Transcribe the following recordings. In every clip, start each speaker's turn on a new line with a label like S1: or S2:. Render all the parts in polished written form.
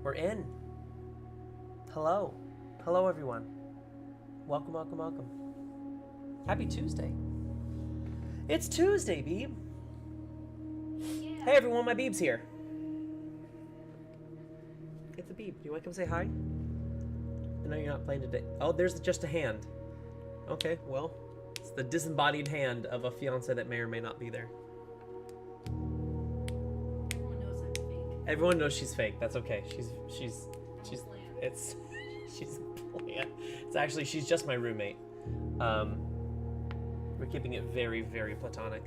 S1: We're in. Hello. Hello, everyone. Welcome, welcome, welcome. Happy Tuesday. It's Tuesday, Beeb.
S2: Yeah.
S1: Hey, everyone, my Beeb's here. It's a Beeb. Do you want to come say hi? I know you're not playing today. Oh, there's just a hand. Okay, well, it's the disembodied hand of a fiance that may or may not be there.
S2: Everyone knows I'm fake.
S1: Everyone knows she's fake. That's okay. She's
S2: Plan.
S1: it's she's it's actually she's just my roommate. We're keeping it very, very platonic.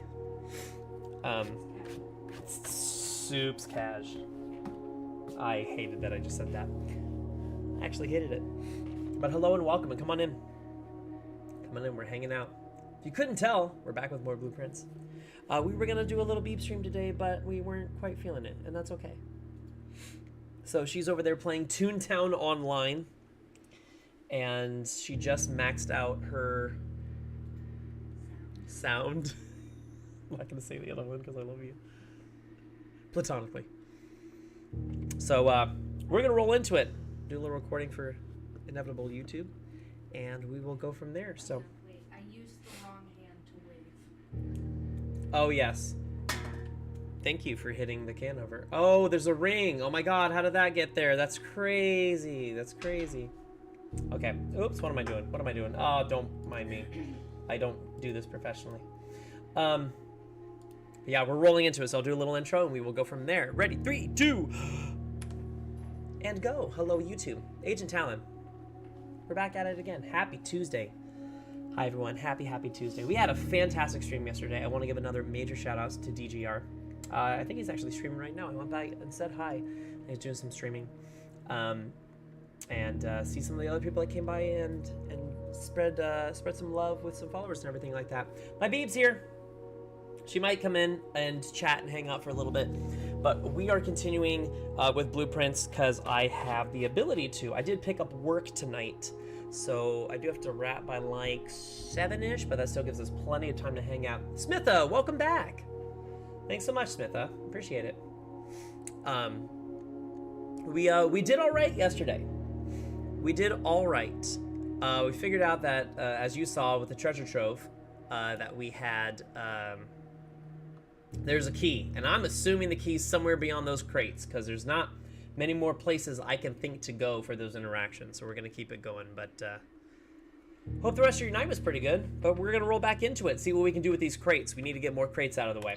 S1: It's soups cash. I hated that I just said that. I actually hated it. But hello and welcome, and come on in. Come on in, we're hanging out. If you couldn't tell, we're back with more blueprints. We were gonna do a little beep stream today, but we weren't quite feeling it, and that's okay. So she's over there playing Toontown Online, and she just maxed out her sound. I'm not gonna say the other one because I love you. Platonically. So we're gonna roll into it, do a little recording for inevitable YouTube, and we will go from there. So.
S2: Wait, I used the wrong hand to wave.
S1: Oh yes. Thank you for hitting the can over. Oh, there's a ring. Oh my God, how did that get there? That's crazy. That's crazy. Okay. Oops. What am I doing? What am I doing? Oh, don't mind me. I don't do this professionally. Yeah, we're rolling into it, so I'll do a little intro and we will go from there. Ready? 3, 2, and go. Hello, YouTube. Agent Talon. We're back at it again. Happy Tuesday. Hi, everyone. Happy Tuesday. We had a fantastic stream yesterday. I want to give another major shout outs to DGR. I think he's actually streaming right now. I went back and said hi. He's doing some streaming. And see some of the other people that came by and spread some love with some followers and everything like that. My Beeb's here. She might come in and chat and hang out for a little bit, but we are continuing with blueprints because I have the ability to. I did pick up work tonight, so I do have to wrap by like 7-ish, but that still gives us plenty of time to hang out. Smitha, welcome back. Thanks so much, Smitha. Appreciate it. We did all right yesterday. We did all right. We figured out that, as you saw with the treasure trove, that we had, there's a key, and I'm assuming the key's somewhere beyond those crates, because there's not many more places I can think to go for those interactions, so we're going to keep it going, but, hope the rest of your night was pretty good, but we're going to roll back into it, see what we can do with these crates. We need to get more crates out of the way.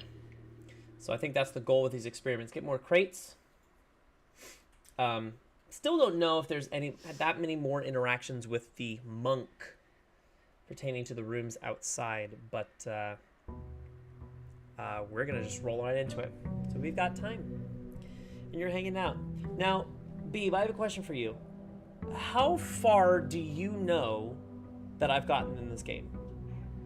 S1: So I think that's the goal with these experiments, get more crates. Still don't know if there's that many more interactions with the monk pertaining to the rooms outside, but we're gonna just roll right into it. So we've got time, and you're hanging out. Now, Beeb, I have a question for you. How far do you know that I've gotten in this game?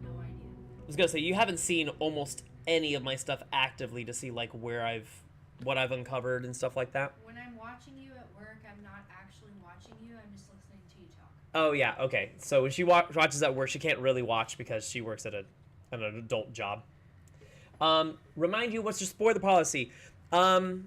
S2: No idea.
S1: I was gonna say, you haven't seen almost any of my stuff actively to see like what I've uncovered and stuff like that.
S2: When I'm watching you at work, I'm not actually watching you. I'm just listening to you talk.
S1: Oh yeah, okay. So when she watches at work, she can't really watch because she works at an adult job. Remind you, what's your spoiler policy? How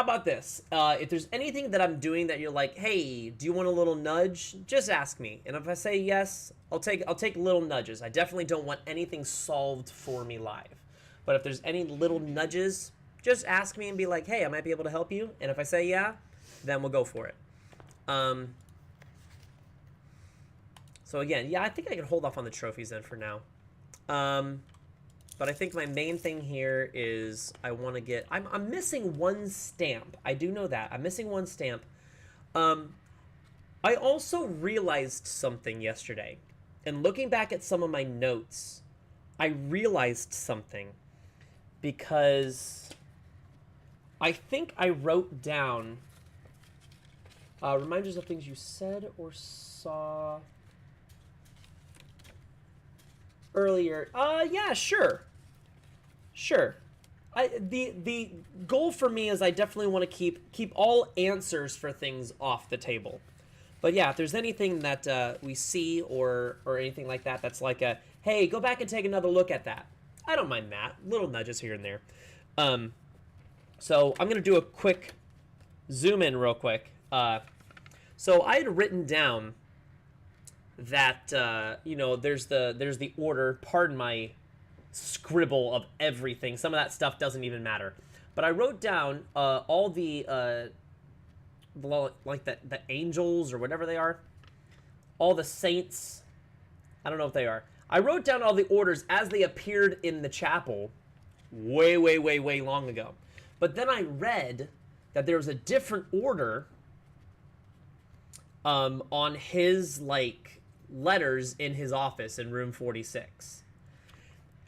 S1: about this? If there's anything that I'm doing that you're like, hey, do you want a little nudge? Just ask me. And if I say yes, I'll take little nudges. I definitely don't want anything solved for me live. But if there's any little nudges, just ask me and be like, hey, I might be able to help you. And if I say yeah, then we'll go for it. So again, yeah, I think I can hold off on the trophies then for now. But I think my main thing here is I want to get... I'm missing one stamp. I do know that. I'm missing one stamp. I also realized something yesterday. And looking back at some of my notes, I realized something. Because I think I wrote down... reminders of things you said or saw... earlier. Yeah, sure. The goal for me is I definitely want to keep all answers for things off the table. But yeah, if there's anything that we see or anything like that that's like a, hey, go back and take another look at that. I don't mind that. Little nudges here and there. So I'm gonna do a quick zoom in real quick. So I had written down that there's the order. Pardon my scribble of everything. Some of that stuff doesn't even matter. But I wrote down all the like the angels or whatever they are, all the saints. I don't know what they are. I wrote down all the orders as they appeared in the chapel way, way, way, way long ago. But then I read that there was a different order on his letters in his office in room 46.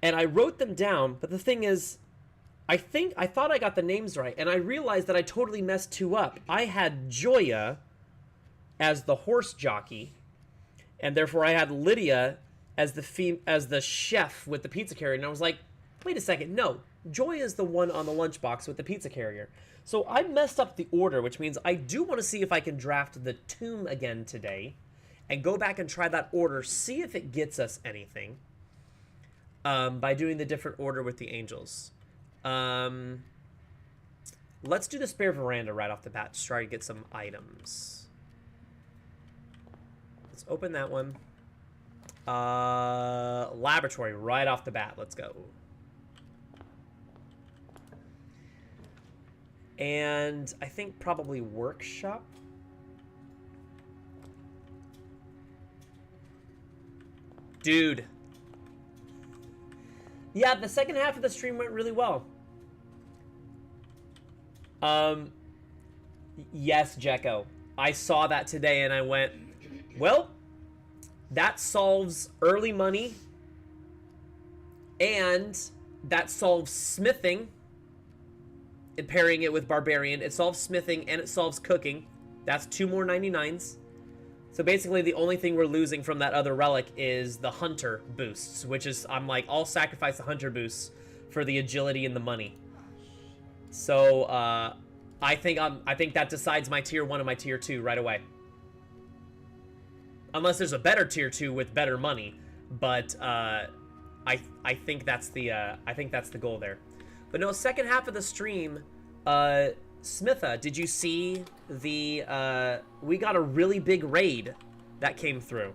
S1: And I wrote them down, but the thing is, I thought I got the names right, and I realized that I totally messed two up. I had Joya as the horse jockey, and therefore I had Lydia as the chef with the pizza carrier, and I was like, wait a second, no, Joya is the one on the lunchbox with the pizza carrier. So I messed up the order, which means I do want to see if I can draft the tomb again today, and go back and try that order, see if it gets us anything by doing the different order with the angels. Let's do the spare veranda right off the bat to try to get some items. Let's open that one. Laboratory right off the bat. Let's go. And I think probably workshop. Dude. Yeah, the second half of the stream went really well. Yes, Jekko. I saw that today and I went, well, that solves early money and that solves smithing and pairing it with barbarian. It solves smithing and it solves cooking. That's 2 more 99s. So basically the only thing we're losing from that other relic is the hunter boosts, which is, I'm like, I'll sacrifice the hunter boosts for the agility and the money. So I think that decides my tier 1 and my tier 2 right away. Unless there's a better tier 2 with better money, but I think that's the goal there. But no, second half of the stream, Smitha, did you see the we got a really big raid that came through,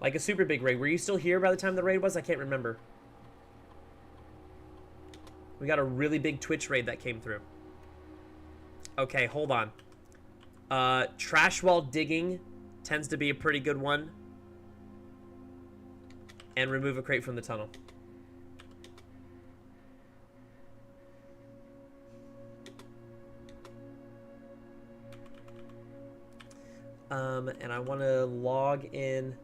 S1: like a super big raid? Were you still here by the time the raid was? I can't remember. We got a really big Twitch raid that came through. Okay, hold on. Trash wall digging tends to be a pretty good one. And remove a crate from the tunnel. And I want to log in.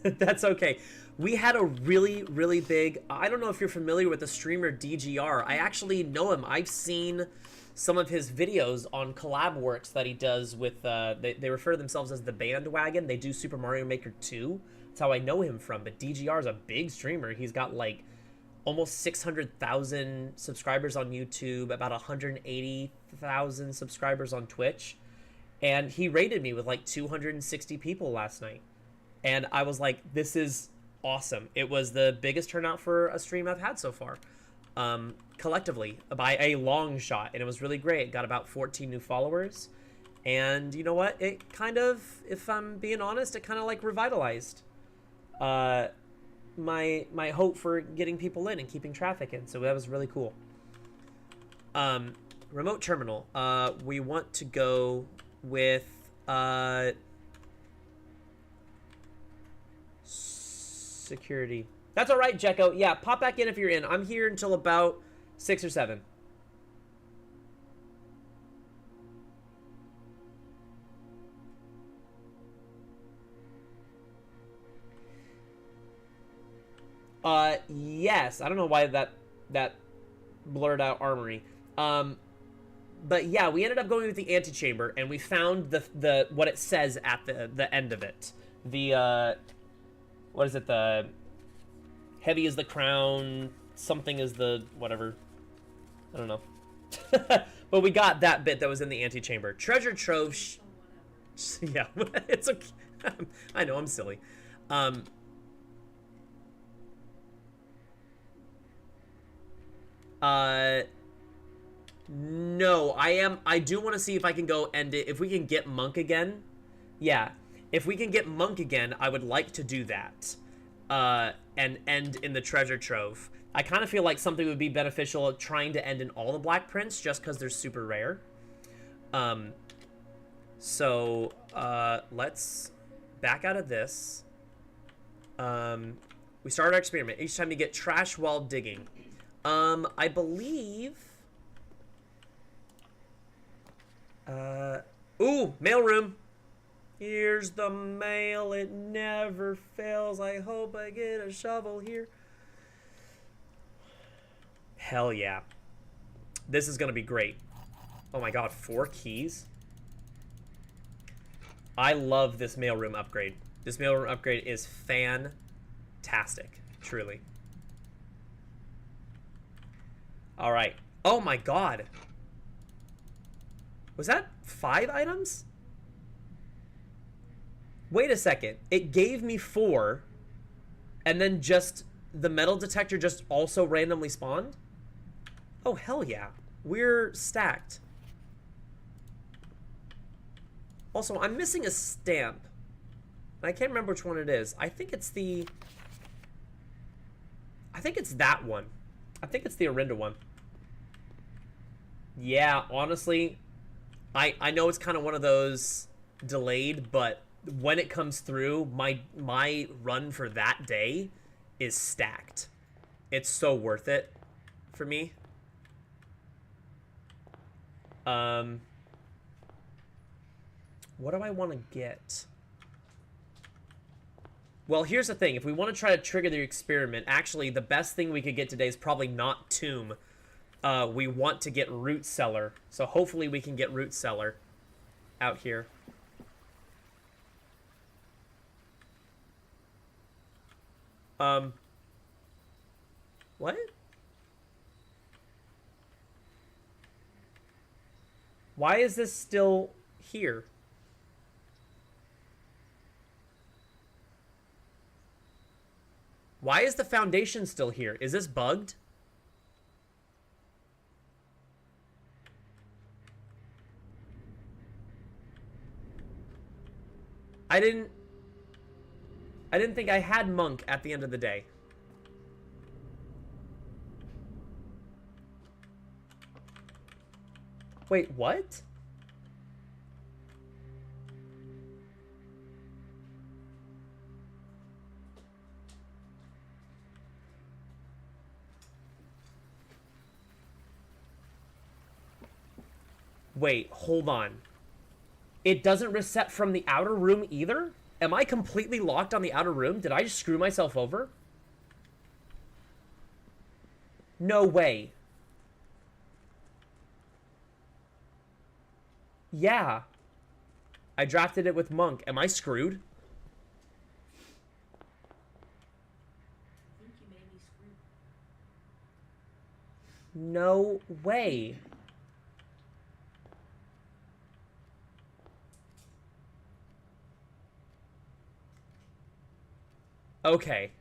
S1: That's okay. We had a really, really big... I don't know if you're familiar with the streamer DGR. I actually know him. I've seen some of his videos on collab works that he does with... They refer to themselves as the Bandwagon. They do Super Mario Maker 2. That's how I know him from. But DGR is a big streamer. He's got like almost 600,000 subscribers on YouTube, about 180,000 subscribers on Twitch. And he rated me with like 260 people last night. And I was like, this is awesome. It was the biggest turnout for a stream I've had so far. Collectively, by a long shot. And it was really great. It got about 14 new followers. And you know what? It kind of, if I'm being honest, it kind of like revitalized my hope for getting people in and keeping traffic in. So that was really cool. Remote terminal. We want to go with security. That's all right, Jekko. Yeah, pop back in if you're in. I'm here until about 6 or 7. Yes. I don't know why that blurred out armory. But yeah, we ended up going with the antechamber, and we found the what it says at the end of it. The what is it? The heavy is the crown, something is the whatever. I don't know. But we got that bit that was in the antechamber. Treasure trove. Yeah, it's okay. I know I'm silly. No, I do want to see if I can go end it. If we can get Monk again. Yeah. If we can get Monk again, I would like to do that. And end in the treasure trove. I kind of feel like something would be beneficial trying to end in all the Black Prince just because they're super rare. So, let's back out of this. We start our experiment. Each time you get trash while digging. I believe... ooh, mailroom. Here's the mail. It never fails. I hope I get a shovel here. Hell yeah. This is going to be great. Oh my god, 4 keys? I love this mailroom upgrade. This mailroom upgrade is fantastic. Truly. Alright. Oh my god. Was that 5 items? Wait a second. It gave me 4. And then just... the metal detector just also randomly spawned? Oh, hell yeah. We're stacked. Also, I'm missing a stamp. I can't remember which one it is. I think it's the... I think it's that one. I think it's the Orinda one. Yeah, honestly, I know it's kind of one of those delayed, but when it comes through, my run for that day is stacked. It's so worth it for me. What do I want to get? Well, here's the thing. If we want to try to trigger the experiment, actually, the best thing we could get today is probably not Tomb. We want to get Root Cellar. So hopefully we can get Root Cellar out here. What? Why is this still here? Why is the foundation still here? Is this bugged? I didn't think I had Monk at the end of the day. Wait, what? Wait, hold on. It doesn't reset from the outer room either? Am I completely locked on the outer room? Did I just screw myself over? No way. Yeah. I drafted it with Monk. Am I screwed?
S2: I think you may be screwed.
S1: No way. Okay.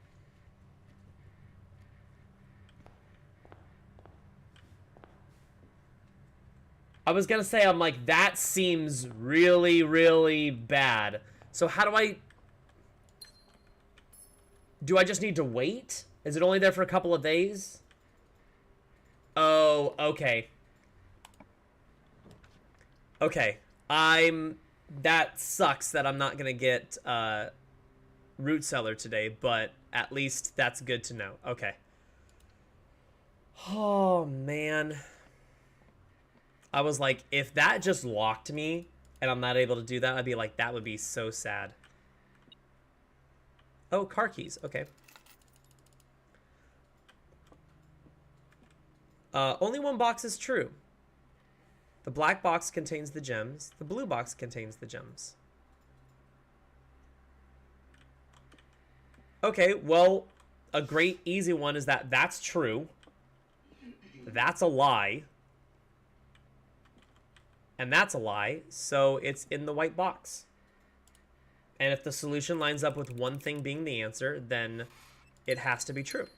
S1: I was gonna say, I'm like, that seems really, really bad. So how do I... Do I just need to wait? Is it only there for a couple of days? Oh, okay. Okay. That sucks that I'm not gonna get, Root Cellar today, but at least that's good to know. Okay. Oh, man. I was like, if that just locked me and I'm not able to do that, I'd be like, that would be so sad. Oh, car keys. Okay. Only one box is true. The black box contains the gems. The blue box contains the gems. Okay, well, a great easy one is that that's true. That's a lie. And that's a lie, so it's in the white box. And if the solution lines up with one thing being the answer, then it has to be true.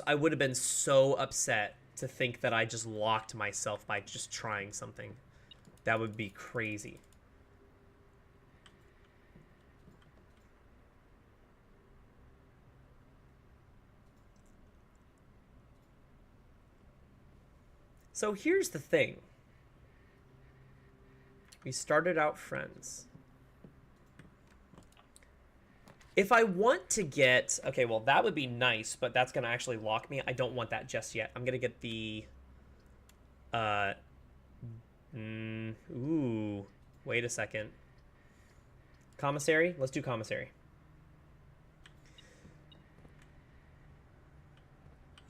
S1: I would have been so upset to think that I just locked myself by just trying something. That would be crazy. So here's the thing. We started out friends. If I want to get... Okay, well, that would be nice, but that's going to actually lock me. I don't want that just yet. I'm going to get the... Ooh. Wait a second. Commissary? Let's do commissary.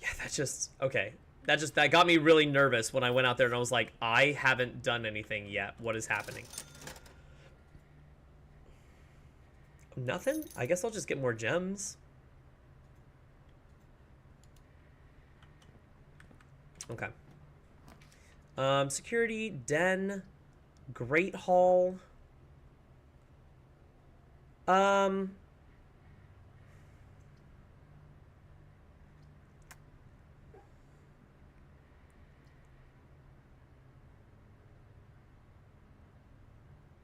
S1: Yeah, that's just... Okay. That got me really nervous when I went out there and I was like, I haven't done anything yet. What is happening? Nothing? I guess I'll just get more gems. Okay. Security, den, Great Hall.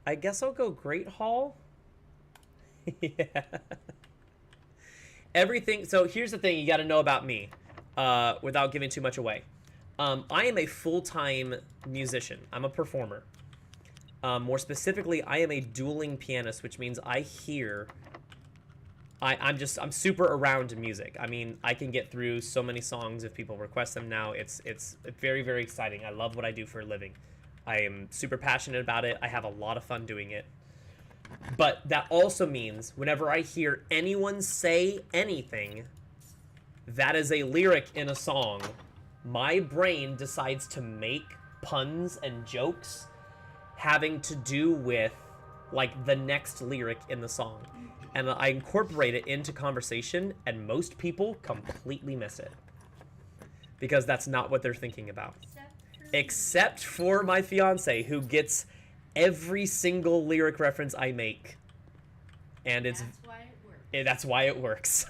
S1: I guess I'll go Great Hall. Yeah. Everything. So here's the thing you got to know about me, without giving too much away. I am a full-time musician. I'm a performer. More specifically, I am a dueling pianist, which means I hear. I'm super around music. I mean, I can get through so many songs if people request them now. It's very, very exciting. I love what I do for a living. I am super passionate about it. I have a lot of fun doing it. But that also means whenever I hear anyone say anything that is a lyric in a song, my brain decides to make puns and jokes having to do with, like, the next lyric in the song. And I incorporate it into conversation, and most people completely miss it. Because that's not what they're thinking about. Except for my fiance, who gets every single lyric reference I make. And it's...
S2: That's why it works.
S1: That's why it works.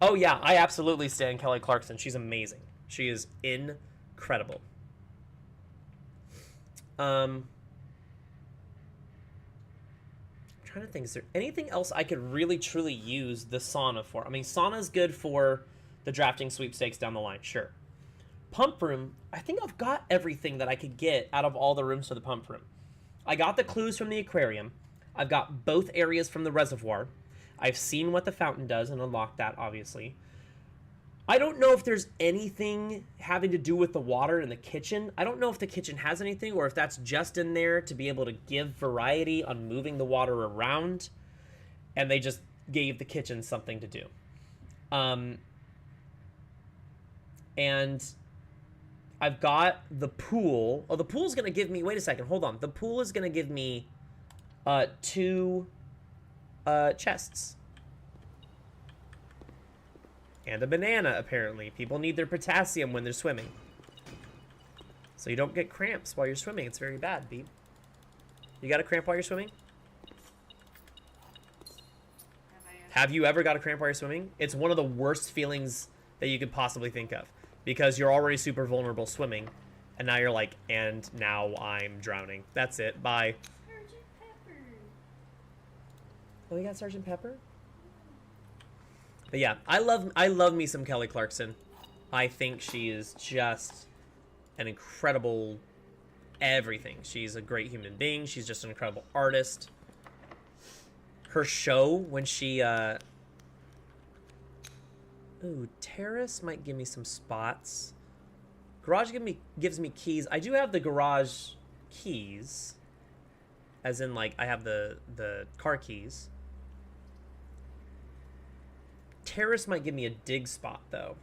S1: Oh yeah, I absolutely stand Kelly Clarkson. She's amazing. She is incredible. I'm trying to think, is there anything else I could really truly use the sauna for? I mean, sauna's good for the drafting sweepstakes down the line, sure. Pump room, I think I've got everything that I could get out of all the rooms for the pump room. I got the clues from the aquarium. I've got both areas from the reservoir. I've seen what the fountain does and unlocked that, obviously. I don't know if there's anything having to do with the water in the kitchen. I don't know if the kitchen has anything or if that's just in there to be able to give variety on moving the water around. And they just gave the kitchen something to do. And I've got the pool. Oh, the pool's going to give me... Wait a second. Hold on. The pool is going to give me 2 chests. And a banana, apparently. People need their potassium when they're swimming. So you don't get cramps while you're swimming. It's very bad, Beep. You got a cramp while you're swimming? Have you ever got a cramp while you're swimming? It's one of the worst feelings that you could possibly think of. Because you're already super vulnerable swimming. And now you're like, and now I'm drowning. That's it. Bye.
S2: Sergeant Pepper.
S1: Oh, you got Sergeant Pepper? But yeah, I love me some Kelly Clarkson. I think she is just an incredible everything. She's a great human being. She's just an incredible artist. Her show when she ooh, terrace might give me some spots. Garage gives me keys. I do have the garage keys. As in, like, I have the car keys. Terrace might give me a dig spot, though.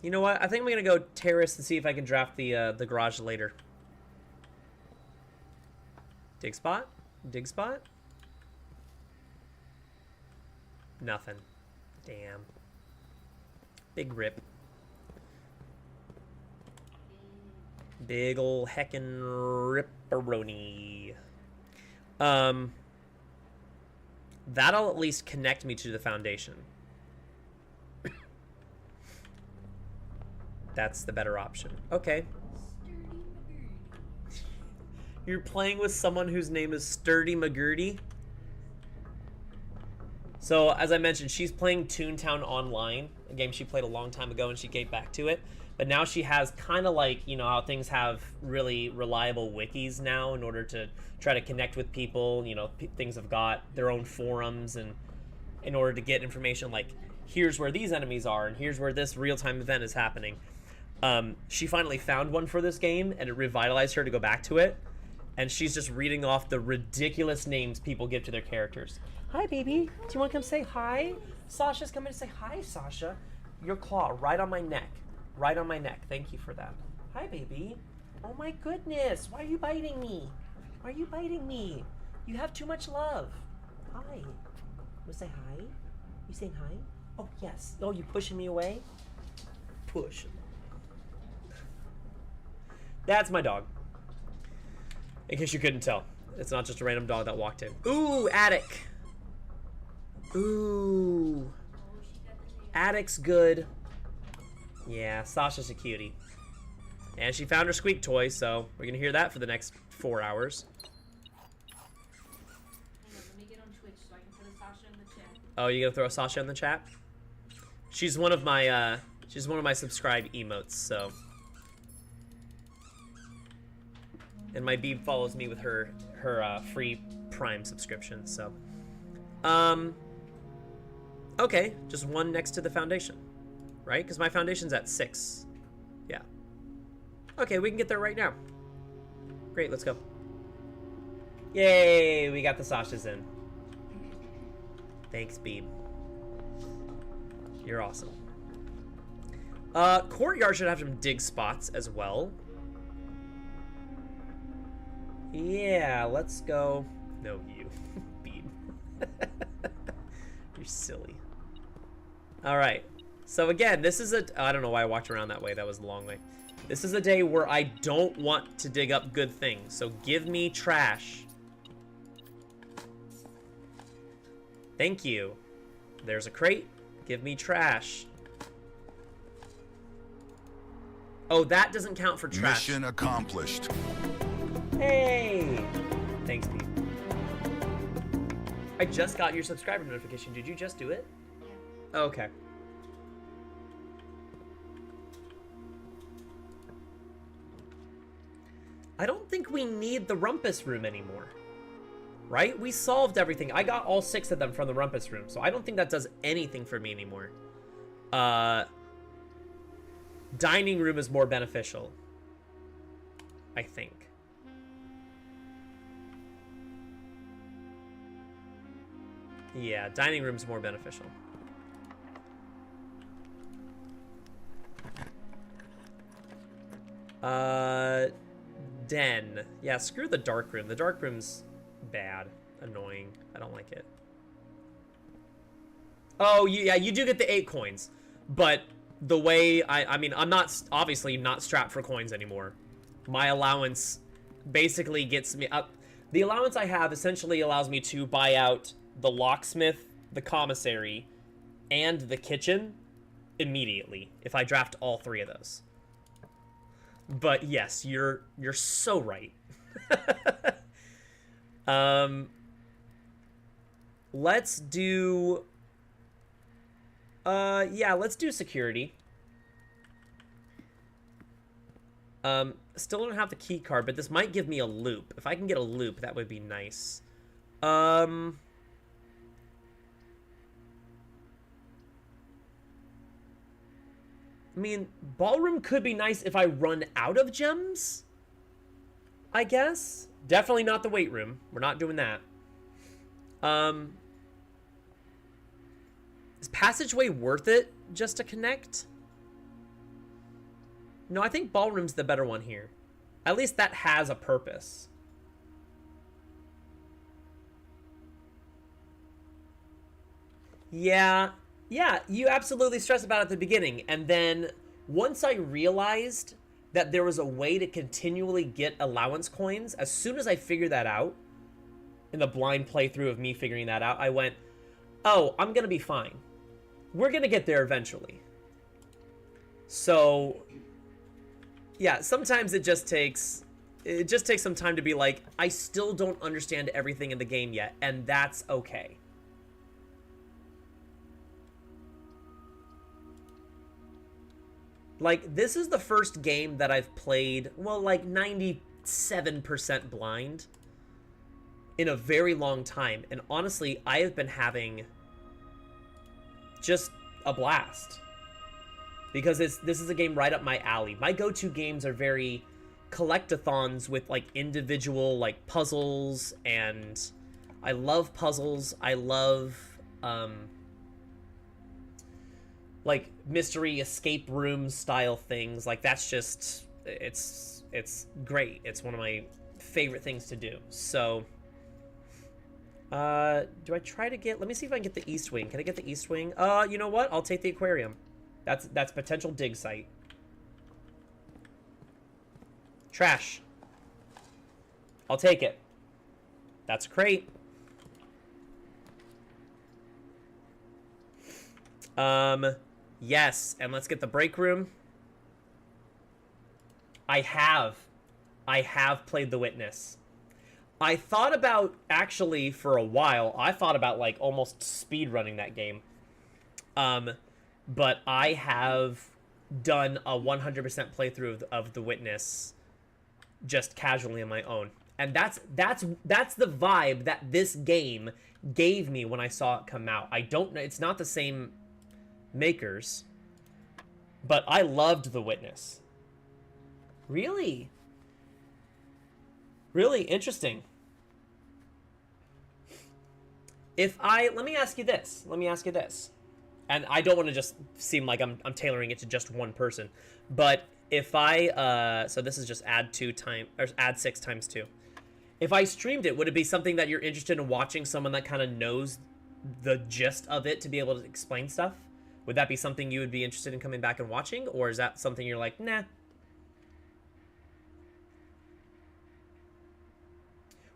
S1: You know what? I think I'm going to go terrace and see if I can draft the garage later. Dig spot? Dig spot? Nothing. Damn. Big rip. Big ol' heckin' ripperoni. That'll at least connect me to the foundation. That's the better option. Okay. You're playing with someone whose name is Sturdy McGurdy? So, as I mentioned, she's playing Toontown Online, a game she played a long time ago and she gave back to it. But now she has kind of like, you know, how things have really reliable wikis now in order to try to connect with people. You know, things have got their own forums, and in order to get information like, here's where these enemies are and here's where this real-time event is happening. She finally found one for this game, and it revitalized her to go back to it. And she's just reading off the ridiculous names people give to their characters. Hi, baby. Do you want to come say hi? Sasha's coming to say hi, Sasha. Your claw right on my neck. Right on my neck. Thank you for that. Hi, baby. Oh, my goodness. Why are you biting me? Why are you biting me? You have too much love. Hi. You want to say hi? You saying hi? Oh, yes. Oh, you pushing me away? Push. That's my dog. In case you couldn't tell. It's not just a random dog that walked in. Ooh, Attic. Ooh. Attic's good. Yeah, Sasha's a cutie. And she found her squeak toy, so we're going to hear that for the next 4 hours.
S2: Hang on, let me get on Twitch so I can put a Sasha in the chat.
S1: Oh, you going to throw a Sasha in the chat? She's one of my subscribe emotes, so. And my Beeb follows me with her free Prime subscription, so. Okay, just one next to the foundation, right? Because my foundation's at 6. Yeah. Okay, we can get there right now. Great, let's go. Yay, we got the Sashas in. Thanks, Beeb. You're awesome. Courtyard should have some dig spots as well. Yeah, let's go. No, you. Beeb. You're silly. Alright. So again, this is I don't know why I walked around that way. That was the long way. This is a day where I don't want to dig up good things. So give me trash. Thank you. There's a crate. Give me trash. Oh, that doesn't count for trash.
S3: Mission accomplished.
S1: Hey! Thanks, Pete. I just got your subscriber notification. Did you just do it?
S2: Yeah.
S1: Okay. I don't think we need the rumpus room anymore. Right? We solved everything. I got all 6 of them from the rumpus room, so I don't think that does anything for me anymore. Dining room is more beneficial, I think. Yeah, dining room's more beneficial. Den. Yeah, screw the dark room. The dark room's bad. Annoying. I don't like it. Oh, yeah, you do get the 8 coins. But the way I mean, I'm not, obviously not strapped for coins anymore. My allowance basically gets me up. The allowance I have essentially allows me to buy out the locksmith, the commissary, and the kitchen immediately if I draft all 3 of those. But yes, you're so right. Let's do yeah, let's do security. Still don't have the key card, but this might give me a loop. If I can get a loop, that would be nice. I mean, ballroom could be nice if I run out of gems, I guess. Definitely not the weight room. We're not doing that. Is passageway worth it just to connect? No, I think ballroom's the better one here. At least that has a purpose. Yeah, you absolutely stressed about it at the beginning. And then once I realized that there was a way to continually get allowance coins, as soon as I figured that out, in the blind playthrough of me figuring that out, I went, oh, I'm going to be fine. We're going to get there eventually. So, yeah, sometimes it just takes some time to be like, I still don't understand everything in the game yet, and that's okay. Like, this is the first game that I've played, well, like 97% blind in a very long time. And honestly, I have been having just a blast. Because this is a game right up my alley. My go-to games are very collectathons with, like, individual, like, puzzles, and I love puzzles. I love, like, mystery escape room style things. Like, that's just, it's great. It's one of my favorite things to do. So, do I try to get, let me see if I can get the East Wing. Can I get the East Wing? You know what? I'll take the aquarium. That's potential dig site. Trash. I'll take it. That's great. Yes, and let's get the break room. I have played The Witness. I thought about, actually, for a while, I thought about, like, almost speed running that game. But I have done a 100% playthrough of The Witness just casually on my own. And that's the vibe that this game gave me when I saw it come out. I don't know, it's not the same makers, but I loved The Witness. Really? Really interesting. Let me ask you this. And I don't want to just seem like I'm tailoring it to just one person. But if I, so this is just add 6 times 2. If I streamed it, would it be something that you're interested in watching someone that kind of knows the gist of it to be able to explain stuff? Would that be something you would be interested in coming back and watching? Or is that something you're like, nah?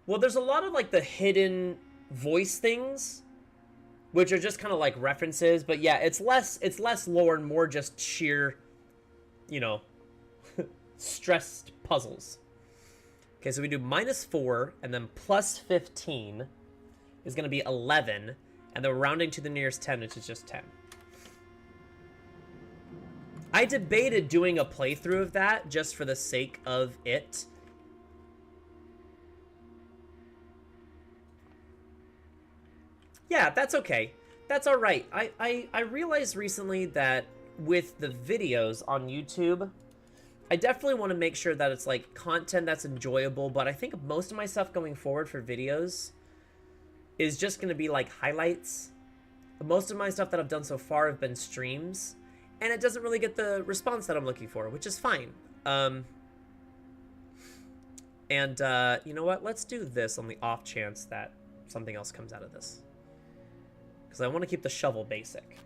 S1: Well, there's a lot of, like, the hidden voice things, which are just kind of like references, but yeah, it's less lore and more just sheer, you know, stressed puzzles. Okay, so we do -4, and then +15 is going to be 11, and then we're rounding to the nearest 10, which is just 10. I debated doing a playthrough of that just for the sake of it. Yeah, that's okay. That's all right. I realized recently that with the videos on YouTube, I definitely want to make sure that it's, like, content that's enjoyable, but I think most of my stuff going forward for videos is just going to be, like, highlights. Most of my stuff that I've done so far have been streams, and it doesn't really get the response that I'm looking for, which is fine. You know what? Let's do this on the off chance that something else comes out of this. Because I want to keep the shovel basic.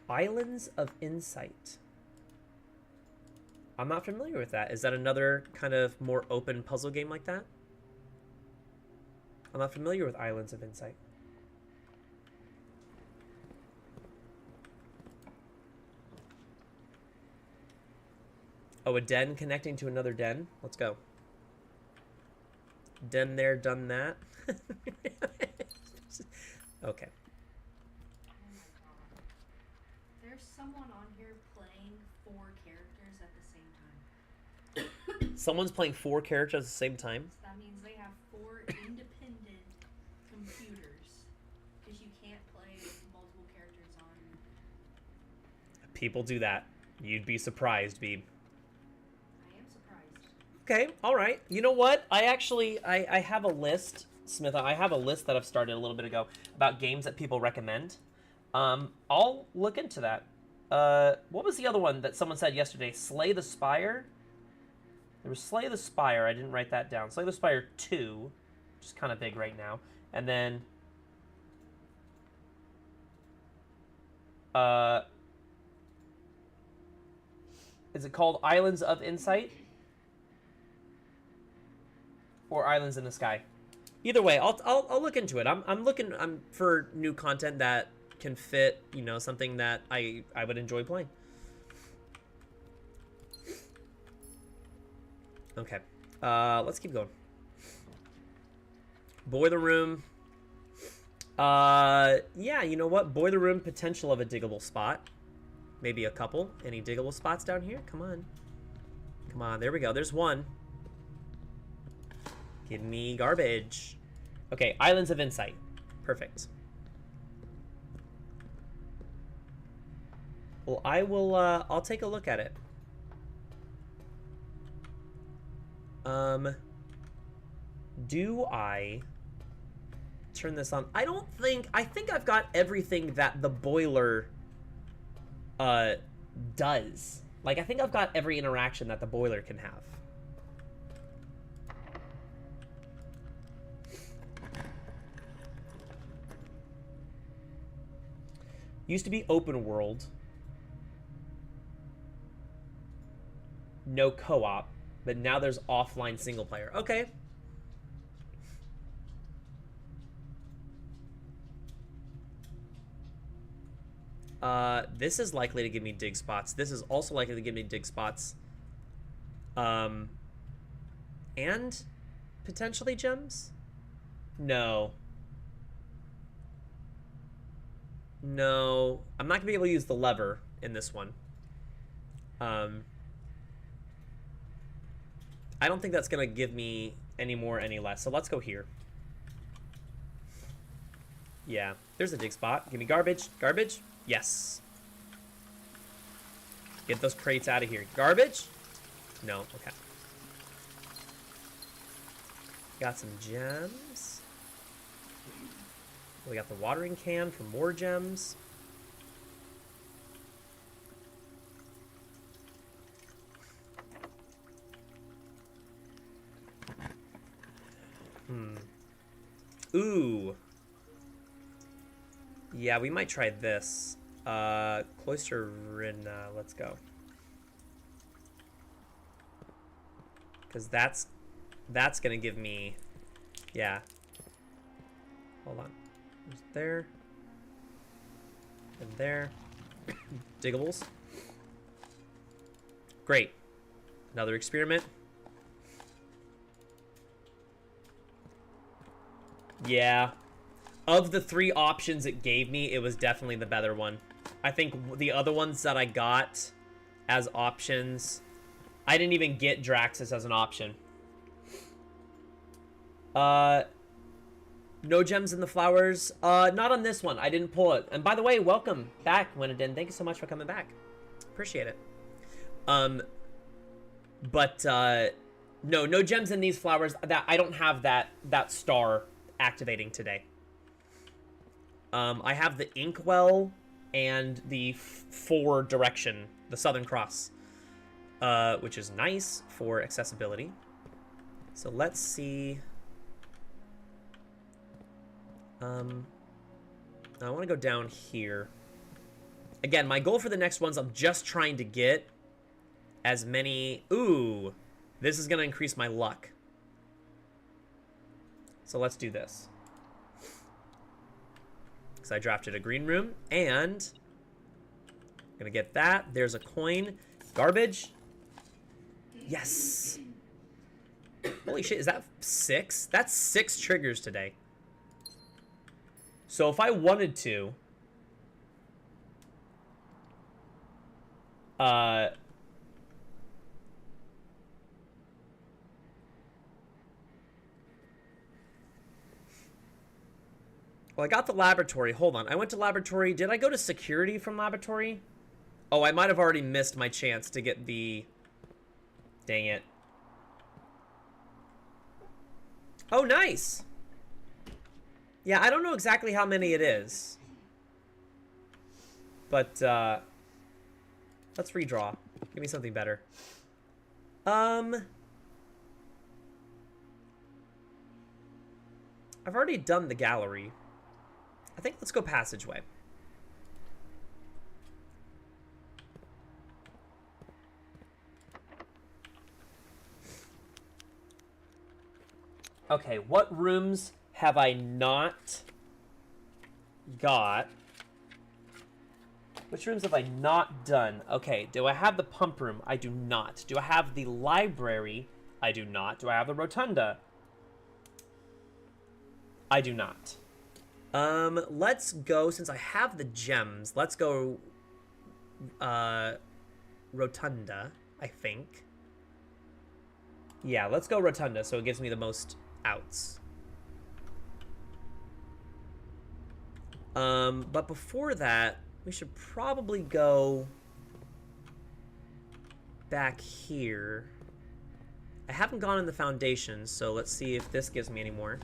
S1: Islands of Insight. I'm not familiar with that. Is that another kind of more open puzzle game like that? I'm not familiar with Islands of Insight. Oh, a den connecting to another den? Let's go. Den there, done that. Okay.
S2: Oh my god. There's someone on here playing 4 characters at the same time.
S1: Someone's playing 4 characters at the same time?
S2: So that means they have 4 independent computers. Because you can't play multiple characters on...
S1: People do that. You'd be surprised, Beeb.
S2: I am surprised.
S1: Okay, alright. You know what? I actually, I have a list, Smith, I have a list that I've started a little bit ago about games that people recommend. I'll look into that. What was the other one that someone said yesterday? Slay the Spire? There was Slay the Spire. I didn't write that down. Slay the Spire 2, which is kind of big right now. And then... is it called Islands of Insight? or Islands in the Sky. Either way, I'll look into it. I'm looking for new content that can fit, you know, something that I would enjoy playing. Okay. Let's keep going. Boiler room. Yeah, you know what? Boiler room, potential of a diggable spot. Maybe a couple. Any diggable spots down here? Come on. Come on, there we go. There's one. Give me garbage. Okay, Islands of Insight. Perfect. Well, I'll take a look at it. Do I turn this on? I think I've got everything that the boiler does. Like, I think I've got every interaction that the boiler can have. Used to be open world. No co-op, but now there's offline single player. Okay. This is likely to give me dig spots. This is also likely to give me dig spots. And potentially gems? No. No. I'm not going to be able to use the lever in this one. I don't think that's going to give me any more, any less. So let's go here. Yeah. There's a dig spot. Give me garbage. Garbage? Yes. Get those crates out of here. Garbage? No. Okay. Got some gems. We got the watering can for more gems. Ooh. Yeah, we might try this. Cloister Rina, let's go. Because that's gonna give me, yeah. Hold on. There's there. And there. Diggables. Great. Another experiment. Yeah. Of the 3 options it gave me, it was definitely the better one. I think the other ones that I got as options, I didn't even get Draxus as an option. No gems in the flowers. Not on this one. I didn't pull it. And by the way, welcome back, Winnenden. Thank you so much for coming back. Appreciate it. No gems in these flowers. That I don't have that star activating today. I have the Inkwell and the 4 direction, the Southern Cross, which is nice for accessibility. So let's see. I want to go down here. Again, my goal for the next ones, I'm just trying to get as many. Ooh, this is going to increase my luck. So let's do this. Because I drafted a green room, and I'm going to get that. There's a coin. Garbage. Yes. Holy shit, is that 6? That's 6 triggers today. So if I wanted to, well, I got the laboratory. Hold on. I went to laboratory. Did I go to security from laboratory? Oh, I might have already missed my chance to get the... Dang it. Oh, nice. Yeah, I don't know exactly how many it is. But, let's redraw. Give me something better. I've already done the gallery. I think let's go passageway. Okay, what rooms have I not got? Which rooms have I not done? Okay, do I have the pump room? I do not. Do I have the library? I do not. Do I have the rotunda? I do not. Let's go, since I have the gems, let's go, rotunda, I think. Yeah, let's go rotunda, so it gives me the most outs. But before that, we should probably go back here. I haven't gone in the foundations, so let's see if this gives me any more.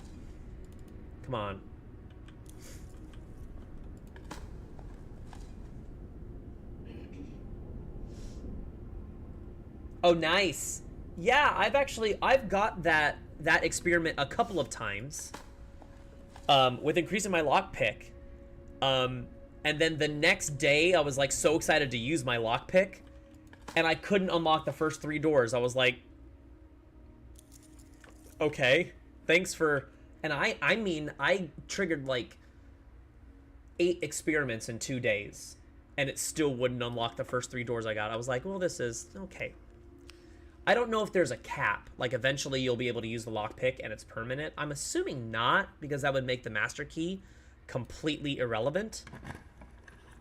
S1: Come on. Oh, nice. Yeah, I've got that experiment a couple of times. With increasing my lockpick. And then the next day, I was like so excited to use my lockpick, and I couldn't unlock the first 3 doors. I was like, okay, thanks for. And I mean, I triggered like 8 experiments in 2 days, and it still wouldn't unlock the first 3 doors I got. I was like, well, this is okay. I don't know if there's a cap. Like, eventually you'll be able to use the lockpick and it's permanent. I'm assuming not, because that would make the master key completely irrelevant.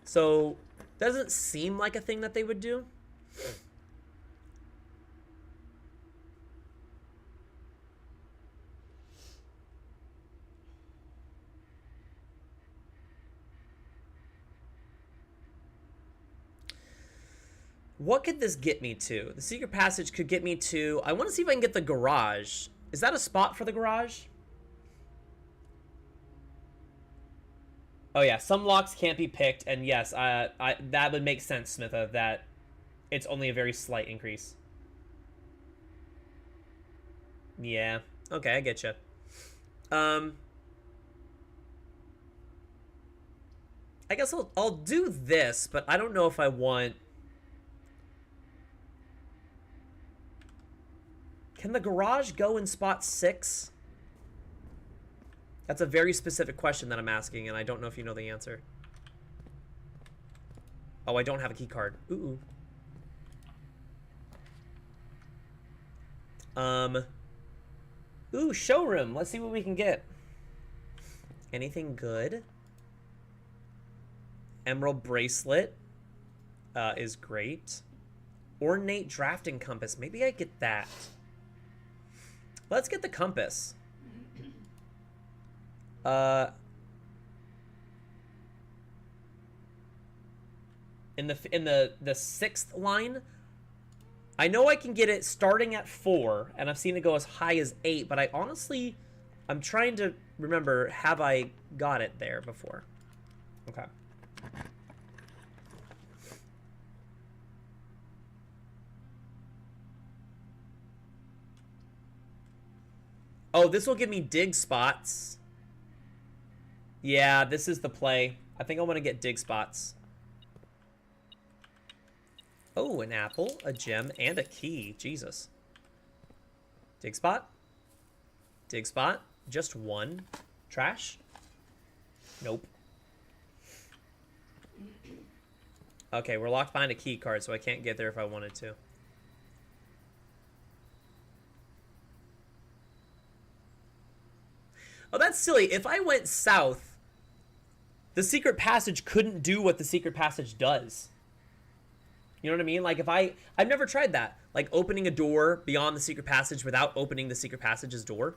S1: So, doesn't seem like a thing that they would do. What could this get me to? The secret passage could get me to... I want to see if I can get the garage. Is that a spot for the garage? Oh yeah, some locks can't be picked, and yes, that would make sense, Smitha, that it's only a very slight increase. Yeah, okay, I get you. I guess I'll do this, but I don't know if I want... Can the garage go in spot 6? That's a very specific question that I'm asking, and I don't know if you know the answer. Oh, I don't have a key card. Ooh. Ooh, showroom. Let's see what we can get. Anything good? Emerald bracelet is great. Ornate drafting compass. Maybe I get that. Let's get the compass. In the 6th line, I know I can get it starting at 4, and I've seen it go as high as 8, but I'm trying to remember, have I got it there before? Okay. Oh, this will give me dig spots. Yeah, this is the play. I think I want to get dig spots. Oh, an apple, a gem, and a key. Jesus. Dig spot? Dig spot? Just 1. Trash? Nope. Okay, we're locked behind a key card, so I can't get there if I wanted to. Oh, that's silly. If I went south, the secret passage couldn't do what the secret passage does. You know what I mean? Like, I've never tried that. Like, opening a door beyond the secret passage without opening the secret passage's door.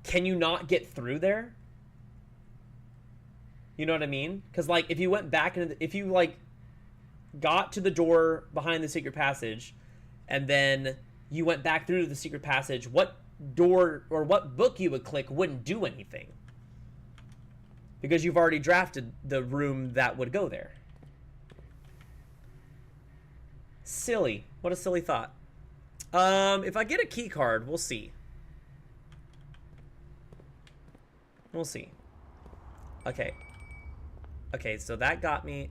S1: Can you not get through there? You know what I mean? Because, like, if you went back into if you, like, got to the door behind the secret passage, and then you went back through to the secret passage, what door or what book you would click wouldn't do anything. Because you've already drafted the room that would go there. Silly. What a silly thought. If I get a key card, we'll see. We'll see. Okay. Okay, so that got me.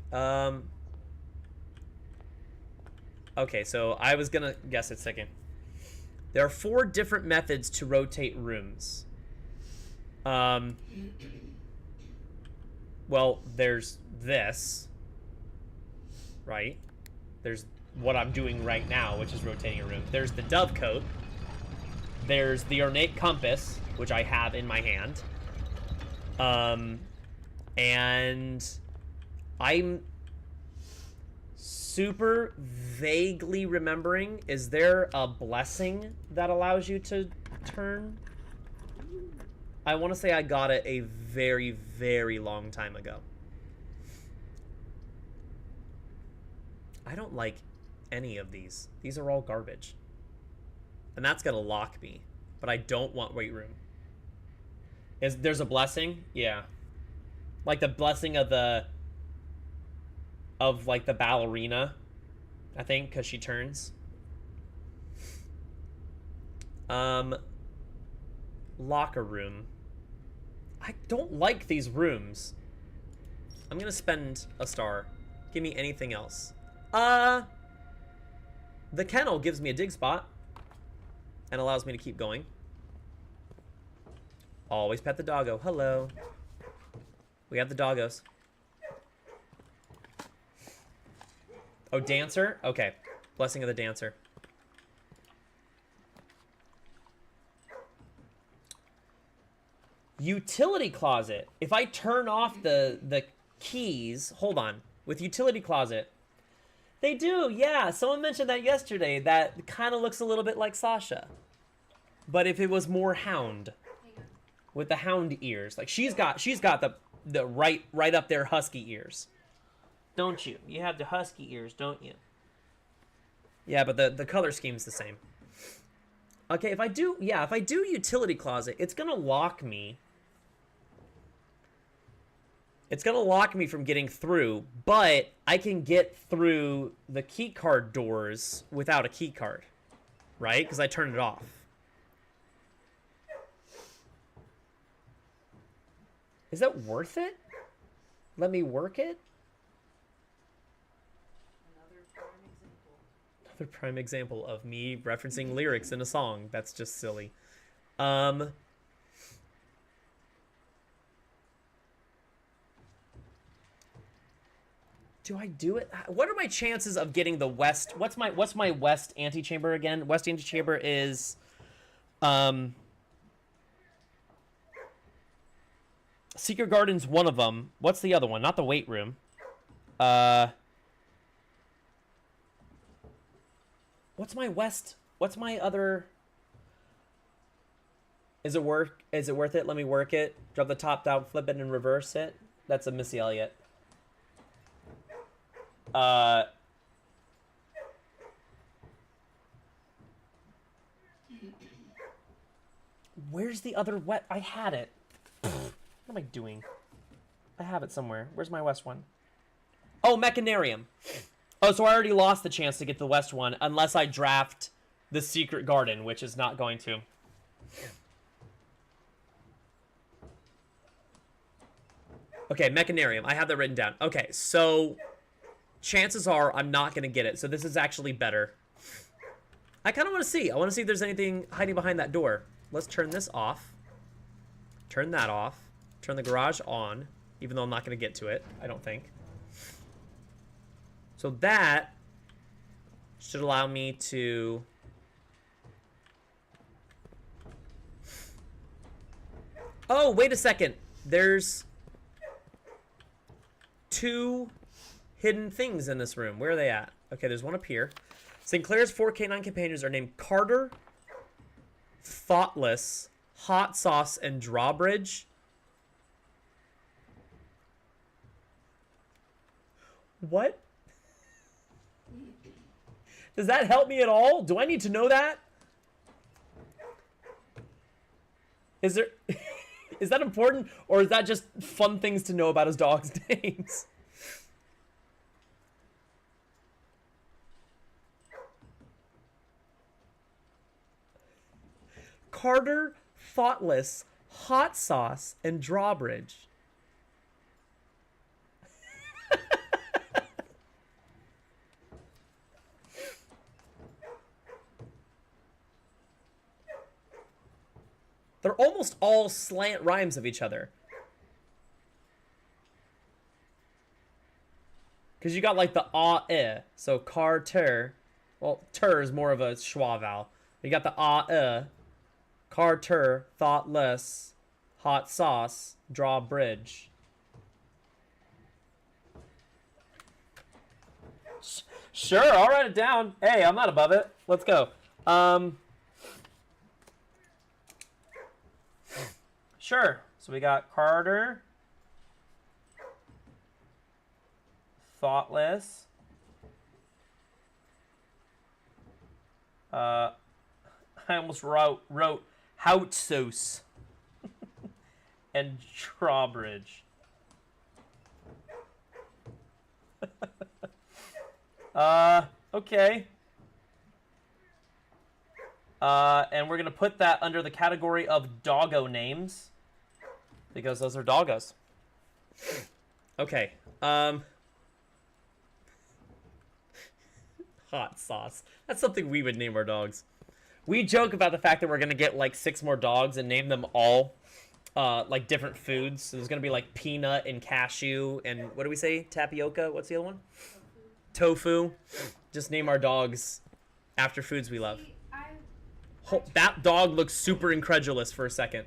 S1: Okay, so I was gonna guess it's second. There are 4 different methods to rotate rooms. Well, there's this, right? There's what I'm doing right now, which is rotating a room. There's the dovecote. There's the ornate compass, which I have in my hand. And I'm super vaguely remembering, is there a blessing that allows you to turn? I want to say I got it a very, very long time ago. I don't like any of these. These are all garbage. And that's going to lock me. But I don't want weight room. There's a blessing? Yeah. Like the blessing of the... of like the ballerina, I think, because she turns. Locker room. I don't like these rooms. I'm gonna spend a star. Give me anything else. The kennel gives me a dig spot and allows me to keep going. Always pet the doggo. Hello. We have the doggos. Oh, dancer? Okay. Blessing of the dancer. Utility closet. If I turn off the keys... Hold on. With utility closet... They do, yeah. Someone mentioned that yesterday. That kind of looks a little bit like Sasha. But if it was more hound. With the hound ears. Like, she's got the right up there husky ears. Don't you? You have the husky ears, don't you? Yeah, but the color scheme's the same. Okay, if I do utility closet, it's gonna lock me. It's gonna lock me from getting through, but I can get through the key card doors without a key card, right? Because I turned it off. Is that worth it? Let me work it? Another prime example of me referencing lyrics in a song. That's just silly. Do I do it? What are my chances of getting the west? What's my west antechamber again? West antechamber is Secret Garden's one of them. What's the other one? Not the weight room. What's my west? What's my other? Is it worth it? Let me work it. Drop the top down, flip it, and reverse it. That's a Missy Elliott. Where's the other wet? I had it. What am I doing? I have it somewhere. Where's my west one? Oh, Mechanarium. Oh, so I already lost the chance to get the west one unless I draft the Secret Garden, which is not going to. Okay, Mechanarium. I have that written down. Okay, so chances are I'm not going to get it. So this is actually better. I kind of want to see. I want to see if there's anything hiding behind that door. Let's turn this off. Turn that off. Turn the garage on, even though I'm not going to get to it, I don't think. So that should allow me to... Oh, wait a second. There's 2 hidden things in this room. Where are they at? Okay, there's one up here. Sinclair's 4 canine companions are named Carter, Thoughtless, Hot Sauce, and Drawbridge. What? Does that help me at all? Do I need to know that? Is there... Is that important? Or is that just fun things to know about his dog's names? Carter, Thoughtless, Hot Sauce, and Drawbridge. They're almost all slant rhymes of each other. Because you got like the ah, so Carter. Well, ter is more of a schwa vowel. You got the ah, Carter, thoughtless, hot sauce, drawbridge. Sure, I'll write it down. Hey, I'm not above it. Let's go. Sure. So we got Carter, thoughtless. I almost wrote hot sauce and drawbridge. Okay. And we're gonna put that under the category of doggo names because those are doggos. Okay. Hot sauce. That's something we would name our dogs. We joke about the fact that we're gonna get like 6 more dogs and name them all like different foods. So there's gonna be like peanut and cashew and what do we say? Tapioca. What's the other one? Tofu. Just name our dogs after foods we love. That dog looks super incredulous for a second.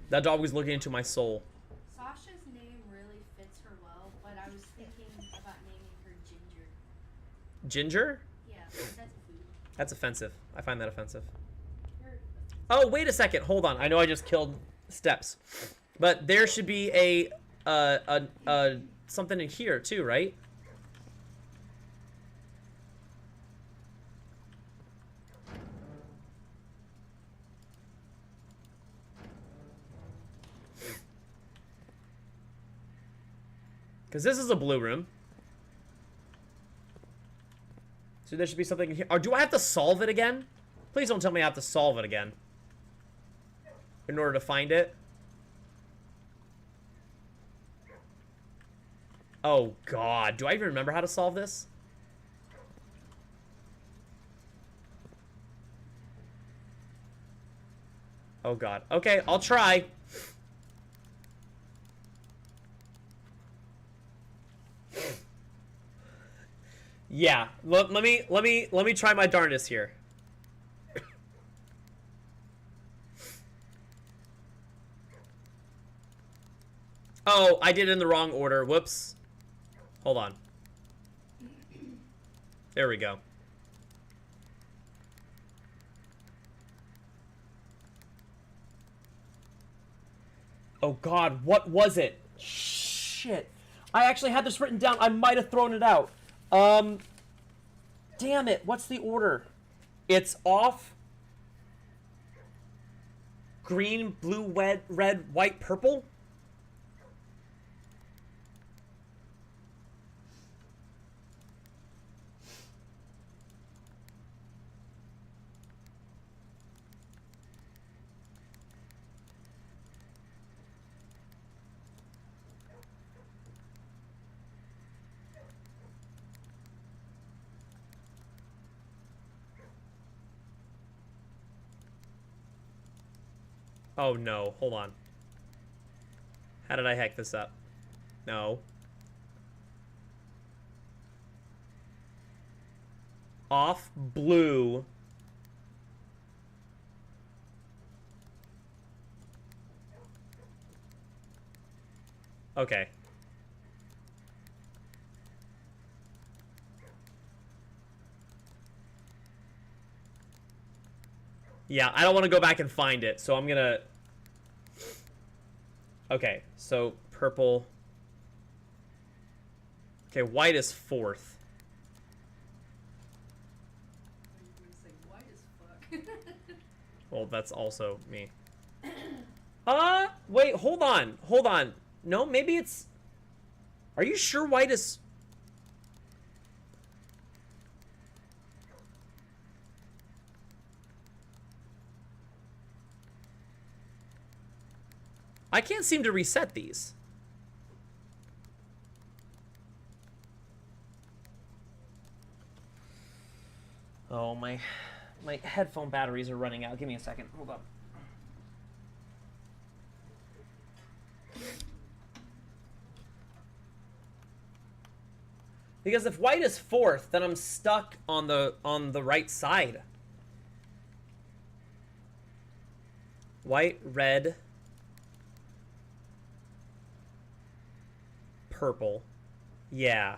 S1: That dog was looking into my soul.
S2: Sasha's name really fits her well, but I was thinking about naming her Ginger.
S1: Ginger?
S2: Yeah, that's a food.
S1: That's offensive. I find that offensive. Oh, wait a second. Hold on. I know I just killed steps. But there should be a something in here too, right? Because this is a blue room. So there should be something in here. Or do I have to solve it again? Please don't tell me I have to solve it again in order to find it. Oh, God. Do I even remember how to solve this? Oh, God. Okay, I'll try. Yeah, let me try my darndest here. Oh, I did it in the wrong order. Whoops. Hold on. There we go. Oh God, what was it? Shit. I actually had this written down. I might have thrown it out. Damn it. What's the order? It's off. Green, blue, red, white, purple. Oh no, hold on. How did I hack this up? No. Off blue. Okay. Yeah, I don't want to go back and find it, so I'm gonna... Okay, so purple... Okay, white is fourth. Well, that's also me. Wait, hold on. Hold on. No, maybe it's... Are you sure white is... I can't seem to reset these. Oh, my headphone batteries are running out. Give me a second. Hold up. Because if white is fourth, then I'm stuck on the right side. White, red, purple. Yeah.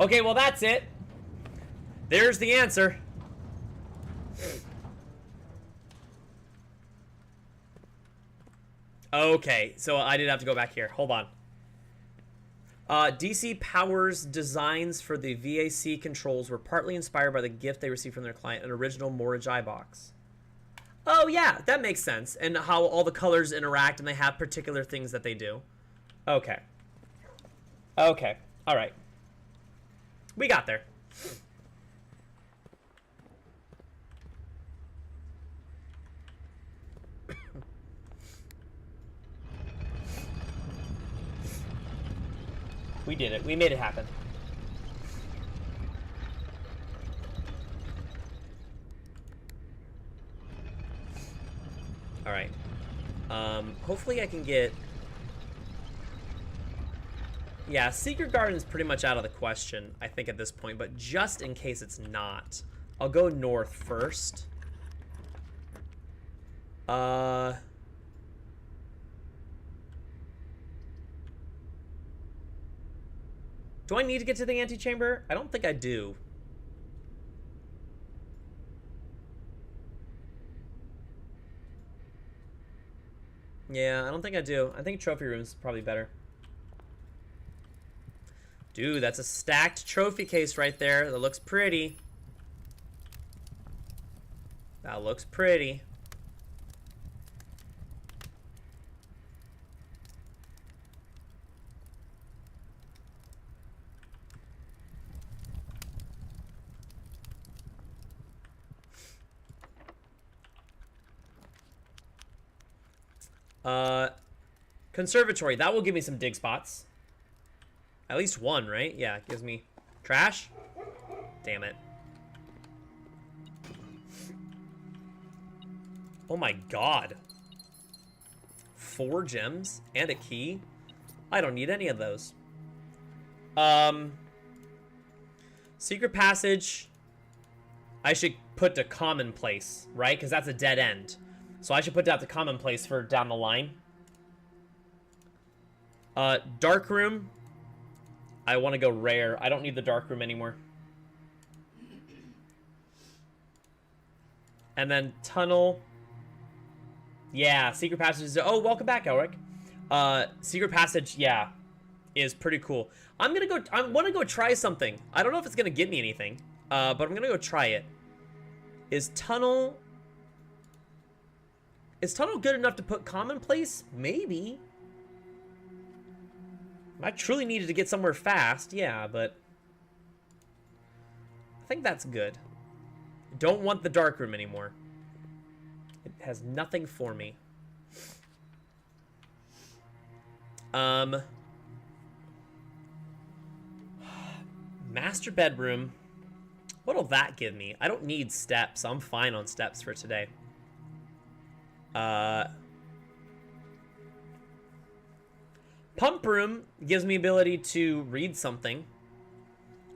S1: Okay, well that's it. There's the answer. Okay, so I did have to go back here. Hold on. DC Power's designs for the VAC controls were partly inspired by the gift they received from their client, an original Moragi box. Oh, yeah, that makes sense. And how all the colors interact and they have particular things that they do. Okay. Okay. All right. We got there. We did it. We made it happen. All right. Hopefully I can get... Yeah, Secret Garden is pretty much out of the question, I think, at this point. But just in case it's not, I'll go north first. Do I need to get to the antechamber? I don't think I do. Yeah, I don't think I do. I think trophy room is probably better. Dude, that's a stacked trophy case right there. That looks pretty. That looks pretty. Conservatory. That will give me some dig spots. At least one, right? Yeah, it gives me... Trash? Damn it. Oh my god. 4 gems and a key? I don't need any of those. Secret passage. I should put to commonplace, right? Because that's a dead end. So I should put that to commonplace for down the line. Dark room. I want to go rare. I don't need the dark room anymore. And then tunnel. Yeah, secret passage is... Oh, welcome back, Elric. Secret passage, yeah, is pretty cool. I want to go try something. I don't know if it's going to give me anything, but I'm going to go try it. Is tunnel good enough to put commonplace? Maybe. I truly needed to get somewhere fast, yeah, but I think that's good. Don't want the dark room anymore. It has nothing for me. Master bedroom. What'll that give me? I don't need steps. I'm fine on steps for today. Pump room gives me ability to read something.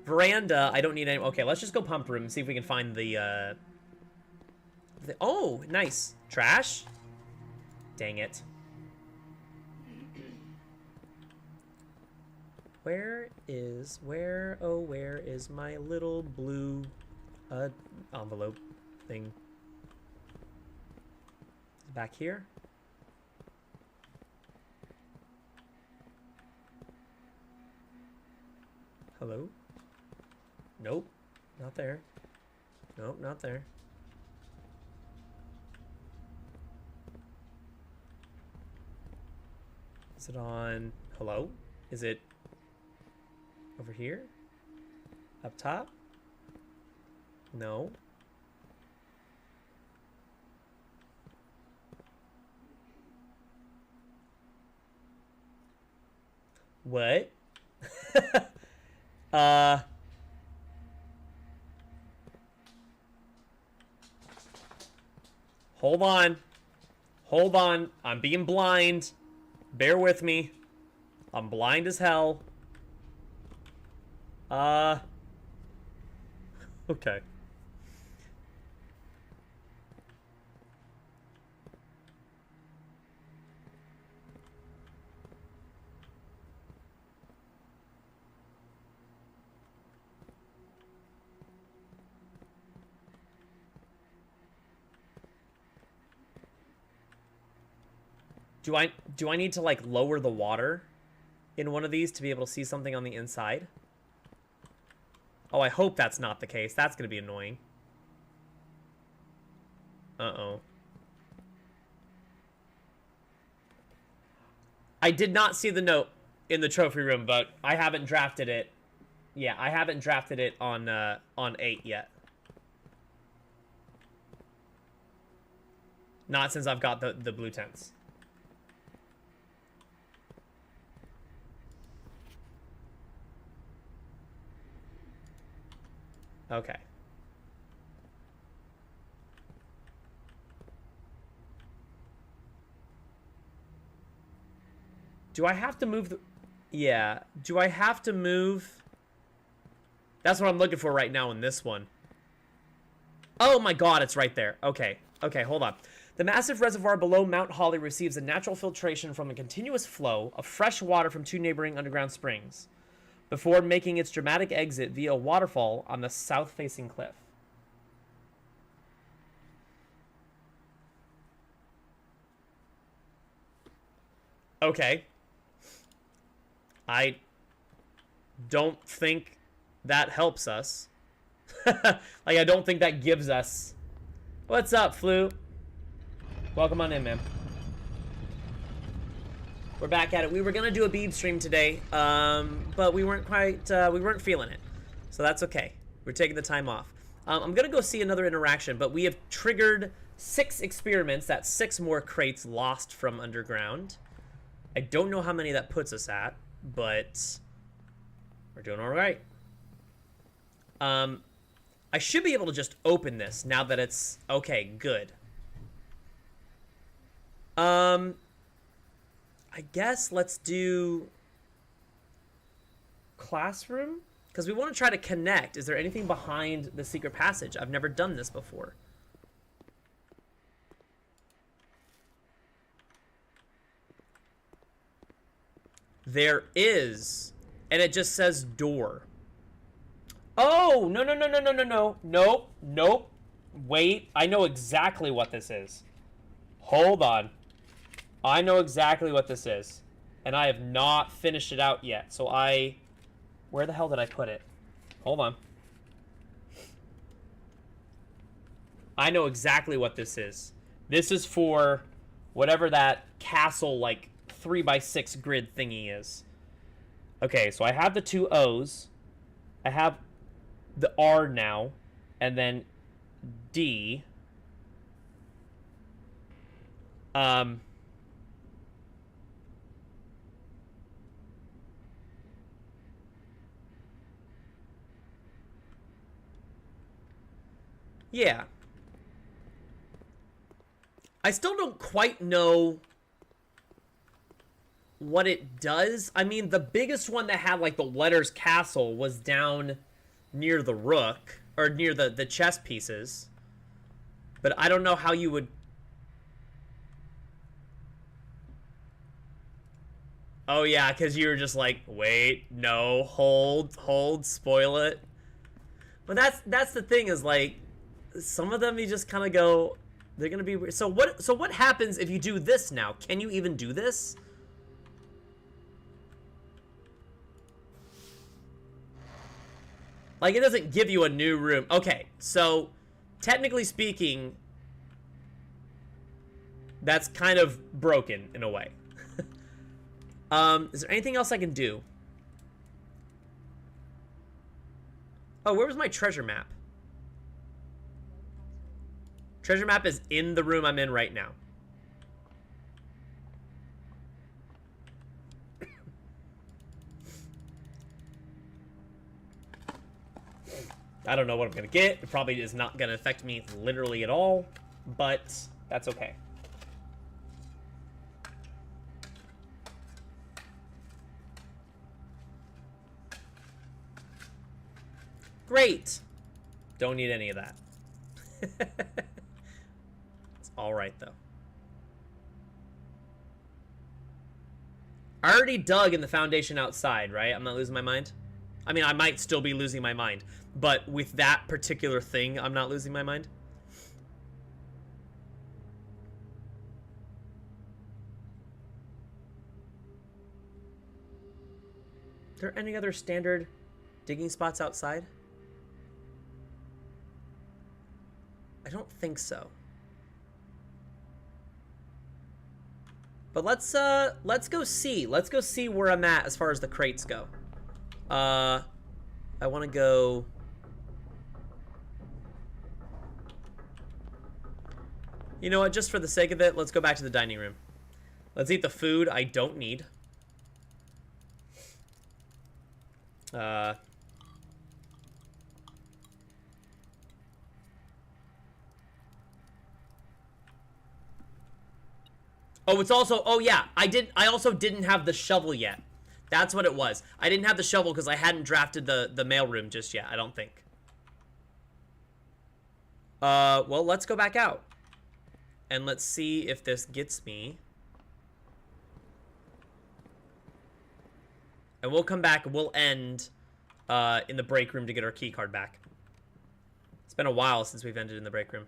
S1: Veranda, I don't need any... Okay, let's just go pump room and see if we can find the oh, nice. Trash? Dang it. Where is my little blue envelope thing? Back here? Hello? Nope, not there. Nope, not there. Is it on... Hello? Is it over here? Up top? No. What? Hold on. Hold on. I'm being blind. Bear with me. I'm blind as hell. Okay. Do I need to like lower the water in one of these to be able to see something on the inside? Oh, I hope that's not the case. That's gonna be annoying. Uh-oh. I did not see the note in the trophy room, but I haven't drafted it. Yeah, I haven't drafted it on 8 yet. Not since I've got the blue tents. Okay. Do I have to move the... Yeah. Do I have to move... That's what I'm looking for right now in this one. Oh my god, it's right there. Okay. Okay, hold on. The massive reservoir below Mount Holly receives a natural filtration from a continuous flow of fresh water from 2 neighboring underground springs, before making its dramatic exit via a waterfall on the south-facing cliff. Okay. I don't think that helps us. Like, I don't think that gives us... What's up, Flu? Welcome on in, man. We're back at it. We were gonna do a Beeb stream today, but we weren't quite, we weren't feeling it. So that's okay. We're taking the time off. I'm gonna go see another interaction, but we have triggered 6 experiments. That's 6 more crates lost from underground. I don't know how many that puts us at, but we're doing all right. I should be able to just open this now that it's... Okay, good. I guess let's do classroom, because we want to try to connect. Is there anything behind the secret passage? I've never done this before. There is, and it just says door. Oh, no, no, no, no, no, no, no. Nope, nope. Wait, I know exactly what this is. Hold on. I know exactly what this is. And I have not finished it out yet. So where the hell did I put it? Hold on. I know exactly what this is. This is for whatever that castle, like, 3x6 grid thingy is. Okay, so I have the 2 O's. I have the R now. And then D. Yeah. I still don't quite know what it does. I mean, the biggest one that had, like, the letters castle was down near the rook, or near the chess pieces. But I don't know how you would... Oh, yeah, because you were just like, wait, no, hold, spoil it. But that's the thing, is, like, some of them you just kind of go, they're going to be weird. So what happens if you do this now? Can you even do this? Like, it doesn't give you a new room. Okay, so technically speaking, that's kind of broken in a way. Is there anything else I can do? Oh, where was my treasure map? Treasure map is in the room I'm in right now. I don't know what I'm gonna get. It probably is not gonna affect me literally at all, but That's okay. Great. Don't need any of that. It's all right, though. I already dug in the foundation outside, right? I'm not losing my mind. I mean, I might still be losing my mind, but with that particular thing, I'm not losing my mind. Are there any other standard digging spots outside? I don't think so. But let's go see. Let's go see where I'm at as far as the crates go. I want to go. You know what? Just for the sake of it, let's go back to the dining room. Let's eat the food I don't need. Oh, it's also, oh yeah, I also didn't have the shovel yet. That's what it was. I didn't have the shovel because I hadn't drafted the mailroom just yet, I don't think. Well, let's go back out. And let's see if this gets me. And we'll come back, we'll end in the break room to get our key card back. It's been a while since we've ended in the break room.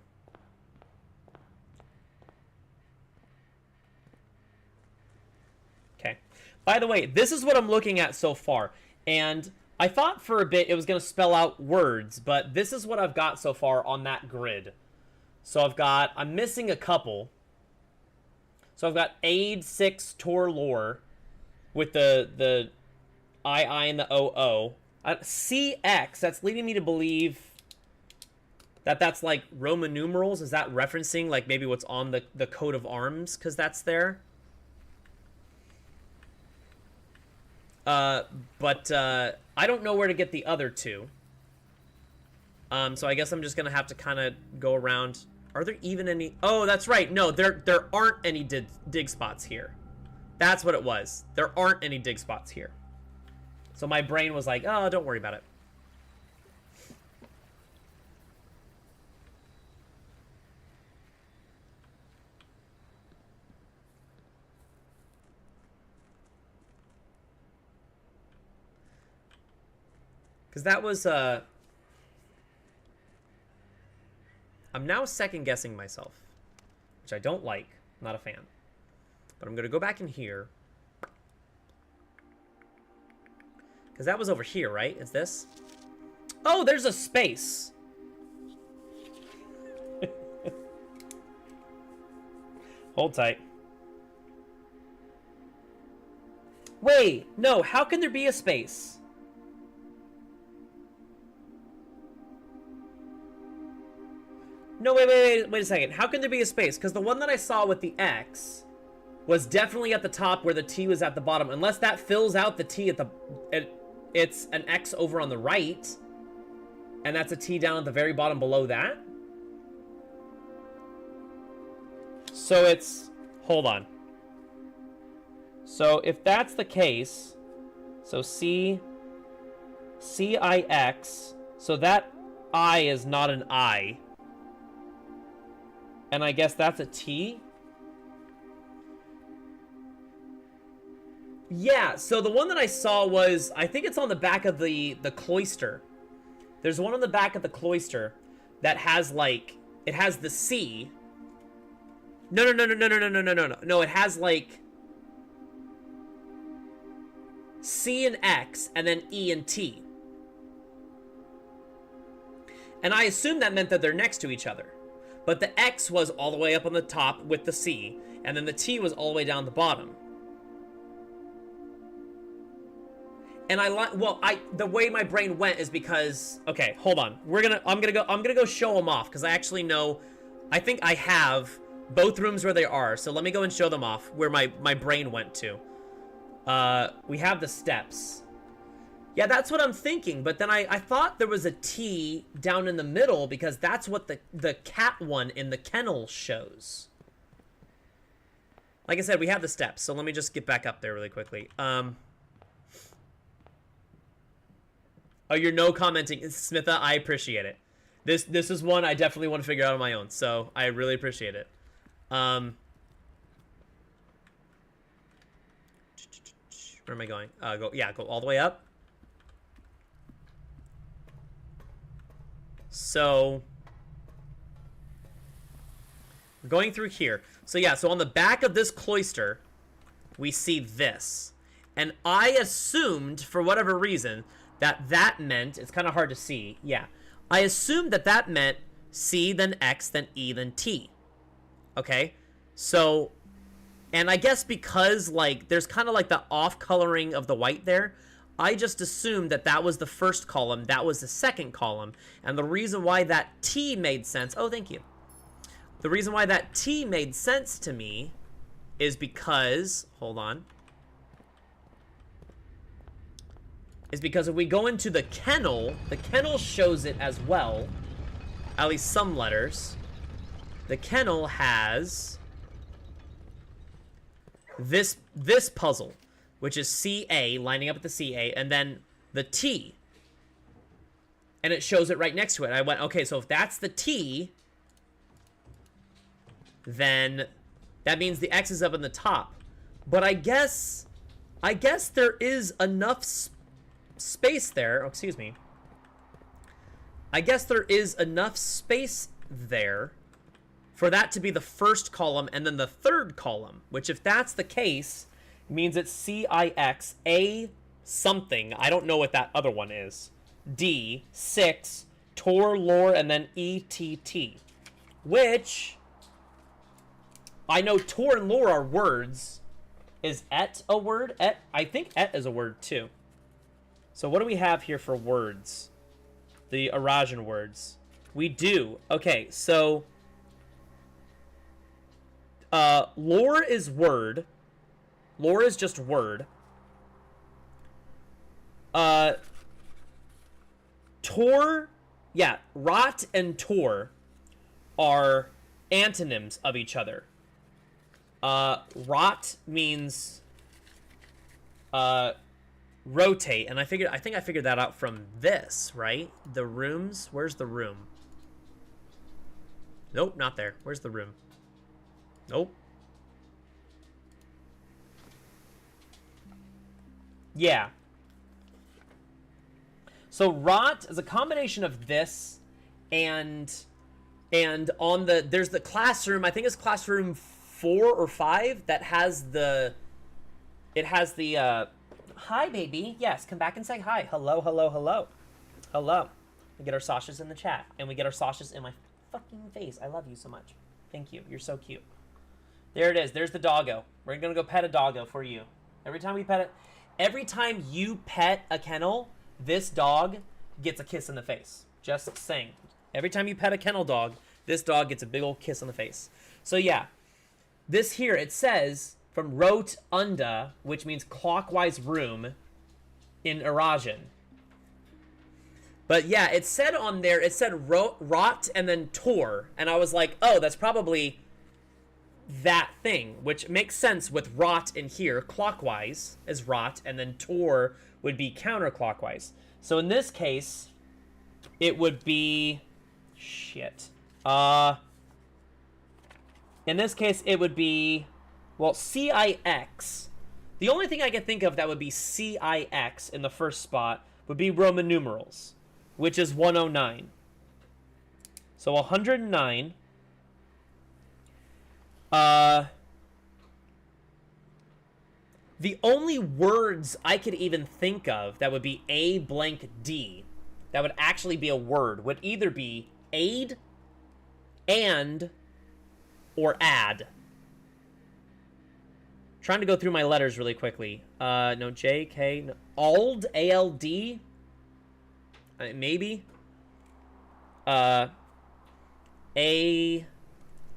S1: Okay. By the way, this is what I'm looking at so far. And I thought for a bit it was going to spell out words, but this is what I've got so far on that grid. So I'm missing a couple. So I've got aid 6 Tor lore with the II and the OO. CX, that's leading me to believe that that's like Roman numerals. Is that referencing like maybe what's on the coat of arms because that's there? But I don't know where to get the other two. So I guess I'm just gonna have to kind of go around. Are there even any? Oh, that's right. No, there aren't any dig spots here. That's what it was. There aren't any dig spots here. So my brain was like, oh, don't worry about it. Because that was, I'm now second guessing myself, which I don't like. I'm not a fan. But I'm going to go back in here. Because that was over here, right? It's this? Oh, there's a space. Hold tight. Wait, no, how can there be a space? No, wait a second. How can there be a space? Because the one that I saw with the X was definitely at the top where the T was at the bottom. Unless that fills out the T at the... It's an X over on the right. And that's a T down at the very bottom below that. So it's... Hold on. So if that's the case... So C... C-I-X... So that I is not an I. And I guess that's a T? Yeah, so the one that I saw was, I think it's on the back of the cloister. There's one on the back of the cloister that has like, it has the C. No, it has like C and X and then E and T. And I assumed that meant that they're next to each other. But the X was all the way up on the top with the C, and then the T was all the way down the bottom. And the way my brain went is because, okay, hold on. I'm gonna go show them off because I actually know, I think I have both rooms where they are. So let me go and show them off where my brain went to. We have the steps. Yeah, that's what I'm thinking. But then I thought there was a T down in the middle because that's what the cat one in the kennel shows. Like I said, we have the steps, so let me just get back up there really quickly. Oh, you're no commenting. Smitha, I appreciate it. This is one I definitely want to figure out on my own, so I really appreciate it. Where am I going? Go all the way up. So we're going through here. So yeah, so on the back of this cloister, we see this. And I assumed, for whatever reason, that meant, it's kind of hard to see, yeah. I assumed that meant C, then X, then E, then T. Okay? So, and I guess because, like, there's kind of like the off-coloring of the white there, I just assumed that was the first column, that was the second column, and the reason why that T made sense, oh, thank you. The reason why that T made sense to me is because, hold on, is because if we go into the kennel shows it as well, at least some letters. The kennel has this puzzle, which is CA, lining up with the CA, and then the T. And it shows it right next to it. I went, okay, so if that's the T, then that means the X is up in the top. But I guess there is enough space there. Oh, excuse me. I guess there is enough space there for that to be the first column and then the third column, which if that's the case, means it's CIX, A something, I don't know what that other one is, D, 6, Tor, Lore, and then ETT, which, I know Tor and Lore are words. Is et a word? Et, I think et is a word too. So what do we have here for words? The Arajan words. We do. Okay, so lore is word. Lore is just word. Tor, yeah, rot and tor are antonyms of each other. Rot means rotate, and I think I figured that out from this, right? The rooms. Where's the room? Nope, not there. Where's the room? Nope. Yeah. So rot is a combination of this and on there's the classroom, I think it's classroom 4 or 5 that has the hi baby, yes, come back and say hi. Hello, hello, hello. Hello. We get our Sashas in the chat, and we get our Sashas in my fucking face. I love you so much. Thank you. You're so cute. There it is. There's the doggo. We're gonna go pet a doggo for you. Every time we pet it, every time you pet a kennel, this dog gets a kiss in the face. Just saying. Every time you pet a kennel dog, this dog gets a big old kiss on the face. So yeah, this here, it says from rot unda, which means clockwise room in Arajan. But yeah, it said on there, it said rot and then tor, and I was like, oh, that's probably that thing, which makes sense with rot in here. Clockwise is rot, and then tor would be counterclockwise. So in this case, it would be shit. In this case, it would be, well, CIX. The only thing I can think of that would be CIX in the first spot would be Roman numerals, which is 109. So 109. The only words I could even think of that would be A blank D, that would actually be a word, would either be aid, and, or add. Trying to go through my letters really quickly. No, J, K, no. Ald, A-L-D, maybe. A,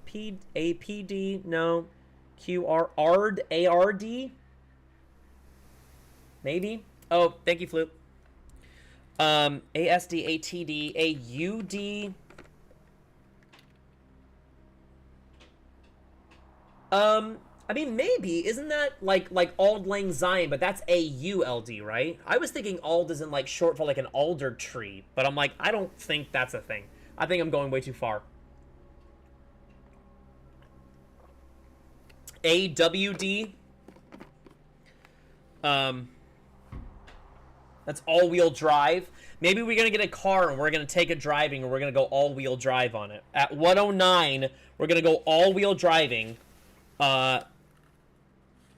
S1: P, A-P-D, no. Q-R, Ard, A-R-D, maybe. Oh, thank you, Floop. ASD, ATD, AUD. I mean, maybe isn't that like Auld Lang Syne, but that's AULD, right? I was thinking Ald is in like short for like an alder tree, but I'm like, I don't think that's a thing. I think I'm going way too far. AWD. That's all-wheel drive. Maybe we're gonna get a car and we're gonna take it driving, and we're gonna go all-wheel drive on it. At 109, we're gonna go all-wheel driving.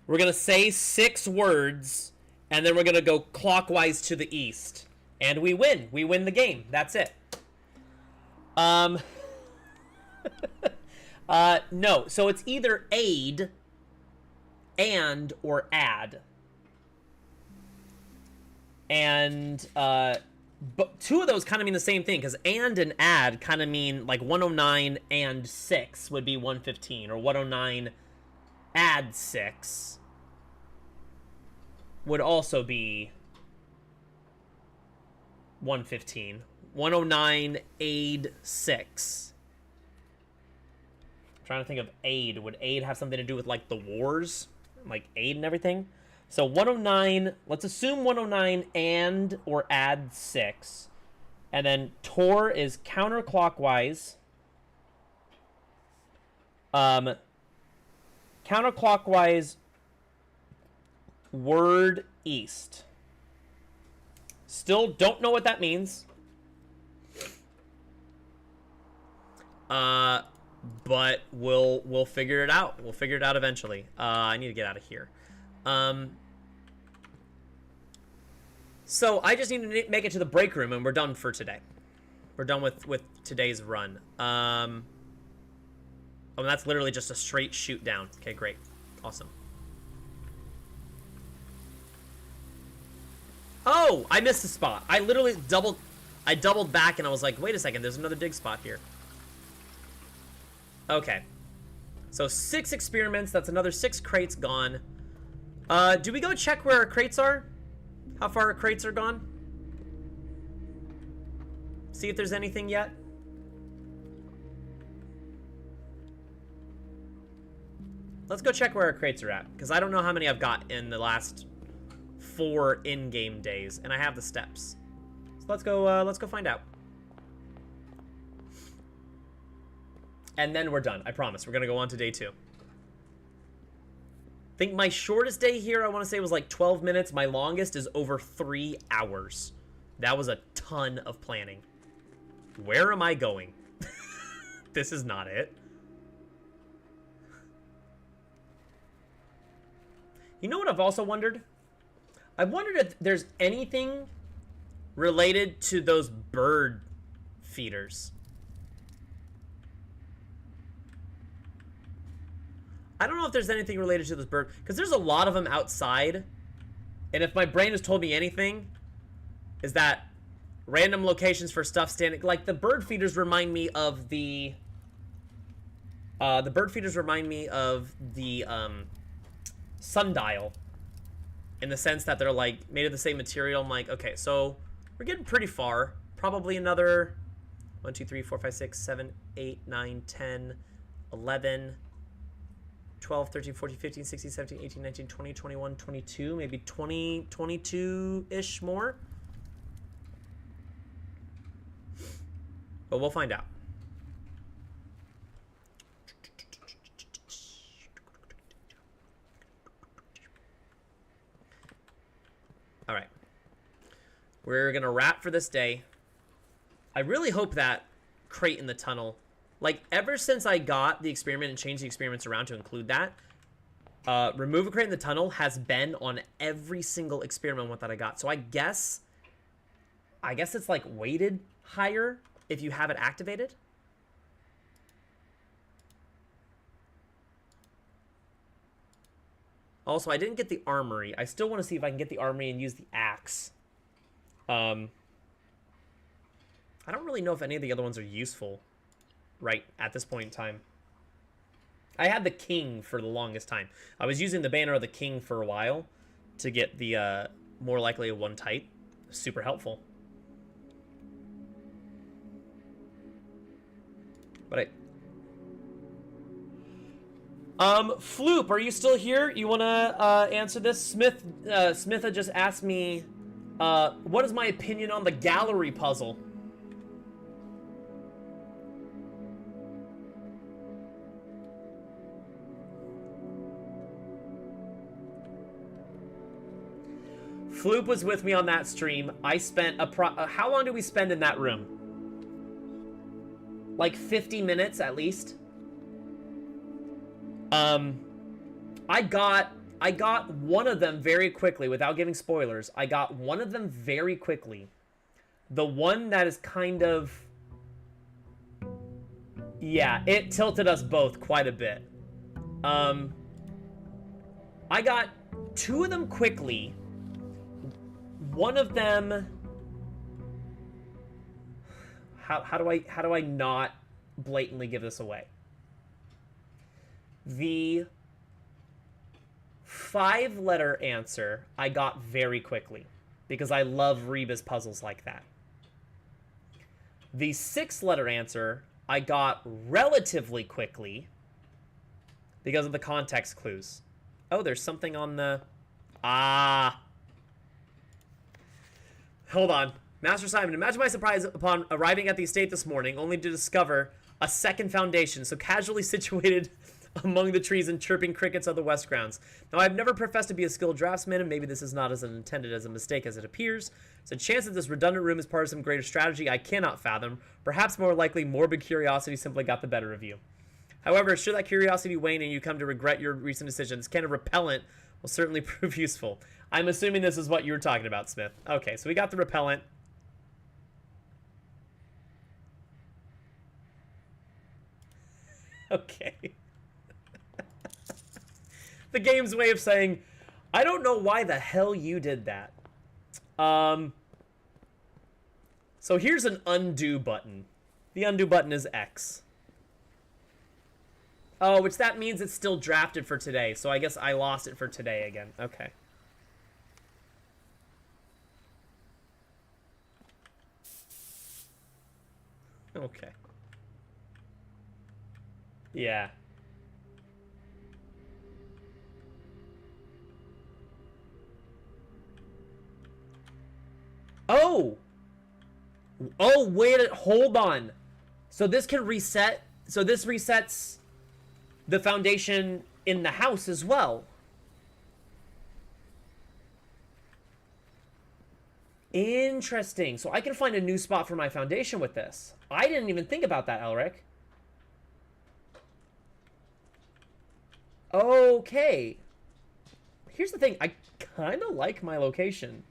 S1: We're going to say 6 words, and then we're going to go clockwise to the east. And we win. We win the game. That's it. No. So it's either aid and or add. And but 2 of those kind of mean the same thing, because and add kind of mean like 109 and 6 would be 115, or 109 add 6 would also be 115. 109 aid 6. I'm trying to think of aid. Would aid have something to do with like the wars? Like aid and everything? So 109, let's assume 109 and or add 6. And then Tor is counterclockwise. Counterclockwise word east. Still don't know what that means. But we'll figure it out. We'll figure it out eventually. I need to get out of here. So I just need to make it to the break room, and we're done for today. We're done with today's run. Oh, that's literally just a straight shoot down. Okay, great. Awesome. Oh, I missed a spot. I literally doubled back, and I was like, wait a second, there's another dig spot here. Okay. So 6 experiments. That's another 6 crates gone. Do we go check where our crates are? How far our crates are gone? See if there's anything yet? Let's go check where our crates are at, because I don't know how many I've got in the last 4 in-game days, and I have the steps. So let's go find out. And then we're done. I promise. We're gonna go on to day 2. I think my shortest day here, I want to say, was like 12 minutes. My longest is over 3 hours. That was a ton of planning. Where am I going? This is not it. You know what I've also wondered? I've wondered if there's anything related to those bird feeders. I don't know if there's anything related to this bird, because there's a lot of them outside, and if my brain has told me anything, is that random locations for stuff standing, like the bird feeders remind me of the sundial, in the sense that they're like made of the same material. I'm like, okay, so we're getting pretty far. Probably another 1, 2, 3, 4, 5, 6, 7, 8, 9, 10, 11, 12, 13, 14, 15, 16, 17, 18, 19, 20, 21, 22, maybe 20, 22-ish more. But we'll find out. All right. We're going to wrap for this day. I really hope that crate in the tunnel, like ever since I got the experiment and changed the experiments around to include that, remove a crate in the tunnel has been on every single experiment that I got. So I guess it's like weighted higher if you have it activated. Also, I didn't get the armory. I still want to see if I can get the armory and use the axe. I don't really know if any of the other ones are useful right at this point in time. I had the king for the longest time. I was using the banner of the king for a while to get the more likely a 1 type. Super helpful. But Floop, are you still here? You want to answer this? Smith had just asked me, what is my opinion on the gallery puzzle? Floop was with me on that stream. I spent how long did we spend in that room? Like 50 minutes at least. I got one of them very quickly without giving spoilers. I got one of them very quickly. The one that is kind of, yeah, it tilted us both quite a bit. I got two of them quickly. One of them, how do I not blatantly give this away? The 5-letter answer I got very quickly because I love Reba's puzzles like that. The 6-letter answer I got relatively quickly because of the context clues. Oh, there's something on the... Hold on. Master Simon, imagine my surprise upon arriving at the estate this morning only to discover a second foundation so casually situated among the trees and chirping crickets of the west grounds. Now, I've never professed to be a skilled draftsman, and maybe this is not as intended as a mistake as it appears. So, chance that this redundant room is part of some greater strategy I cannot fathom. Perhaps more likely, morbid curiosity simply got the better of you. However, should that curiosity wane and you come to regret your recent decisions, can a repellent will certainly prove useful. I'm assuming this is what you were talking about, Smith. Okay, so we got the repellent. Okay. The game's way of saying, I don't know why the hell you did that. So here's an undo button. The undo button is X. Oh, which that means it's still drafted for today. So I guess I lost it for today again. Okay. Okay. Yeah. Oh! Oh, wait, hold on. So this can reset. So this resets the foundation in the house as well. Interesting. So I can find a new spot for my foundation with this. I didn't even think about that, Elric. Okay. Here's the thing. I kind of like my location.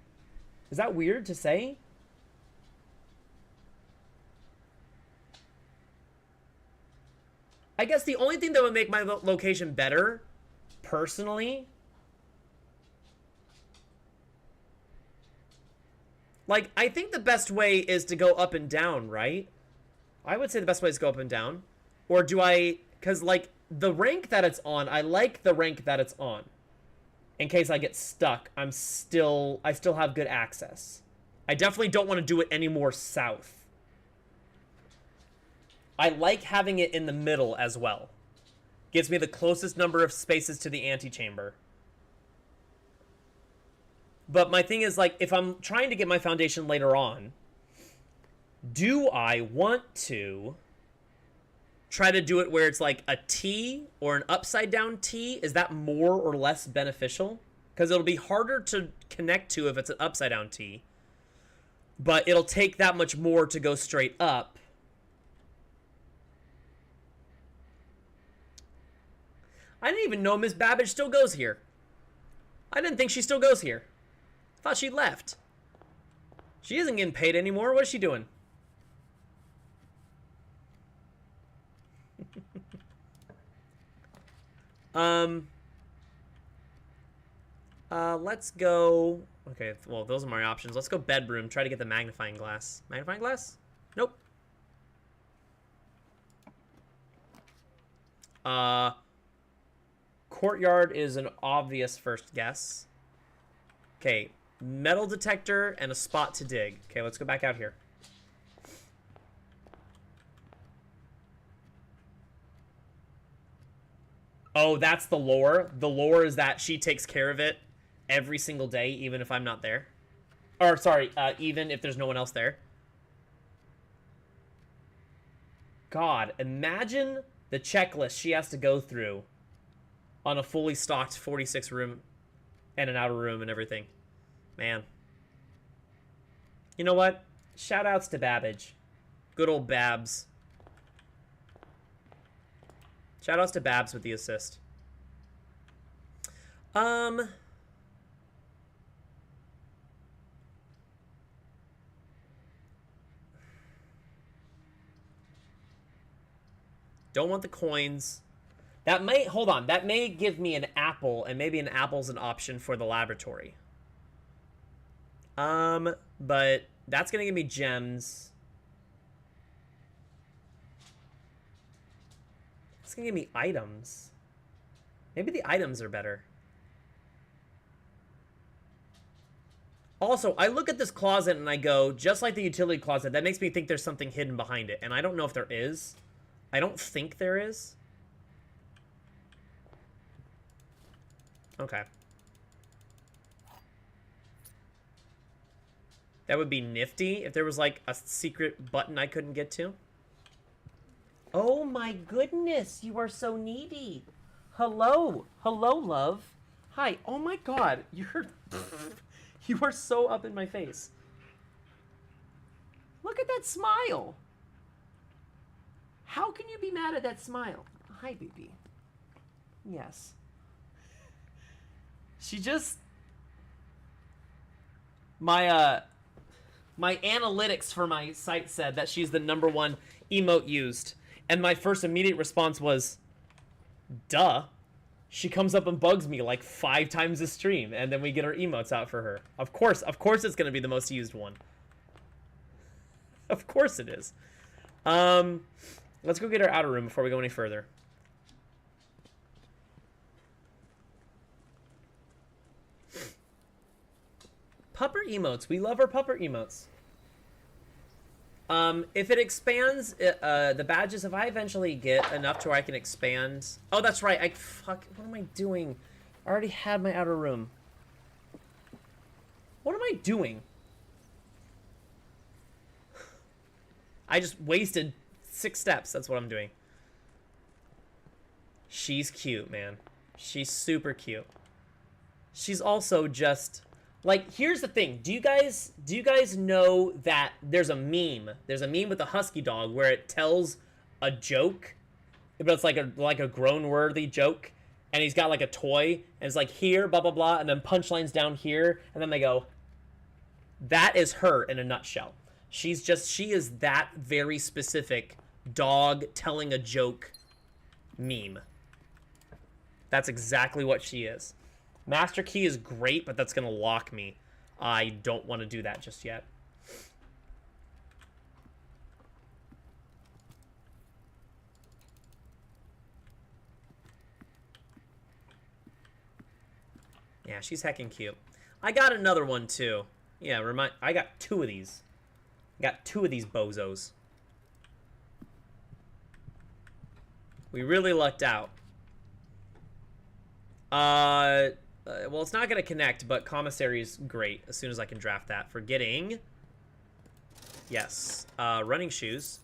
S1: Is that weird to say? I guess the only thing that would make my location better, personally, like, I think the best way is to go up and down, right? I would say the best way is to go up and down. Or do I... Because, like, the rank that it's on, I like the rank that it's on. In case I get stuck, I still have good access. I definitely don't want to do it any more south. I like having it in the middle as well. Gives me the closest number of spaces to the antechamber. But my thing is, like, if I'm trying to get my foundation later on, do I want to try to do it where it's like a T or an upside down T? Is that more or less beneficial? Because it'll be harder to connect to if it's an upside down T. But it'll take that much more to go straight up. I didn't even know Miss Babbage still goes here. I didn't think she still goes here. I thought she left. She isn't getting paid anymore. What is she doing? Let's go... Okay, well, those are my options. Let's go bedroom. Try to get the magnifying glass. Magnifying glass? Nope. Courtyard is an obvious first guess. Okay, metal detector and a spot to dig. Okay, let's go back out here. Oh, that's the lore. The lore is that she takes care of it every single day, even if I'm not there. Or, sorry, even if there's no one else there. God, imagine the checklist she has to go through on a fully stocked 46 room and an outer room and everything. Man. You know what? Shout outs to Babbage. Good old Babs. Shout outs to Babs with the assist. Don't want the coins. That may, hold on, that may give me an apple, and maybe an apple's an option for the laboratory. But that's gonna give me gems. It's gonna give me items. Maybe the items are better. Also, I look at this closet and I go, just like the utility closet, that makes me think there's something hidden behind it. And I don't know if there is. I don't think there is. Okay. That would be nifty if there was like a secret button I couldn't get to. Oh my goodness, you are so needy. Hello. Hello, love. Hi. Oh my god, you're... You are so up in my face. Look at that smile. How can you be mad at that smile? Hi, baby. Yes. She just... My analytics for my site said that she's the #1 emote used. And my first immediate response was, duh. She comes up and bugs me like 5 times a stream, and then we get our emotes out for her. Of course it's going to be the most used one. Of course it is. Let's go get our outer room before we go any further. Pupper emotes. We love our pupper emotes. If it expands, the badges, if I eventually get enough to where I can expand... Oh, that's right. Fuck, what am I doing? I already had my outer room. What am I doing? I just wasted 6 steps. That's what I'm doing. She's cute, man. She's super cute. She's also just... Like, here's the thing. Do you guys know that there's a meme? There's a meme with a husky dog where it tells a joke, but it's like a grown-worthy joke, and he's got like a toy, and it's like here, blah blah blah, and then punchlines down here, and then they go. That is her in a nutshell. She is that very specific dog telling a joke meme. That's exactly what she is. Master key is great, but that's going to lock me. I don't want to do that just yet. Yeah, she's heckin' cute. I got another one, too. Yeah, I got 2 of these. I got 2 of these bozos. We really lucked out. Well, it's not going to connect, but commissary is great as soon as I can draft that. For getting... Yes. Running shoes.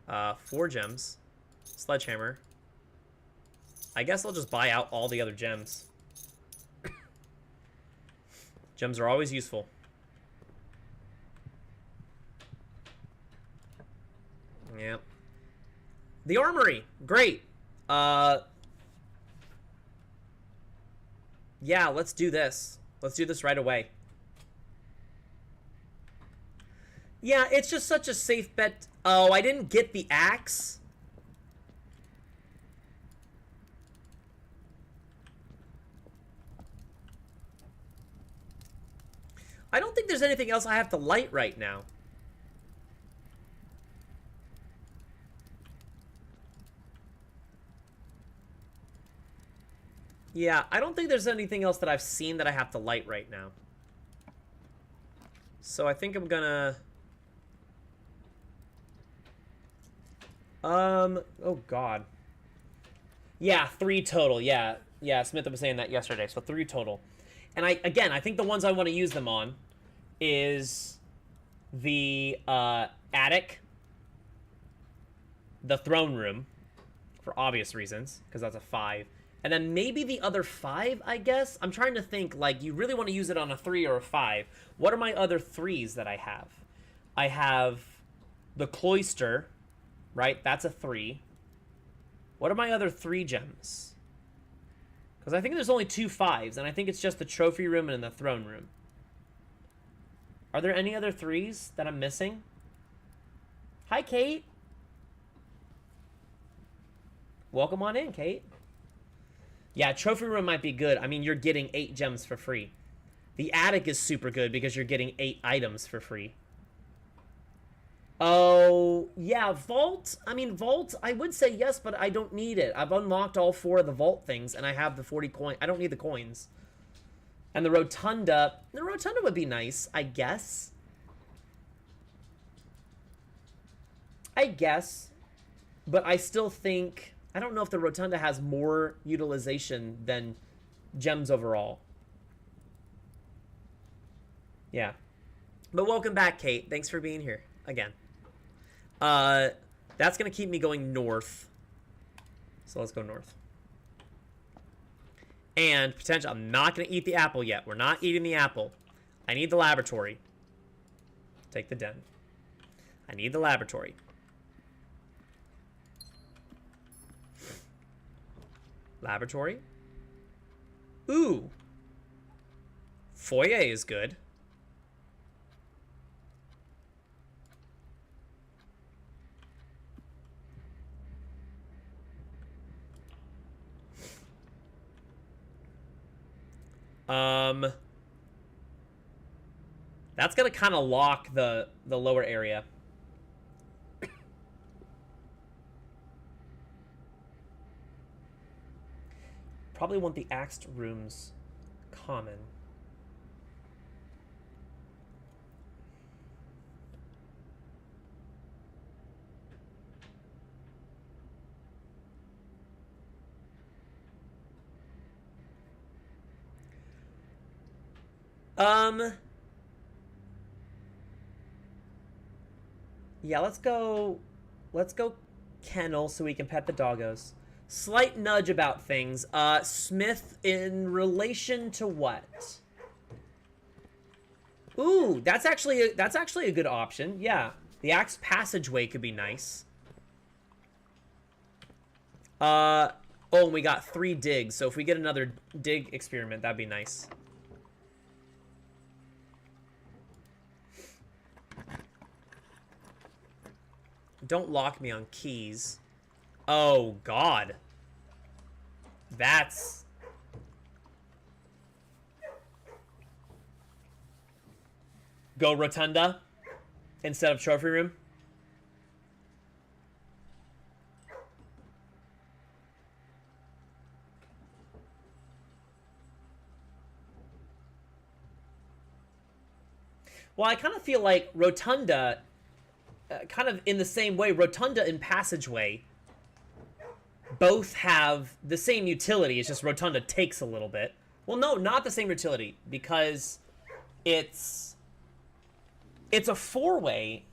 S1: 4 gems. Sledgehammer. I guess I'll just buy out all the other gems. Gems are always useful. Yeah. The armory. Great. Yeah, let's do this. Let's do this right away. Yeah, it's just such a safe bet. Oh, I didn't get the axe. I don't think there's anything else I have to light right now. Yeah, I don't think there's anything else that I've seen that I have to light right now. So I think I'm gonna... Oh god. Yeah, 3 total. Yeah. Yeah, Smith was saying that yesterday. So 3 total. And I think the ones I want to use them on is the attic, the throne room, for obvious reasons, because that's a 5. And then maybe the other 5, I guess? I'm trying to think, like, you really want to use it on a 3 or a 5. What are my other 3s that I have? I have the cloister, right? That's a 3. What are my other 3 gems? Because I think there's only 2 5s, and I think it's just the trophy room and the throne room. Are there any other 3s that I'm missing? Hi, Kate. Welcome on in, Kate. Yeah, trophy room might be good. I mean, you're getting 8 gems for free. The attic is super good because you're getting 8 items for free. Oh, yeah, vault. I mean, vault, I would say yes, but I don't need it. I've unlocked all 4 of the vault things, and I have the 40 coin. I don't need the coins. And the rotunda would be nice, I guess. But I still think, I don't know if the rotunda has more utilization than gems overall. Yeah. But welcome back, Kate. Thanks for being here again. That's going to keep me going north. So let's go north. And potential, I'm not going to eat the apple yet. We're not eating the apple. I need the laboratory. Take the den. I need the laboratory. Laboratory. Ooh. Foyer is good. That's gonna kind of lock the lower area. Probably want the axed rooms common. Yeah, let's go kennel so we can pet the doggos. Slight nudge about things. Smith in relation to what? Ooh, that's actually a good option. Yeah. The axe passageway could be nice. Oh, and we got 3 digs, so if we get another dig experiment, that'd be nice. Don't lock me on keys. Oh, God. That's... Go Rotunda instead of trophy room. Well, I kind of feel like Rotunda, kind of in the same way, Rotunda and Passageway both have the same utility. It's just Rotunda takes a little bit. Well, no, not the same utility, because it's a 4-way.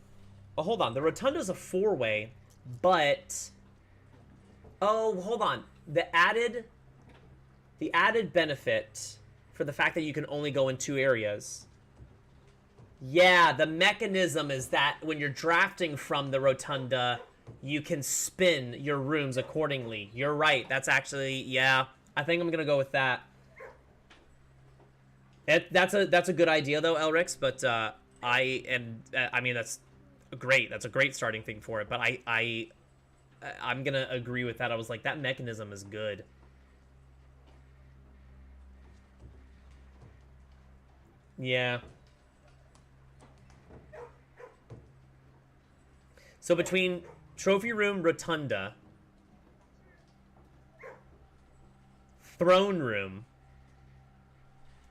S1: Oh, hold on. The Rotunda's a 4-way, but... Oh, hold on. The added benefit for the fact that you can only go in 2 areas... Yeah, the mechanism is that when you're drafting from the Rotunda, you can spin your rooms accordingly. You're right. That's actually, yeah. I think I'm going to go with that. That's a good idea, though, Elrix, but I mean, that's great. That's a great starting thing for it, but I'm going to agree with that. I was like, that mechanism is good. Yeah. So between Trophy Room, Rotunda, Throne Room,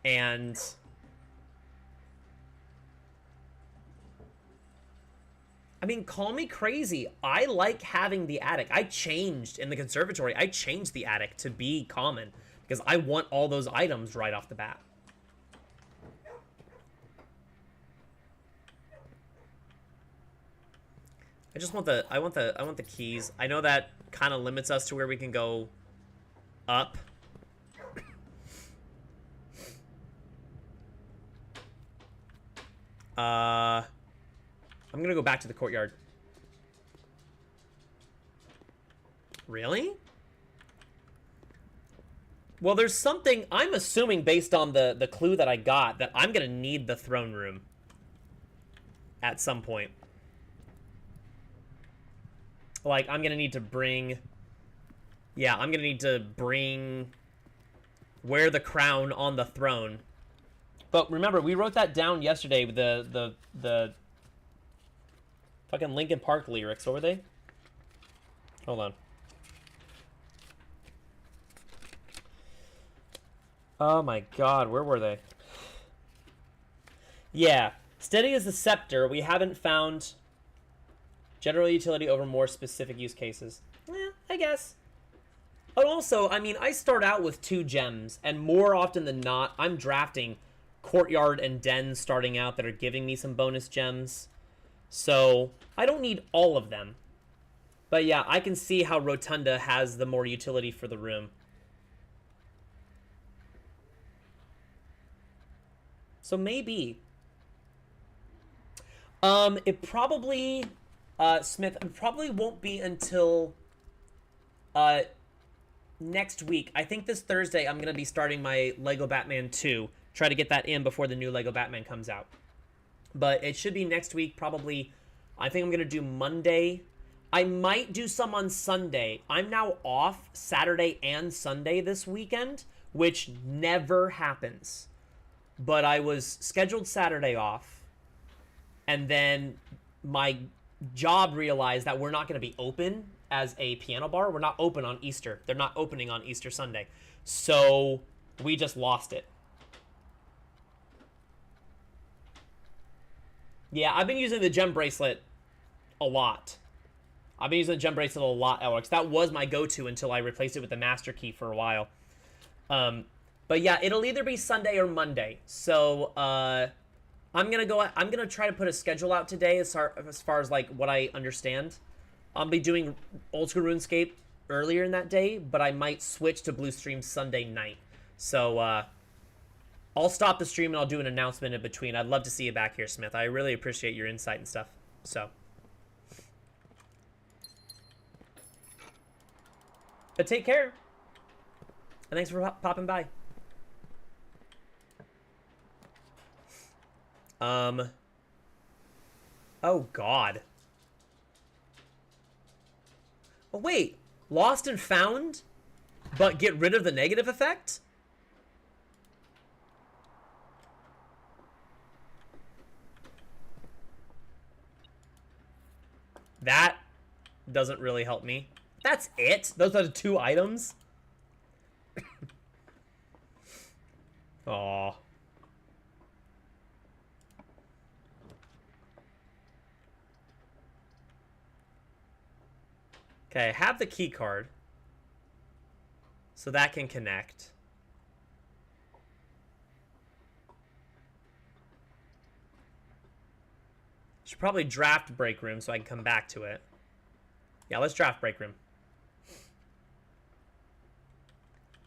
S1: and I mean, call me crazy. I like having the attic. I changed in the conservatory. I changed the attic to be common because I want all those items right off the bat. I want the keys. I know that kind of limits us to where we can go up. I'm gonna go back to the courtyard. Really? Well, there's something, I'm assuming based on the clue that I got, that I'm gonna need the throne room at some point. Like, I'm gonna need to bring... Yeah, I'm gonna need to bring... Wear the crown on the throne. But remember, we wrote that down yesterday with the fucking Linkin Park lyrics. What were they? Hold on. Oh my god, where were they? Yeah. Steady as the scepter, we haven't found general utility over more specific use cases. I guess. But also, I mean, I start out with 2 gems, and more often than not, I'm drafting courtyard and den starting out that are giving me some bonus gems. So, I don't need all of them. But yeah, I can see how Rotunda has the more utility for the room. So maybe. It probably, Smith, it probably won't be until, next week. I think this Thursday I'm going to be starting my Lego Batman 2. Try to get that in before the new Lego Batman comes out. But it should be next week, probably. I think I'm going to do Monday. I might do some on Sunday. I'm now off Saturday and Sunday this weekend, which never happens. But I was scheduled Saturday off, and then my job realized that we're not going to be open as a piano bar. We're not open on Easter. They're not opening on Easter Sunday. So we just lost it. Yeah, I've been using the gem bracelet a lot. I've been using the gem bracelet a lot, Alex. That was my go-to until I replaced it with the master key for a while. But yeah, it'll either be Sunday or Monday. So I'm gonna try to put a schedule out today as far as like what I understand. I'll be doing Old School RuneScape earlier in that day, but I might switch to Blue Stream Sunday night. So I'll stop the stream and I'll do an announcement in between. I'd love to see you back here, Smith. I really appreciate your insight and stuff. So. But take care. And thanks for popping by. Oh, God. Oh, wait. Lost and found, but get rid of the negative effect? That doesn't really help me. That's it? Those are the 2 items? Aw. Okay, I have the key card. So that can connect. Should probably draft break room so I can come back to it. Yeah, let's draft break room.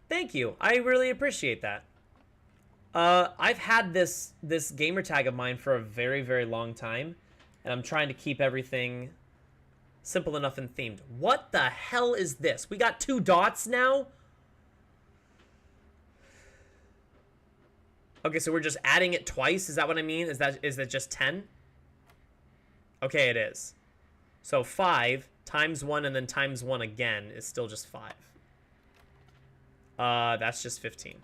S1: Thank you. I really appreciate that. I've had this gamer tag of mine for a very, very long time, and I'm trying to keep everything simple enough and themed. What the hell is this? We got 2 dots now? Okay, so we're just adding it twice? Is that what I mean? Is that just 10? Okay, it is. So 5 times 1 and then times 1 again is still just 5. That's just 15.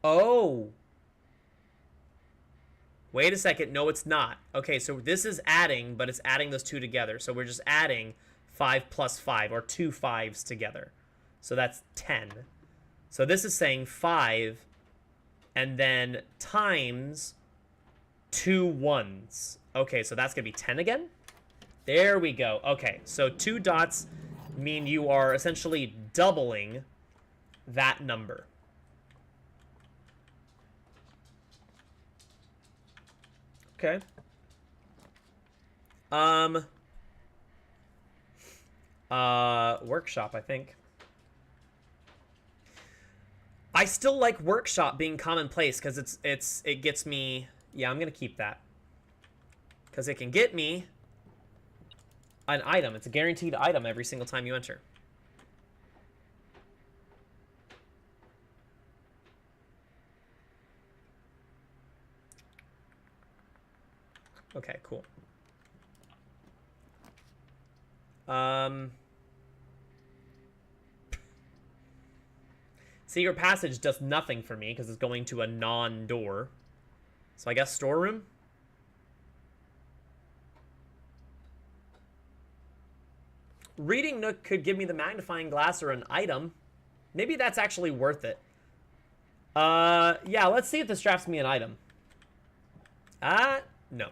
S1: Oh. Wait a second. No, it's not. Okay, so this is adding, but it's adding those 2 together. So we're just adding 5 plus 5, or 2 5s together. So that's 10. So this is saying 5 and then times 2 ones. Okay, so that's going to be 10 again? There we go. Okay, so 2 dots mean you are essentially doubling that number. Okay. Workshop, I think. I still like workshop being commonplace because it gets me. Yeah, I'm gonna keep that because it can get me an item. It's a guaranteed item every single time you enter. Okay, cool. Secret passage does nothing for me because it's going to a non-door. So I guess storeroom? Reading Nook could give me the magnifying glass or an item. Maybe that's actually worth it. Yeah, let's see if this drafts me an item. No.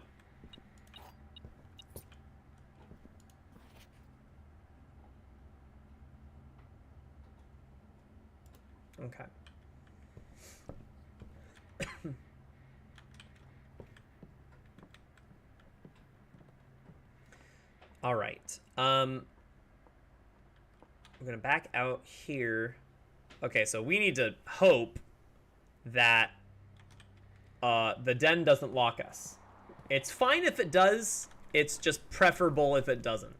S1: Okay. All right. I'm gonna back out here. Okay, so we need to hope that the den doesn't lock us. It's fine if it does. It's just preferable if it doesn't.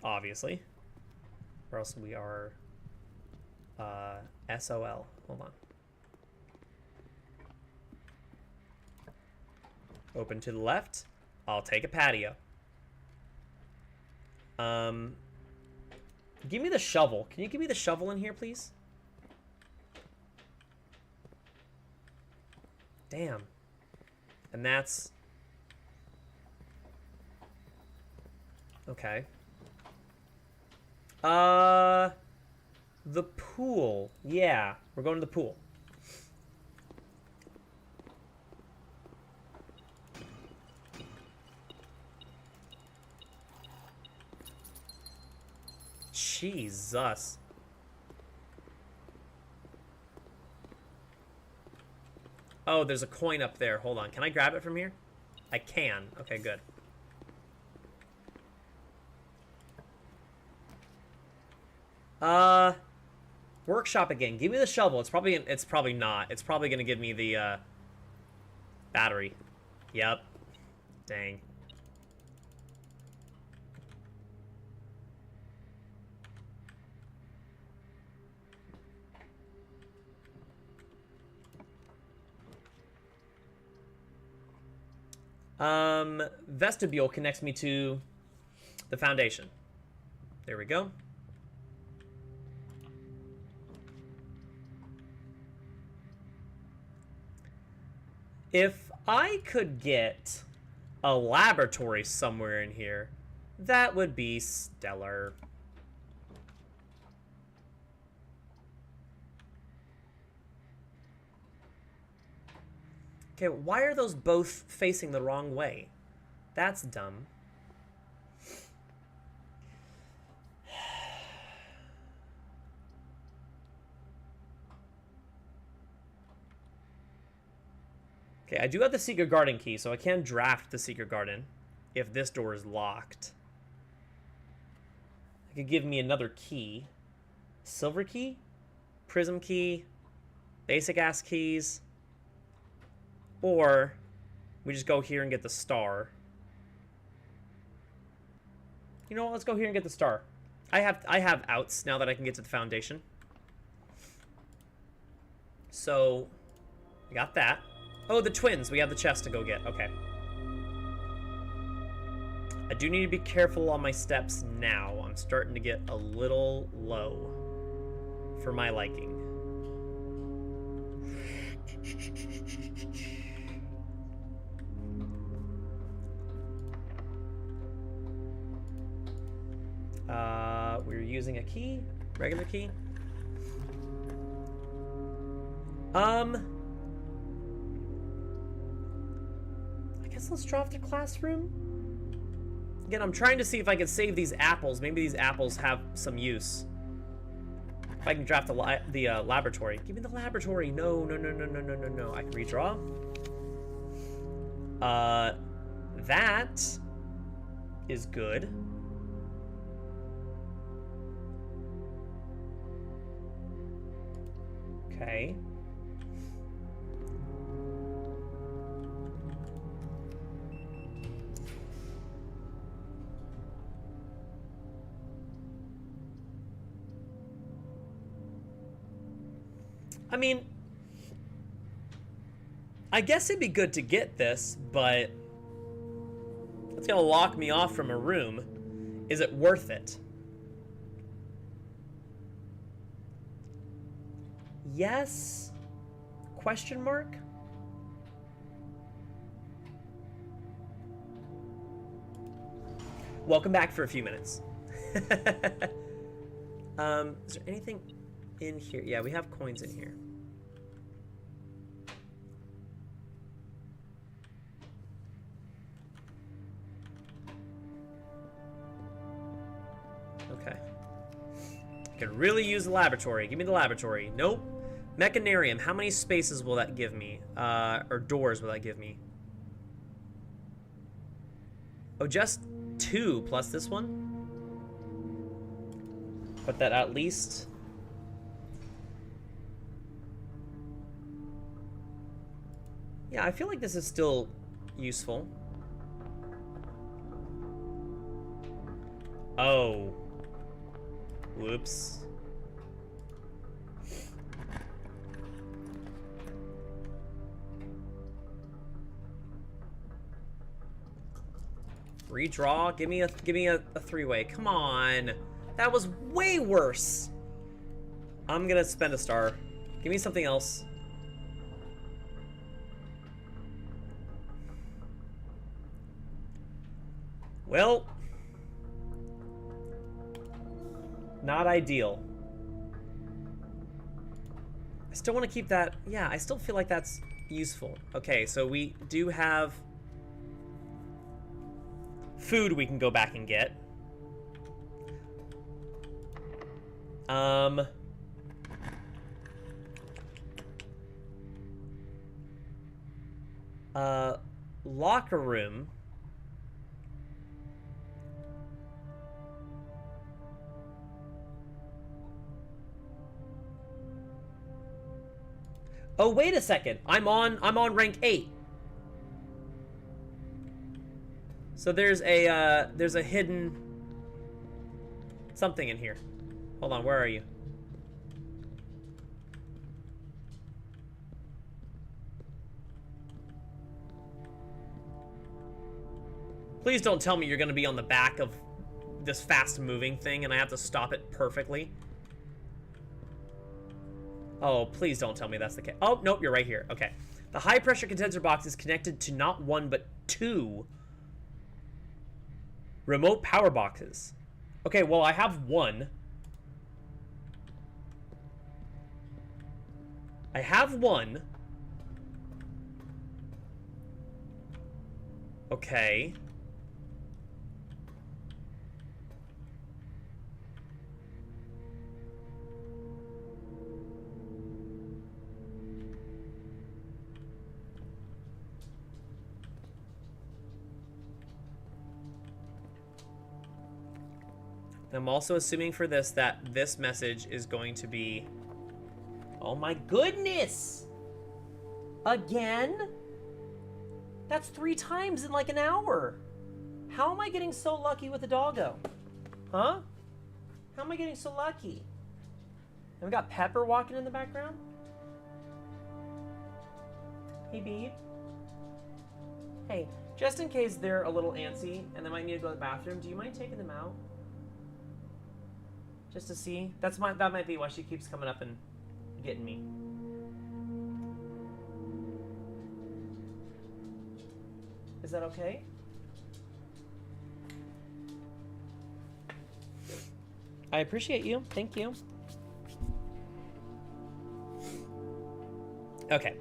S1: Obviously. Or else we are SOL. Hold on. Open to the left. I'll take a patio. Give me the shovel. Can you give me the shovel in here, please? Damn. And that's... Okay. The pool. Yeah, we're going to the pool. Jesus. Oh, there's a coin up there. Hold on. Can I grab it from here? I can. Okay, good. Workshop again. Give me the shovel. It's probably not. It's probably gonna give me the battery. Yep. Dang. Vestibule connects me to the foundation. There we go. If I could get a laboratory somewhere in here, that would be stellar. Okay, why are those both facing the wrong way? That's dumb. Okay, I do have the secret garden key, so I can draft the secret garden if this door is locked. It could give me another key. Silver key? Prism key? Basic ass keys? Or we just go here and get the star. You know what? Let's go here and get the star. I have outs now that I can get to the foundation. So, we got that. Oh, the twins. We have the chest to go get. Okay. I do need to be careful on my steps now. I'm starting to get a little low for my liking. We're using a key, regular key. I guess let's draw off the classroom. Again, I'm trying to see if I can save these apples. Maybe these apples have some use. If I can draft the laboratory. Give me the laboratory. No, no, no, no, no, no, no, no. I can redraw. That is good. Okay. I mean, I guess it'd be good to get this, but it's gonna lock me off from a room. Is it worth it? Yes? Question mark? Welcome back for a few minutes. Is there anything in here? Yeah, we have coins in here. Okay. I could really use the laboratory. Give me the laboratory. Nope. Mechanarium. How many spaces will that give me? Or doors will that give me? Oh, just 2 plus this one? But that at least... Yeah, I feel like this is still useful. Oh. Whoops. Redraw. Give me a three-way. Come on. That was way worse. I'm gonna spend a star. Give me something else. Well, not ideal. I still want to keep that. Yeah, I still feel like that's useful. Okay, so we do have food we can go back and get. Locker room. Oh, wait a second. I'm on rank 8. So there's a hidden something in here. Hold on, where are you? Please don't tell me you're gonna be on the back of this fast-moving thing and I have to stop it perfectly. Oh, please don't tell me that's the case. Oh, nope, you're right here. Okay. The high-pressure condenser box is connected to not 1, but 2 remote power boxes. Okay, well, I have 1. I have 1. Okay. I'm also assuming for this that this message is going to be... Oh my goodness! Again? That's 3 times in like an hour. How am I getting so lucky with the doggo? Huh? How am I getting so lucky? And we got Pepper walking in the background? Hey, Beeb. Hey, just in case they're a little antsy and they might need to go to the bathroom, do you mind taking them out? Just to see. That might be why she keeps coming up and getting me. Is that okay? I appreciate you. Thank you. Okay.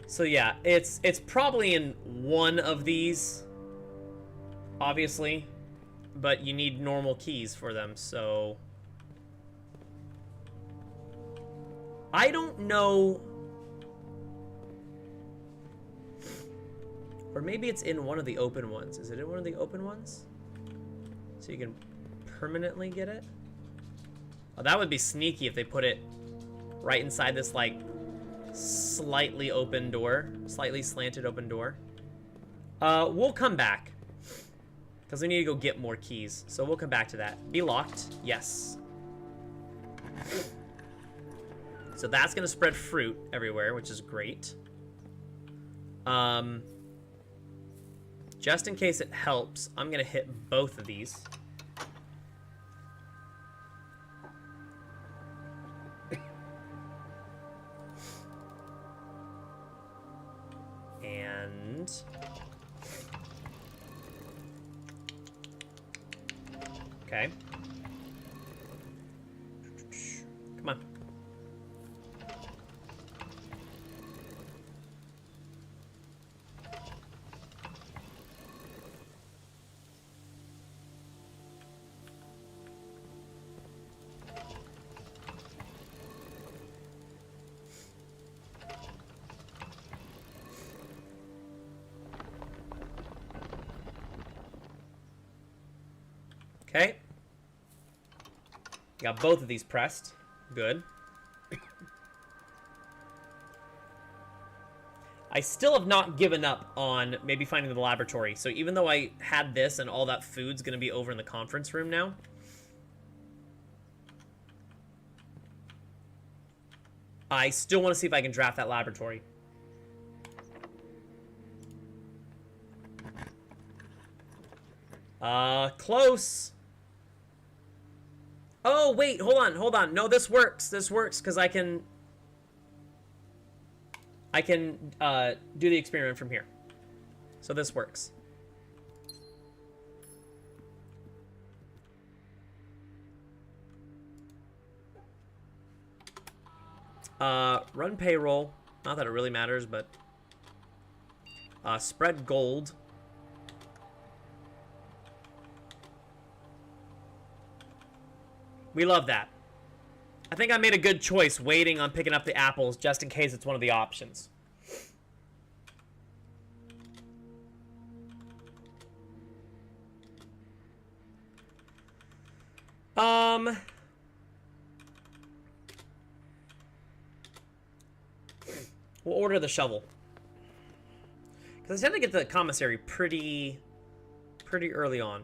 S1: So yeah, it's probably in one of these, obviously, but you need normal keys for them, so I don't know. Or maybe it's in one of the open ones. Is it in one of the open ones? So you can permanently get it? Oh, that would be sneaky if they put it right inside this, like, slightly open door. Slightly slanted open door. We'll come back. Because we need to go get more keys. So we'll come back to that. Be locked. Yes. So that's going to spread fruit everywhere, which is great. Just in case it helps, I'm going to hit both of these. And... okay. Come on. Okay. Got both of these pressed. Good. I still have not given up on maybe finding the laboratory. So even though I had this and all that food's going to be over in the conference room now, I still want to see if I can draft that laboratory. Close. Oh, wait, hold on. No, this works. This works because I can do the experiment from here. So this works. Run payroll. Not that it really matters, but spread gold. We love that. I think I made a good choice waiting on picking up the apples just in case it's one of the options. We'll order the shovel. Because I tend to get the commissary pretty early on.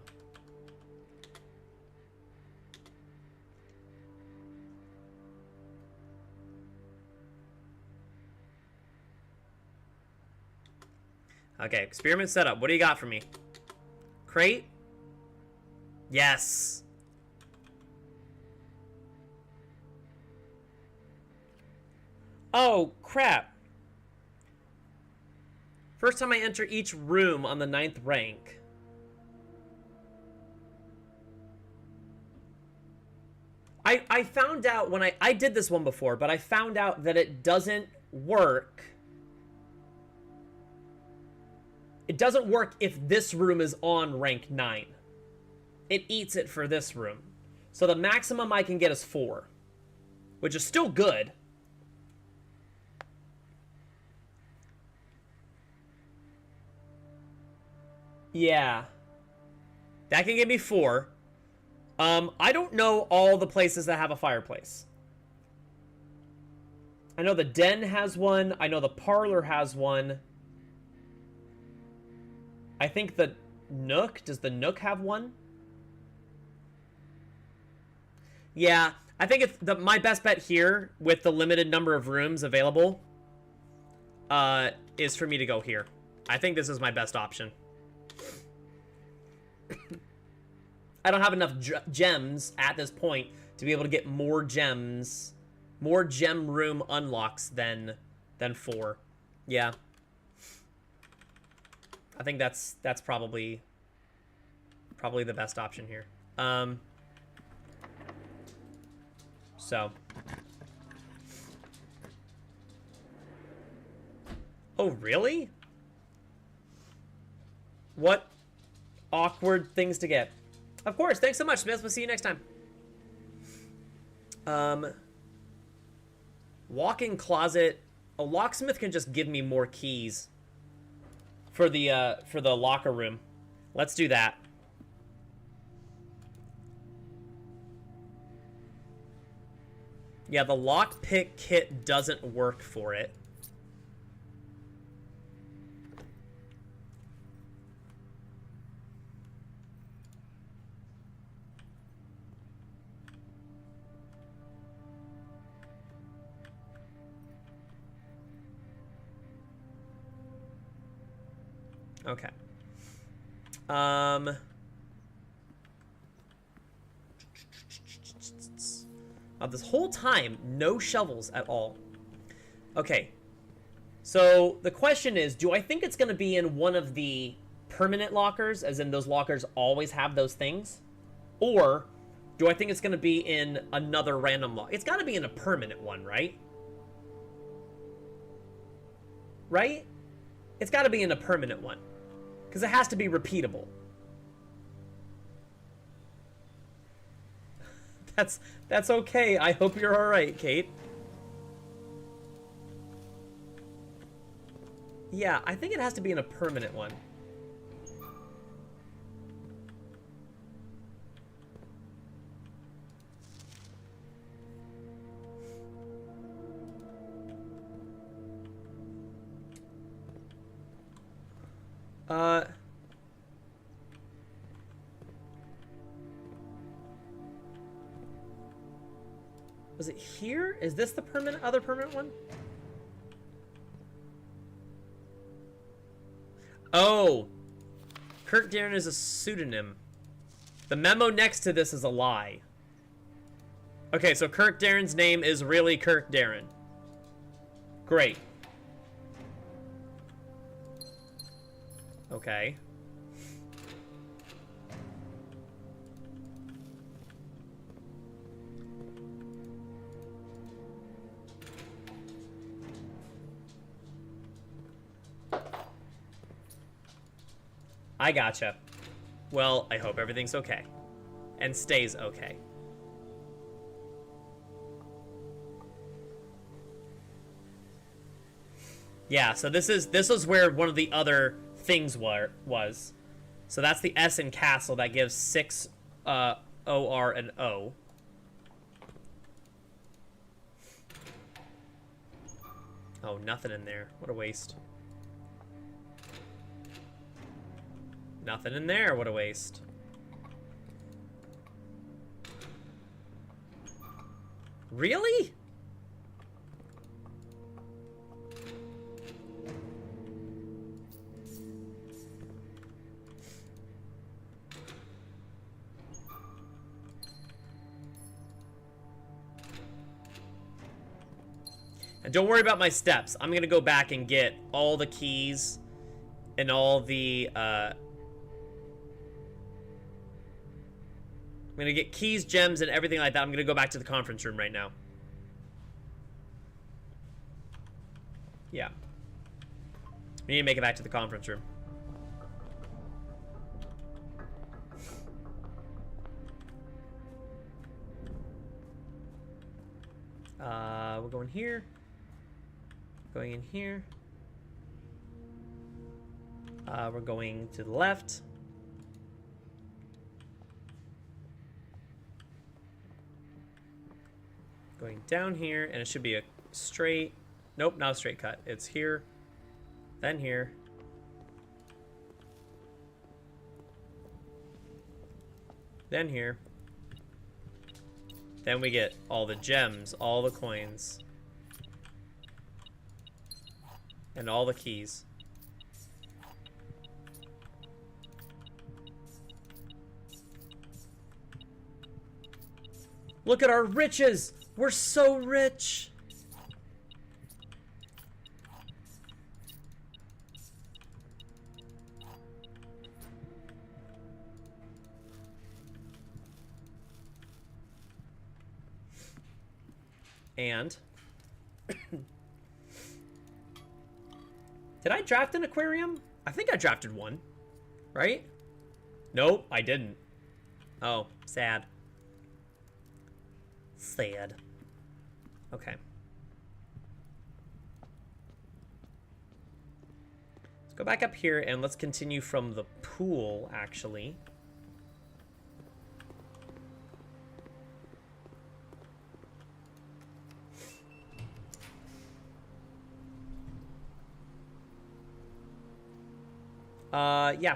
S1: Okay, experiment setup. What do you got for me? Crate? Yes. Oh, crap. First time I enter each room on the 9th rank. I found out when I did this one before, but I found out that it doesn't work. It doesn't work if this room is on rank 9. It eats it for this room. So the maximum I can get is 4. Which is still good. Yeah. That can give me 4. I don't know all the places that have a fireplace. I know the den has one. I know the parlor has one. I think the Nook, does the Nook have one? Yeah, I think it's my best bet here with the limited number of rooms available is for me to go here. I think this is my best option. I don't have enough gems at this point to be able to get more gems, more gem room unlocks than 4. Yeah. I think that's probably the best option here. So Oh, really? What awkward things to get. Of course. Thanks so much, Smith. We'll see you next time. Walk-in closet. A locksmith can just give me more keys for the locker room. Let's do that. Yeah, the lockpick kit doesn't work for it. Okay. This whole time, no shovels at all. Okay. So the question is, do I think it's going to be in one of the permanent lockers, as in those lockers always have those things? Or do I think it's going to be in another random lock? It's got to be in a permanent one, right? Right? It's got to be in a permanent one. Because it has to be repeatable. That's okay. I hope you're alright, Kate. Yeah, I think it has to be in a permanent one. Was it here? Is this the other permanent one? Oh! Kirk Darren is a pseudonym. The memo next to this is a lie. Okay, so Kirk Darren's name is really Kirk Darren. Great. Okay. I gotcha. Well, I hope everything's okay. And stays okay. Yeah, so this is where one of the other things was. So that's the S in castle that gives 6 OR and O. Oh, nothing in there. What a waste. Nothing in there. What a waste. Really? And don't worry about my steps. I'm gonna go back and get all the keys and all the, I'm gonna get keys, gems, and everything like that. I'm gonna go back to the conference room right now. Yeah. We need to make it back to the conference room. We're going here. Going in here. We're going to the left. Going down here, and it should be a straight... Nope, not a straight cut. It's here, then here. Then here. Then we get all the gems, all the coins. And all the keys. Look at our riches! We're so rich! And Did I draft an aquarium? I think I drafted one, right? Nope, I didn't. Oh, sad. Sad. Okay. Let's go back up here and let's continue from the pool, actually. Yeah.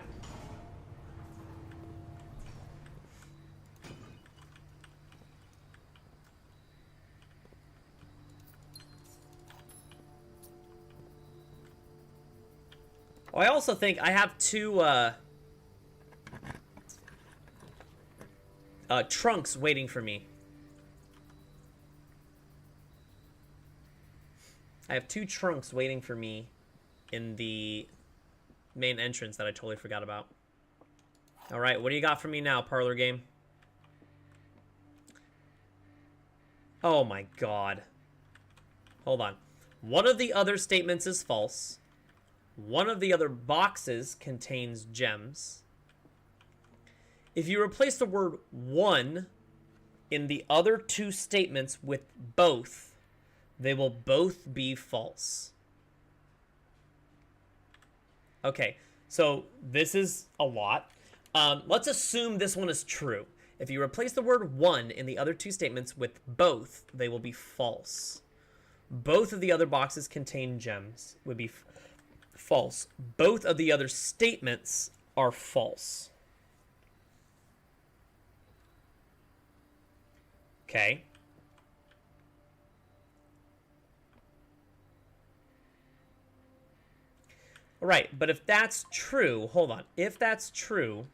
S1: Oh, I also think I have two, trunks waiting for me. I have two trunks waiting for me in the main entrance that I totally forgot about. All right, what do you got for me now, parlor game? Oh my god. Hold on. One of the other statements is false. One of the other boxes contains gems. If you replace the word one in the other two statements with both, they will both be false. Okay, so this is a lot. Let's assume this one is true. If you replace the word one in the other two statements with both, they will be false. Both of the other boxes contain gems would be false. Both of the other statements are false. Okay. All right, but if that's true, hold on. If that's true,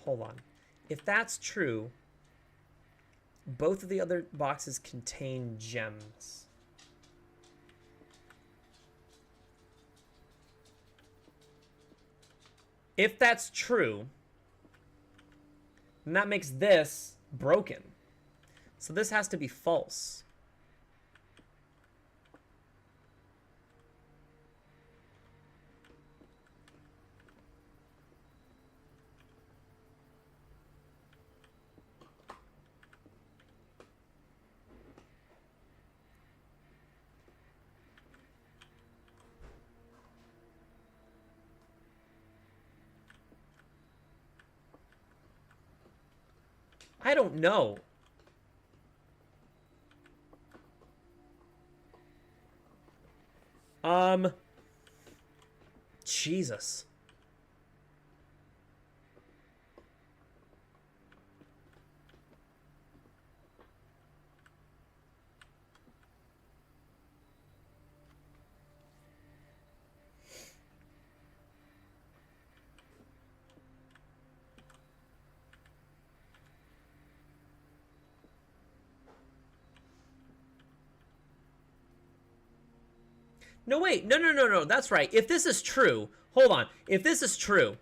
S1: hold on. If that's true, both of the other boxes contain gems. If that's true, then that makes this broken. So this has to be false. I don't know. Jesus. No, wait. No. That's right. If this is true, hold on. If this is true,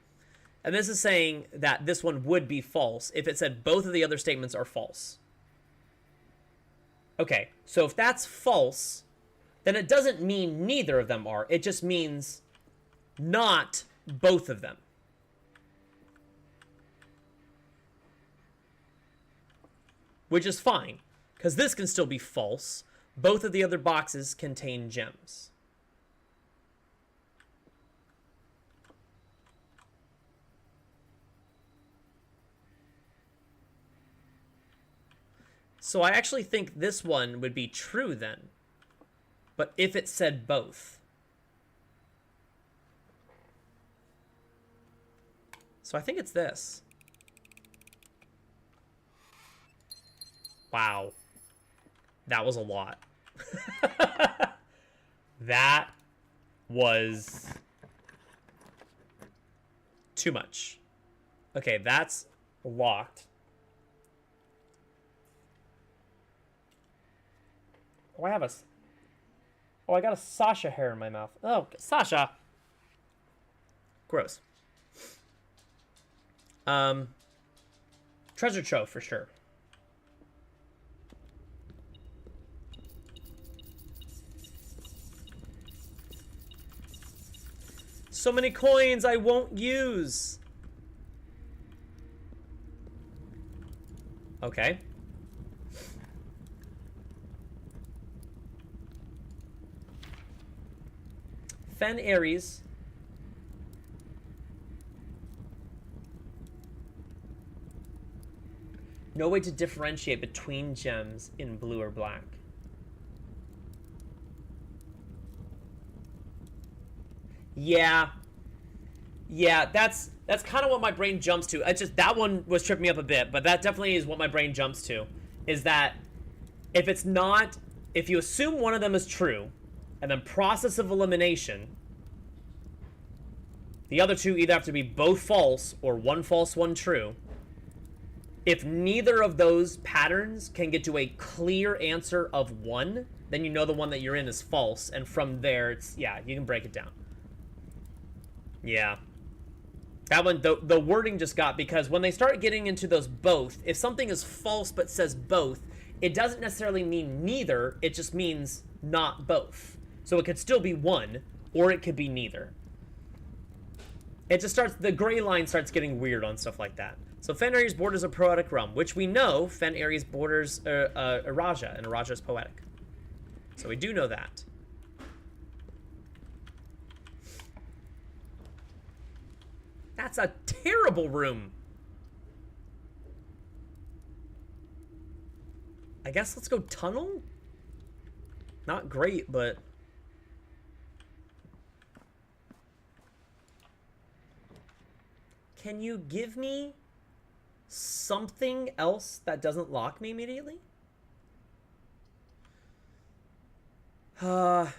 S1: and this is saying that this one would be false if it said both of the other statements are false. Okay, so if that's false, then it doesn't mean neither of them are. It just means not both of them. Which is fine, because this can still be false. Both of the other boxes contain gems. So I actually think this one would be true then. But if it said both. So I think it's this. Wow. That was a lot. That was too much. Okay, that's locked. Oh, I got a Sasha hair in my mouth. Oh, Sasha. Gross. Treasure trove for sure. So many coins I won't use. Okay. Fen Ares. No way to differentiate between gems in blue or black. Yeah. Yeah, that's kind of what my brain jumps to. It's just that one was tripping me up a bit, but that definitely is what my brain jumps to. Is that if it's not, if you assume one of them is true, and then process of elimination, the other two either have to be both false or one false, one true. If neither of those patterns can get to a clear answer of one, then you know the one that you're in is false, and from there, it's, yeah, you can break it down. Yeah. That one, the wording just got, because when they start getting into those both, if something is false but says both, it doesn't necessarily mean neither, it just means not both. So it could still be one, or it could be neither. It just starts, the gray line starts getting weird on stuff like that. So Fen Ares borders a poetic realm, which we know Fen Ares borders Araja, and Araja is poetic. So we do know that. That's a terrible room. I guess let's go tunnel? Not great, but... Can you give me something else that doesn't lock me immediately? Well,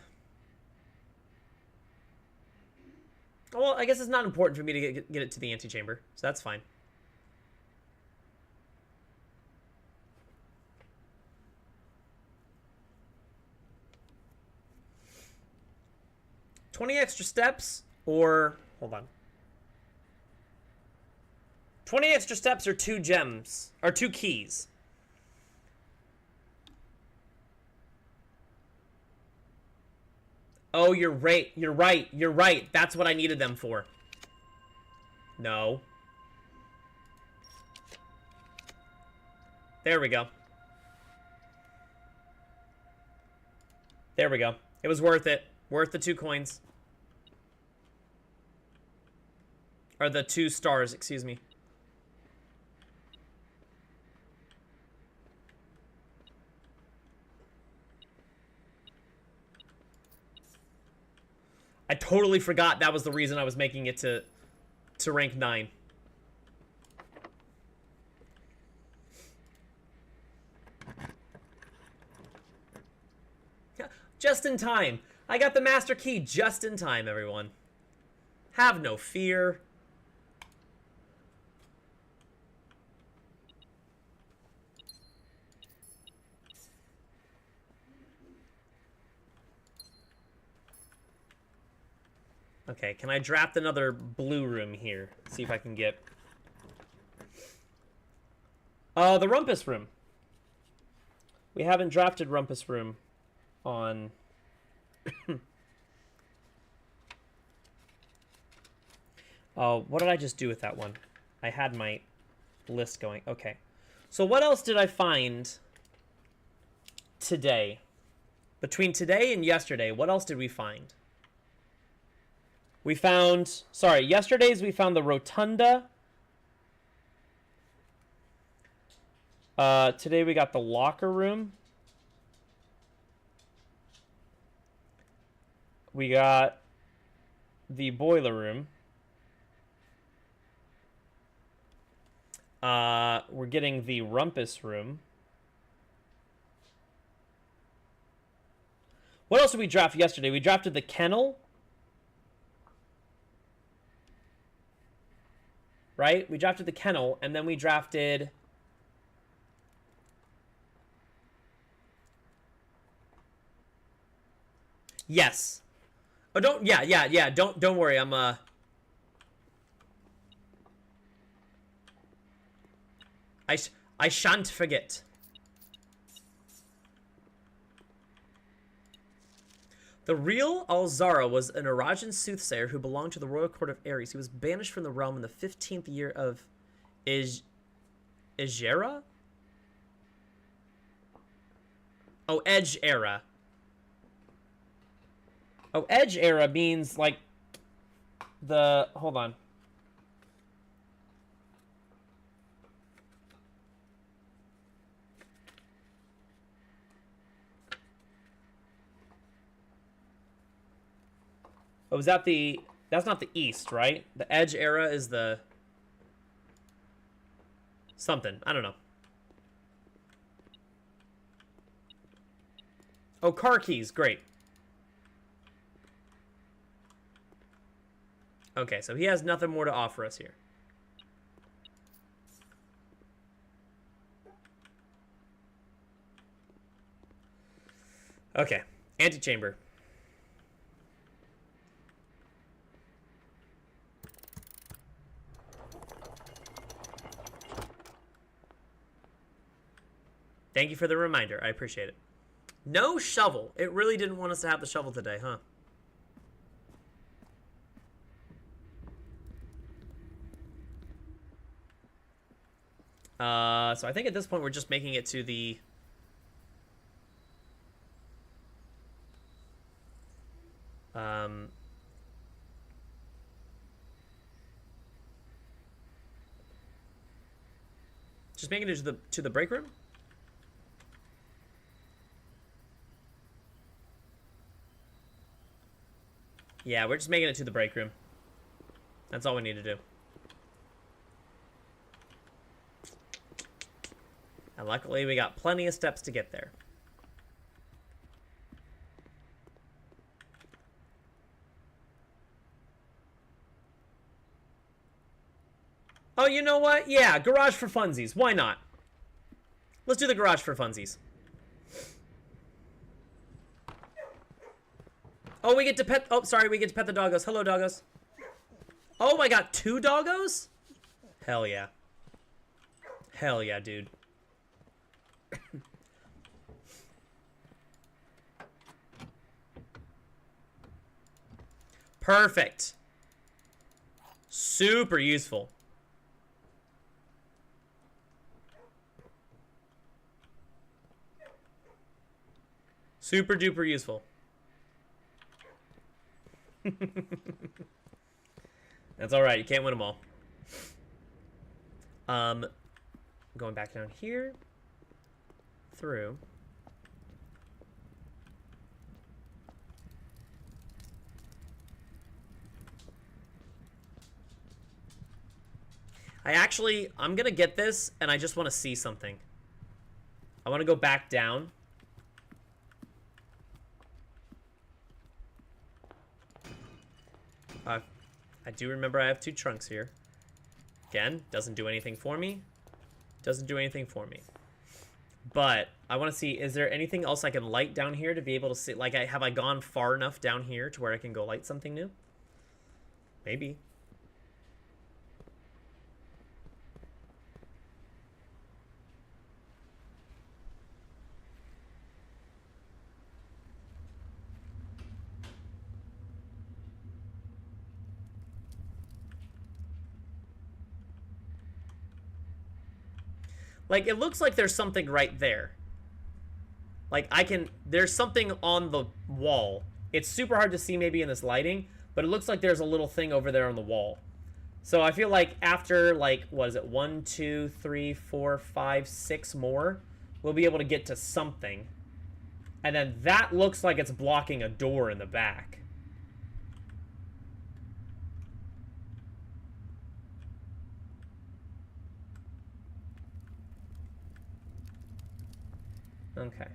S1: I guess it's not important for me to get it to the antechamber, so that's fine. $20 extra steps, or... Hold on. 20 extra steps or 2 gems, or 2 keys. Oh, you're right. You're right. You're right. That's what I needed them for. No. There we go. There we go. It was worth it. Worth the 2 coins. Or the 2 stars, excuse me. I totally forgot that was the reason I was making it to rank 9. Just in time. I got the master key just in time, everyone. Have no fear. Okay, can I draft another blue room here? See if I can get... the Rumpus room. We haven't drafted Rumpus room on... Oh, what did I just do with that one? I had my list going. Okay. So what else did I find today? Between today and yesterday, what else did we find? We found, sorry, yesterday's we found the Rotunda. Today we got the locker room. We got the boiler room. We're getting the Rumpus room. What else did we draft yesterday? We drafted the kennel. Right? We drafted the kennel, and then we drafted... Yes. Oh, don't... Yeah. Don't worry, I'm, I, sh I shan't forget. The real Alzara was an Arajan soothsayer who belonged to the royal court of Ares. He was banished from the realm in the 15th year of Igera? Oh, Edge Era. Oh, Edge Era means, like, the... Hold on. Oh, is that the... That's not the East, right? The Edge Era is the... Something. I don't know. Oh, car keys. Great. Okay, so he has nothing more to offer us here. Okay. Antechamber. Thank you for the reminder. I appreciate it. No shovel. It really didn't want us to have the shovel today, huh? So I think at this point we're just making it to the... Just making it to the break room? Yeah, we're just making it to the break room. That's all we need to do. And luckily, we got plenty of steps to get there. Oh, you know what? Yeah, garage for funsies. Why not? Let's do the garage for funsies. Oh, we get to pet... Oh, sorry, we get to pet the doggos. Hello, doggos. Oh, I got 2 doggos? Hell yeah. Hell yeah, dude. Perfect. Super useful. Super duper useful. That's alright, you can't win them all. Going back down here. Through. I'm gonna get this, and I just want to see something. I want to go back down. I do remember I have 2 trunks here. Again, doesn't do anything for me. Doesn't do anything for me. But I want to see, is there anything else I can light down here to be able to see? Like, have I gone far enough down here to where I can go light something new? Maybe. Like, it looks like there's something right there. Like, there's something on the wall. It's super hard to see maybe in this lighting, but it looks like there's a little thing over there on the wall. So I feel like after, like, what is it, 1, 2, 3, 4, 5, 6 more, we'll be able to get to something. And then that looks like it's blocking a door in the back. Okay.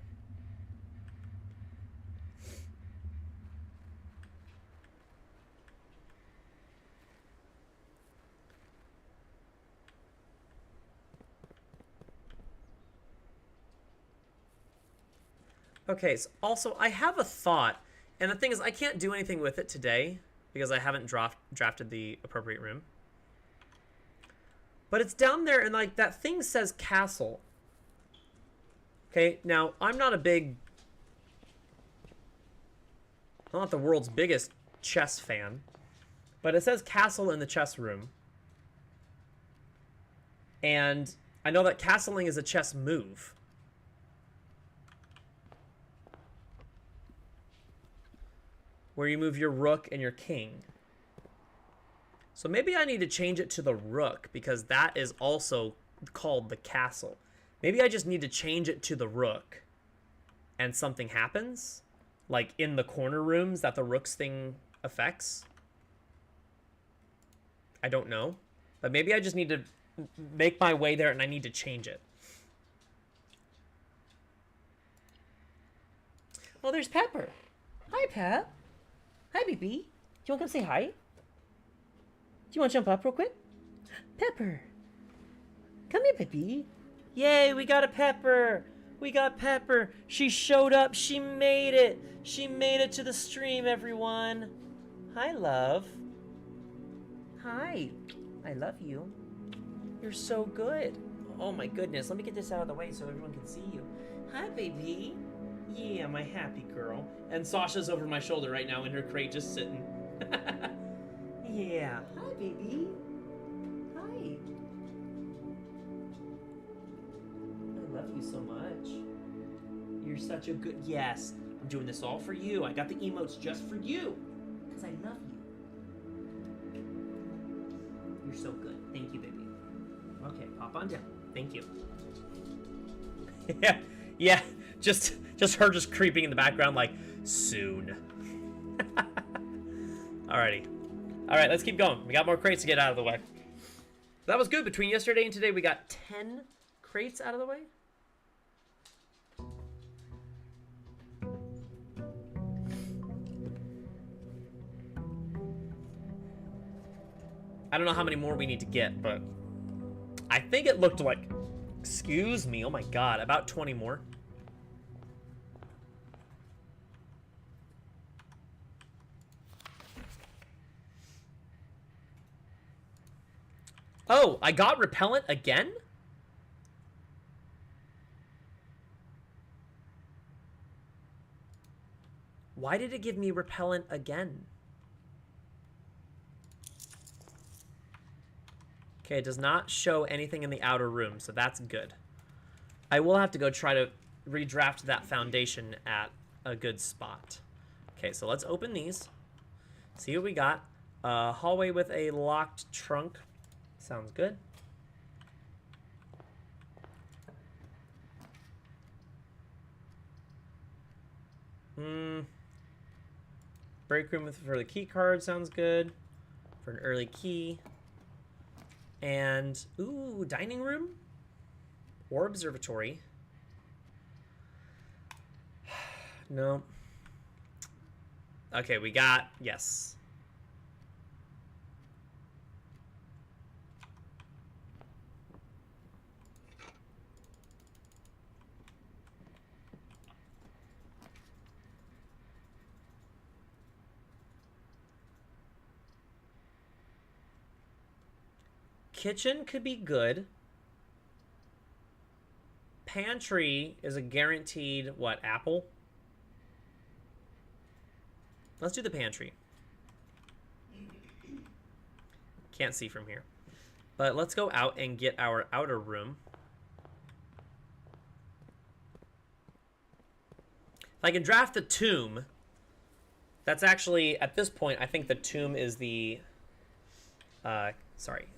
S1: Okay, so also, I have a thought, and the thing is, I can't do anything with it today, because I haven't drafted the appropriate room. But it's down there, and like that thing says castle. Okay, now I'm not the world's biggest chess fan, but it says castle in the chess room. And I know that castling is a chess move. Where you move your rook and your king. So maybe I need to change it to the rook, because that is also called the castle. Maybe I just need to change it to the rook, and something happens, like in the corner rooms that the rook's thing affects. I don't know, but maybe I just need to make my way there, and I need to change it. Oh, there's Pepper. Hi, Pep. Hi, baby. Do you want to come say hi? Do you want to jump up real quick? Pepper. Come here, baby. Yay, we got a Pepper. We got Pepper. She showed up. She made it. She made it to the stream, everyone. Hi, love. Hi. I love you. You're so good. Oh, my goodness. Let me get this out of the way so everyone can see you. Hi, baby. Yeah, my happy girl. And Sasha's over my shoulder right now in her crate just sitting. Yeah. Hi, baby. Hi. I love you so much. You're such a good... Yes, I'm doing this all for you. I got the emotes just for you. Because I love you. You're so good. Thank you, baby. Okay, pop on down. Thank you. Yeah. Just her just creeping in the background like, soon. Alrighty. Alright, let's keep going. We got more crates to get out of the way. That was good. Between yesterday and today, we got 10 crates out of the way. I don't know how many more we need to get, but I think it looked like, excuse me, oh my god, about 20 more. Oh, I got repellent again? Why did it give me repellent again? Okay, it does not show anything in the outer room, so that's good. I will have to go try to redraft that foundation at a good spot. Okay, so let's open these. See what we got. Hallway with a locked trunk. Sounds good. Break room for the key card sounds good. For an early key. And, ooh, dining room? Or observatory. No. Okay, we got, yes. Kitchen could be good. Pantry is a guaranteed, what, apple? Let's do the pantry. Can't see from here. But let's go out and get our outer room. If I can draft the tomb, that's actually, at this point, I think the tomb is the...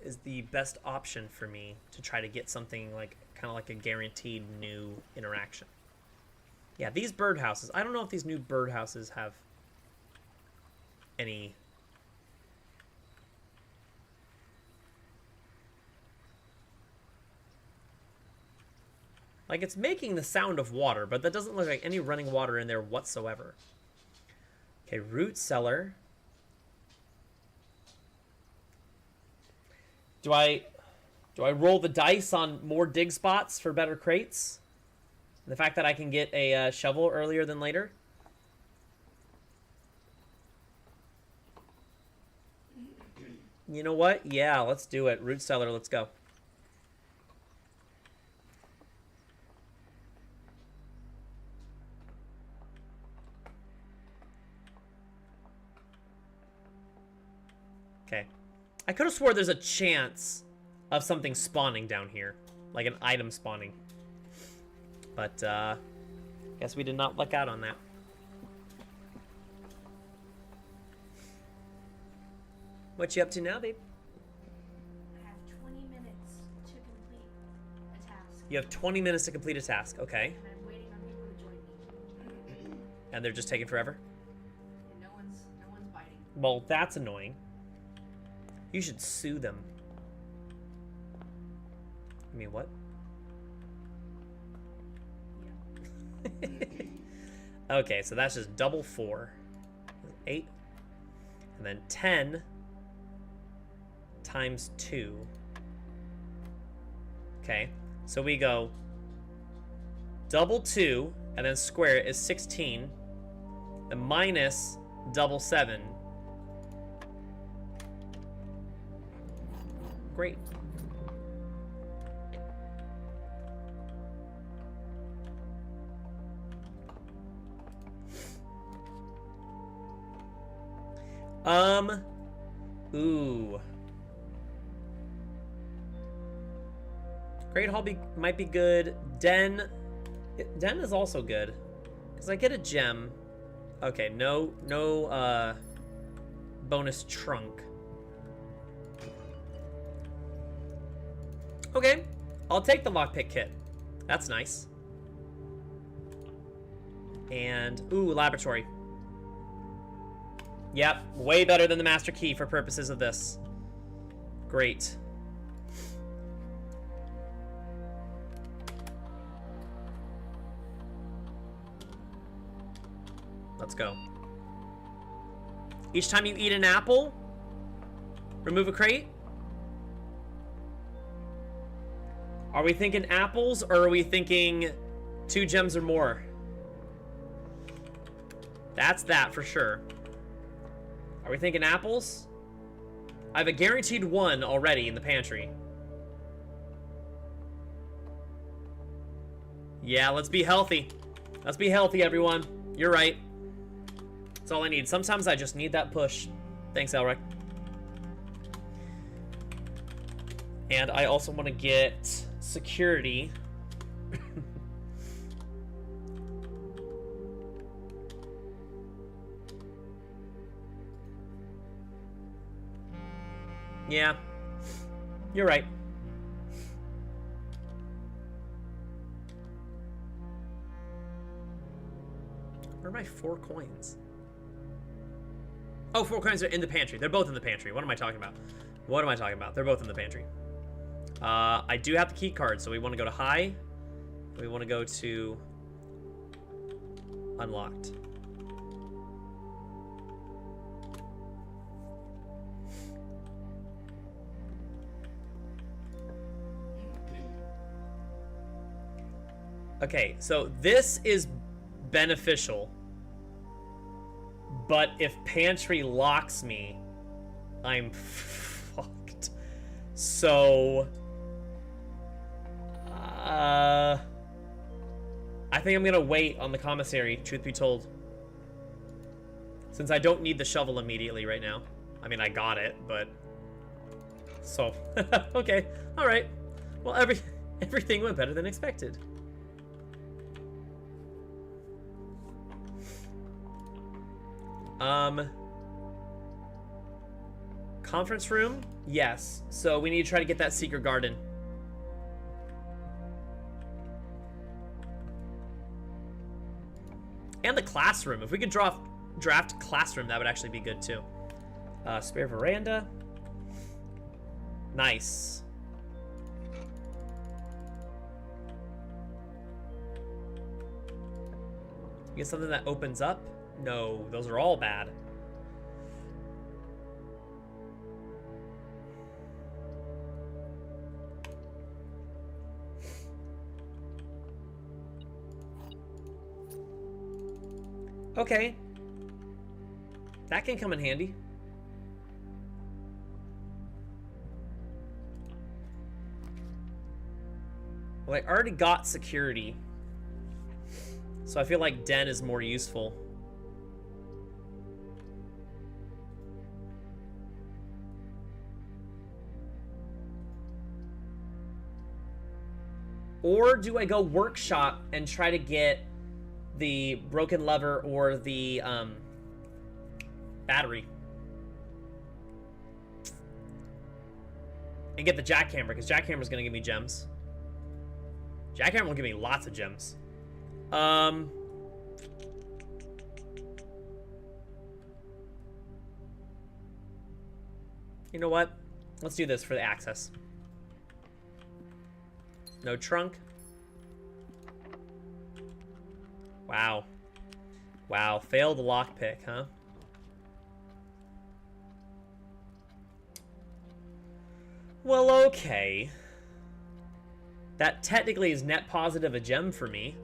S1: is the best option for me to try to get something like kind of like a guaranteed new interaction. Yeah, these birdhouses. I don't know if these new birdhouses have any. Like, it's making the sound of water, but that doesn't look like any running water in there whatsoever. Okay, root cellar. Do I roll the dice on more dig spots for better crates? The fact that I can get a shovel earlier than later? You know what? Yeah, let's do it. Root cellar, let's go. Okay. I could have swore there's a chance of something spawning down here. Like an item spawning. But, guess we did not luck out on that. What you up to now, babe?
S2: I have 20 minutes to complete a task.
S1: You have 20 minutes to complete a task. Okay.
S2: And I'm waiting on people to join me.
S1: And they're just taking forever?
S2: And no one's biting.
S1: Well, that's annoying. You should sue them. I mean, what?
S2: Yeah.
S1: Okay, so that's just double 4. 8. And then 10 times 2. Okay, so we go double 2, and then square it is 16. And minus double 7. Great. Ooh. Great Hall might be good. Den is also good. Because I get a gem. Okay, no, bonus trunk. Okay, I'll take the lockpick kit. That's nice. And, ooh, laboratory. Yep, way better than the master key for purposes of this. Great. Let's go. Each time you eat an apple, remove a crate. Are we thinking apples, or are we thinking 2 gems or more? That's that for sure. Are we thinking apples? I have a guaranteed 1 already in the pantry. Yeah, let's be healthy. Let's be healthy, everyone. You're right. That's all I need. Sometimes I just need that push. Thanks, Elric. And I also want to get security. Yeah, you're right. Where are my 4 coins? Oh, 4 coins are in the pantry. They're both in the pantry. What am I talking about? What am I talking about? They're both in the pantry. I do have the key card, so we want to go to high. We want to go to unlocked. Okay, so this is beneficial, but if pantry locks me, I'm fucked. So, I think I'm gonna wait on the commissary, truth be told. Since I don't need the shovel immediately right now. I mean, I got it, but... So, okay, alright. Well, everything went better than expected. Conference room? Yes. So we need to try to get that secret garden. And the classroom. If we could draft classroom, that would actually be good too. Spare veranda. Nice. Get something that opens up? No, those are all bad. Okay. That can come in handy. Well, I already got security. So I feel like Den is more useful. Or do I go workshop and try to get the broken lever or the battery? And get the jackhammer, because jackhammer's gonna give me gems. Jackhammer will give me lots of gems. You know what? Let's do this for the access. No trunk. Wow. Wow, failed lockpick, huh? Well, okay. That technically is net positive a gem for me.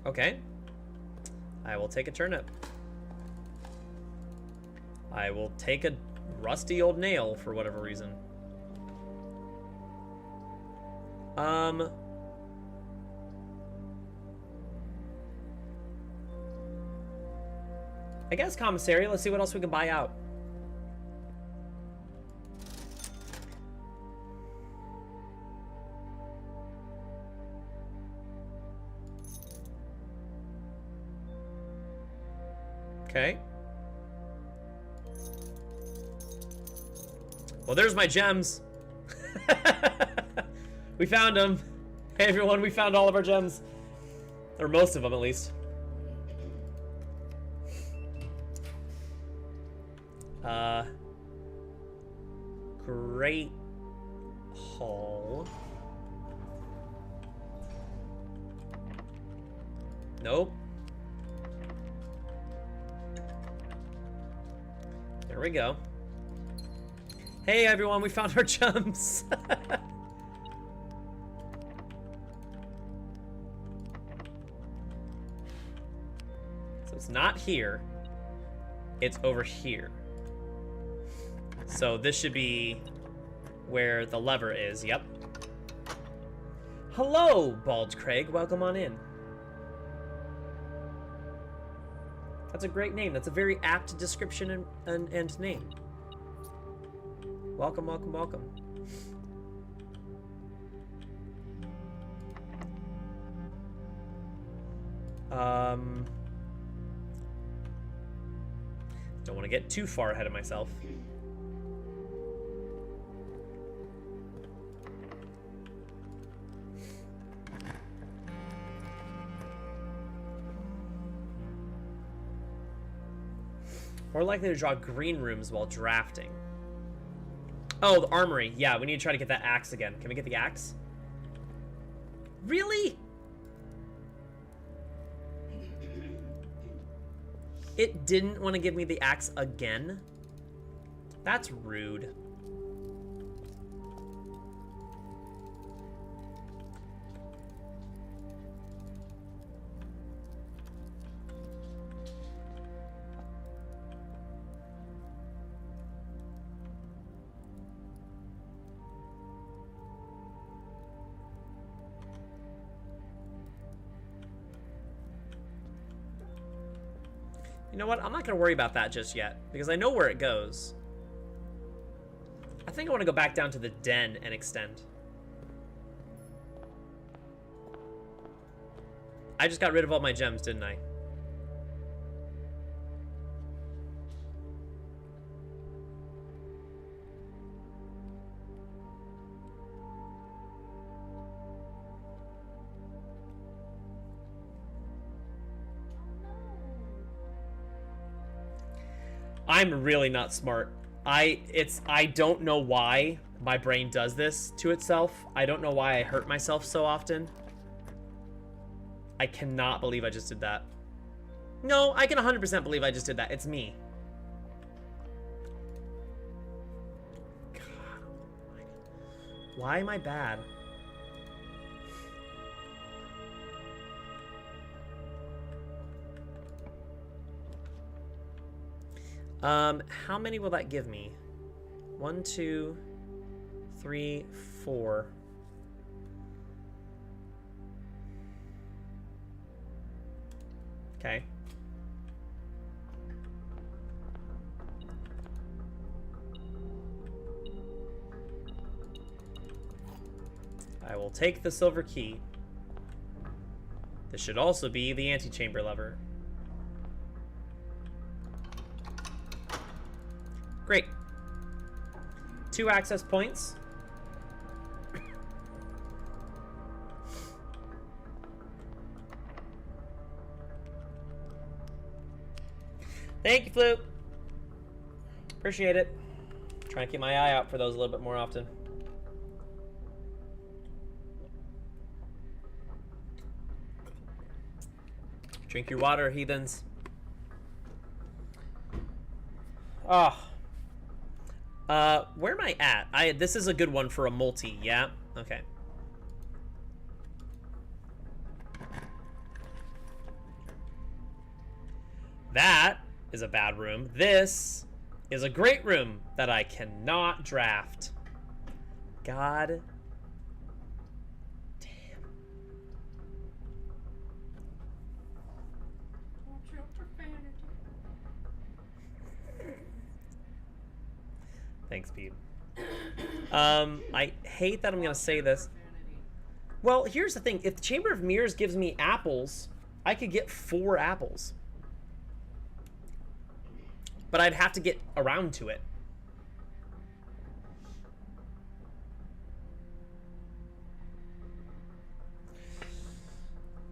S1: Okay. I will take a turnip. I will take a rusty old nail for whatever reason. I guess commissary. Let's see what else we can buy out. Okay. Well, there's my gems. We found them. Hey, everyone, we found all of our gems. Or most of them, at least. Great Hall. Nope. There we go. Hey everyone, we found our gems. So it's not here. It's over here. So this should be where the lever is. Yep. Hello, Bald Craig. Welcome on in. That's a great name. That's a very apt description and name. Welcome, welcome, welcome. Don't want to get too far ahead of myself. More likely to draw green rooms while drafting. Oh, the armory. Yeah, we need to try to get that axe again. Can we get the axe? Really? It didn't want to give me the axe again? That's rude. You know what? I'm not going to worry about that just yet, because I know where it goes. I think I want to go back down to the den and extend. I just got rid of all my gems, didn't I? I'm really not smart. I don't know why my brain does this to itself. I don't know why I hurt myself so often. I cannot believe I just did that. No, I can 100% believe I just did that. It's me. God, why am I bad? How many will that give me? 1, 2, 3, 4. Okay. I will take the silver key. This should also be the antechamber lever. Great. 2 access points. Thank you, Flute. Appreciate it. Trying to keep my eye out for those a little bit more often. Drink your water, heathens. Oh. Where am I at? This is a good one for a multi, yeah? Okay. That is a bad room. This is a great room that I cannot draft. God damn.
S2: Watch out for profanity.
S1: Thanks, Pete. I hate that I'm gonna say this. Well, here's the thing. If the Chamber of Mirrors gives me apples, I could get 4 apples. But I'd have to get around to it.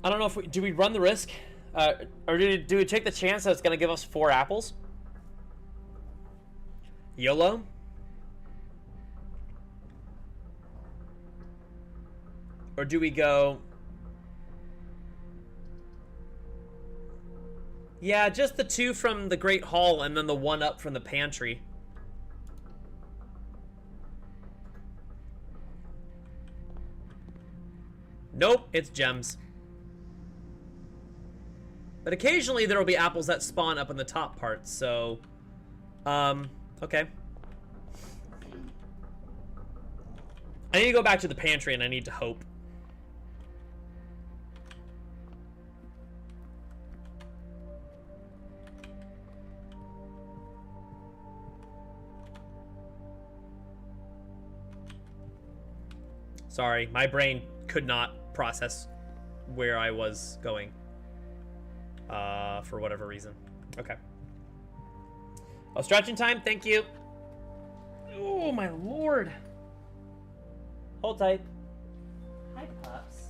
S1: I don't know if do we run the risk? Or do we take the chance that it's going to give us 4 apples? YOLO? Or do we go... Yeah, just the 2 from the Great Hall and then the 1 up from the pantry. Nope, it's gems. But occasionally there will be apples that spawn up in the top part, so... okay. I need to go back to the pantry and I need to hope. Sorry, my brain could not process where I was going. For whatever reason. Okay. Oh, stretching time, thank you. Oh, my lord. Hold tight. Hi, pups.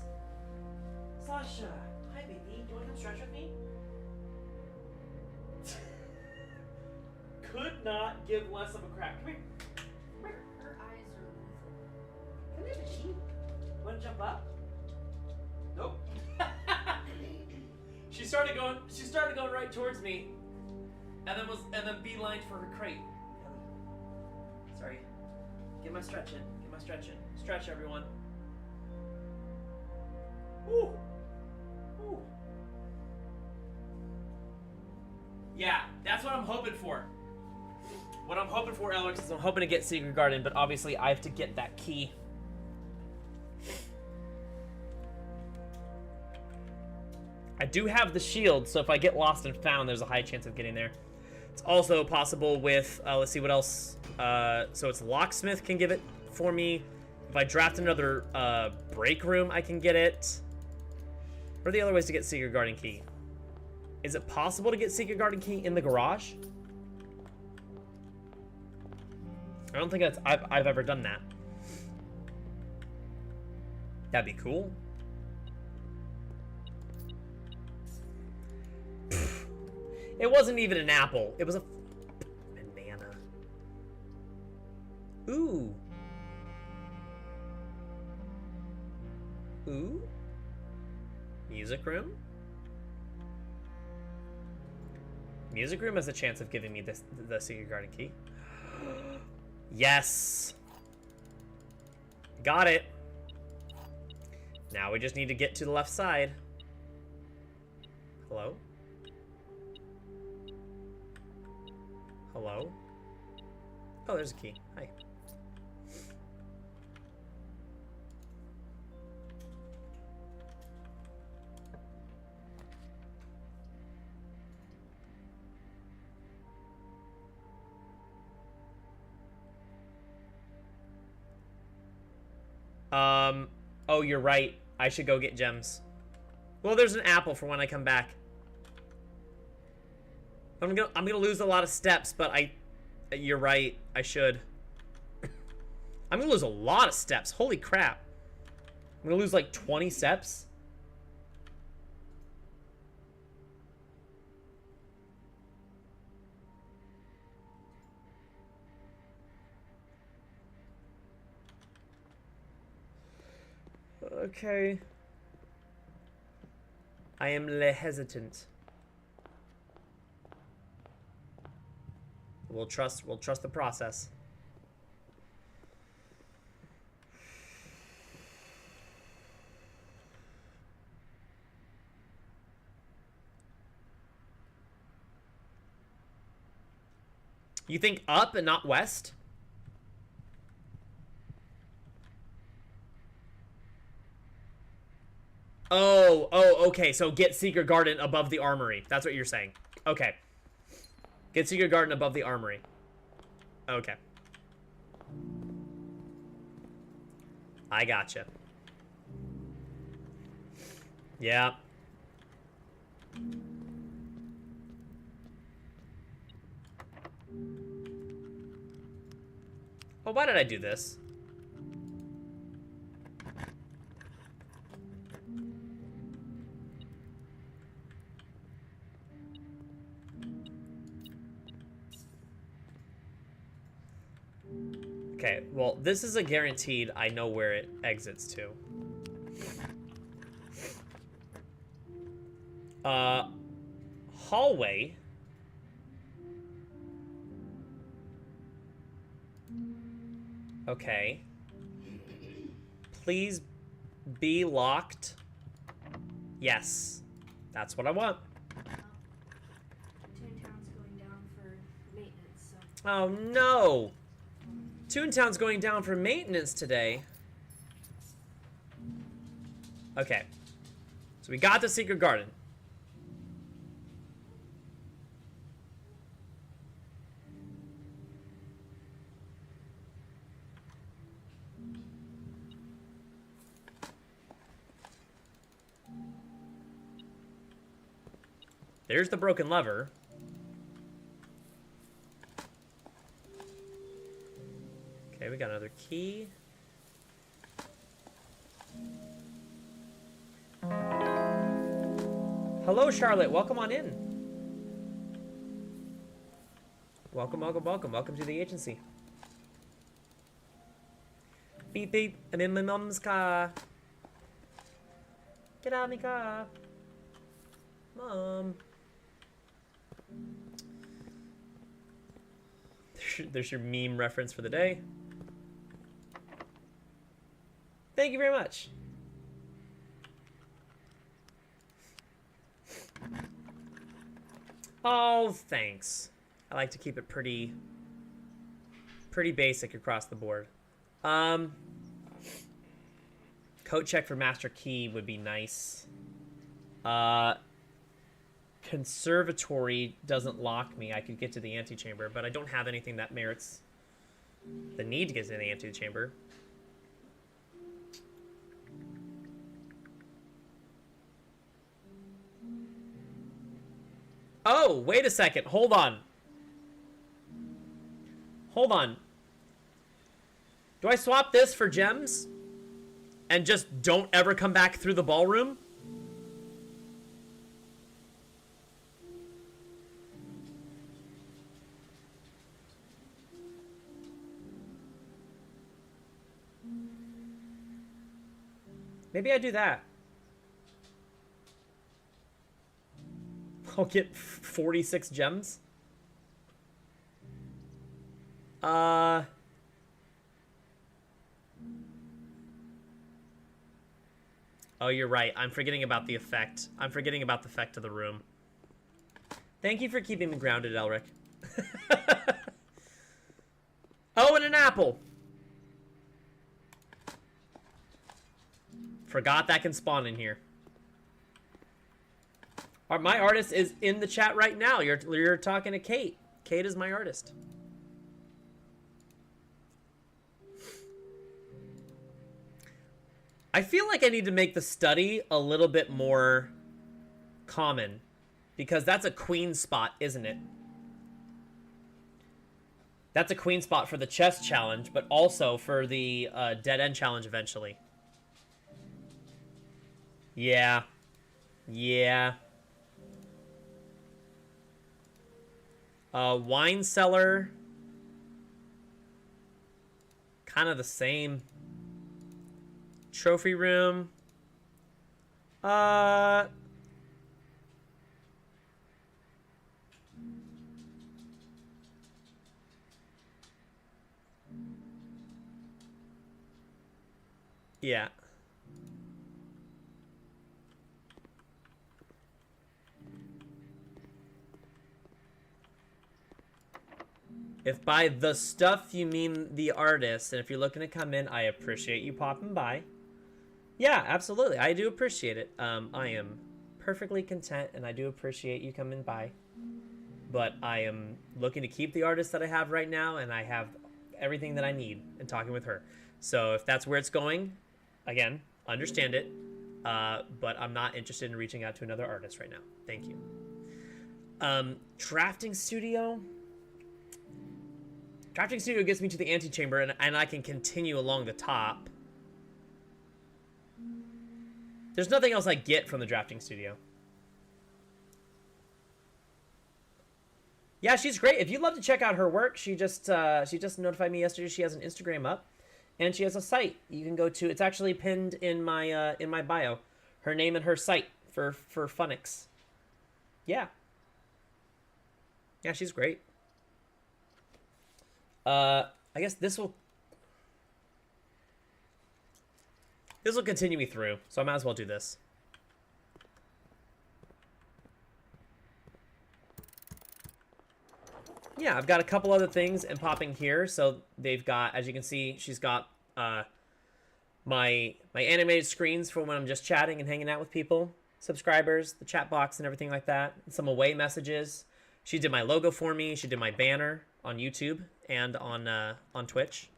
S1: Sasha. Hi, baby. Do you want to come stretch with me? Could not give less of a crap. Come here. Come here.
S2: Her eyes are
S1: Come here, baby. Want to jump up? Nope. She started going right towards me, and then beelined for her crate. Sorry. Get my stretch in. Get my stretch in. Stretch, everyone. Ooh. Ooh. Yeah, that's what I'm hoping for. What I'm hoping for, Alex, is I'm hoping to get Secret Garden, but obviously I have to get that key. I do have the shield, so if I get lost and found, there's a high chance of getting there. It's also possible with, let's see what else. So it's Locksmith can give it for me. If I draft another break room, I can get it. What are the other ways to get Secret Garden Key? Is it possible to get Secret Garden Key in the garage? I don't think I've ever done that. That'd be cool. It wasn't even an apple. It was a banana. Ooh. Ooh. Music room? Music room has a chance of giving me the Secret Garden Key. Yes. Got it. Now we just need to get to the left side. Hello? Hello? Oh, there's a key. Hi. Oh, you're right. I should go get gems. Well, there's an apple for when I come back. I'm gonna lose a lot of steps, but you're right. I should. I'm gonna lose a lot of steps. Holy crap. I'm gonna lose like 20 steps. Okay. I am hesitant. We'll trust the process. You think up and not west? Oh, okay. So get Secret Garden above the armory. That's what you're saying. Okay. Get Secret Garden above the armory. Okay. I gotcha. Yeah. Oh, why did I do this? Okay, well, this is a guaranteed I know where it exits to. Hallway. Okay. Please be locked. Yes. That's what I want.
S2: Toontown's going down for maintenance, so.
S1: Oh, no. Toontown's going down for maintenance today. Okay. So we got the Secret Garden. There's the broken lever. Okay, we got another key. Hello, Charlotte. Welcome on in. Welcome, welcome, welcome. Welcome to the agency. Beep, beep. I'm in my mom's car. Get out of my car. Mom. There's your meme reference for the day. Thank you very much. Oh, thanks. I like to keep it pretty basic across the board. Code check for Master Key would be nice. Conservatory doesn't lock me. I could get to the antechamber, but I don't have anything that merits the need to get to the antechamber. Oh, wait a second. Hold on. Hold on. Do I swap this for gems? And just don't ever come back through the ballroom? Maybe I do that. I'll get 46 gems. Oh, you're right. I'm forgetting about the effect. I'm forgetting about the effect of the room. Thank you for keeping me grounded, Elric. Oh, and an apple. Forgot that can spawn in here. My artist is in the chat right now. You're talking to Kate. Kate is my artist. I feel like I need to make the study a little bit more common, because that's a queen spot, isn't it? That's a queen spot for the chess challenge, but also for the dead end challenge eventually. Yeah. Yeah. Wine cellar. Kind of the same. Trophy room. Yeah. If by the stuff you mean the artist, and if you're looking to come in, I appreciate you popping by. Yeah, absolutely. I do appreciate it. I am perfectly content, and I do appreciate you coming by. But I am looking to keep the artist that I have right now, and I have everything that I need in talking with her. So if that's where it's going, again, understand it. But I'm not interested in reaching out to another artist right now. Thank you. Drafting studio. Drafting studio gets me to the antechamber, and I can continue along the top. There's nothing else I get from the drafting studio. Yeah, she's great. If you'd love to check out her work, she just notified me yesterday she has an Instagram up, and she has a site you can go to. It's actually pinned in my bio. Her name and her site for Funix. Yeah. Yeah, she's great. I guess this will continue me through, so I might as well do this. Yeah, I've got a couple other things and popping here. So they've got, as you can see, she's got my animated screens for when I'm just chatting and hanging out with people, subscribers, the chat box and everything like that, and some away messages. She did my logo for me. She did my banner on YouTube and on Twitch.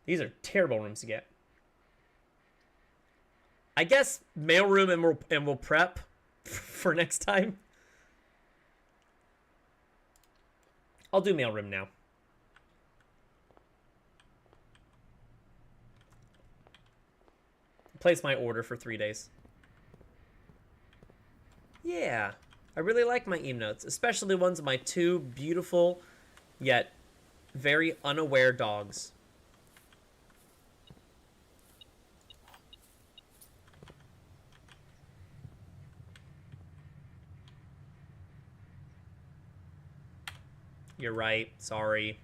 S1: These are terrible rooms to get. I guess mailroom and we'll prep for next time. I'll do mailroom now. Place my order for 3 days. Yeah, I really like my emotes, especially the ones of my two beautiful yet very unaware dogs. You're right. Sorry.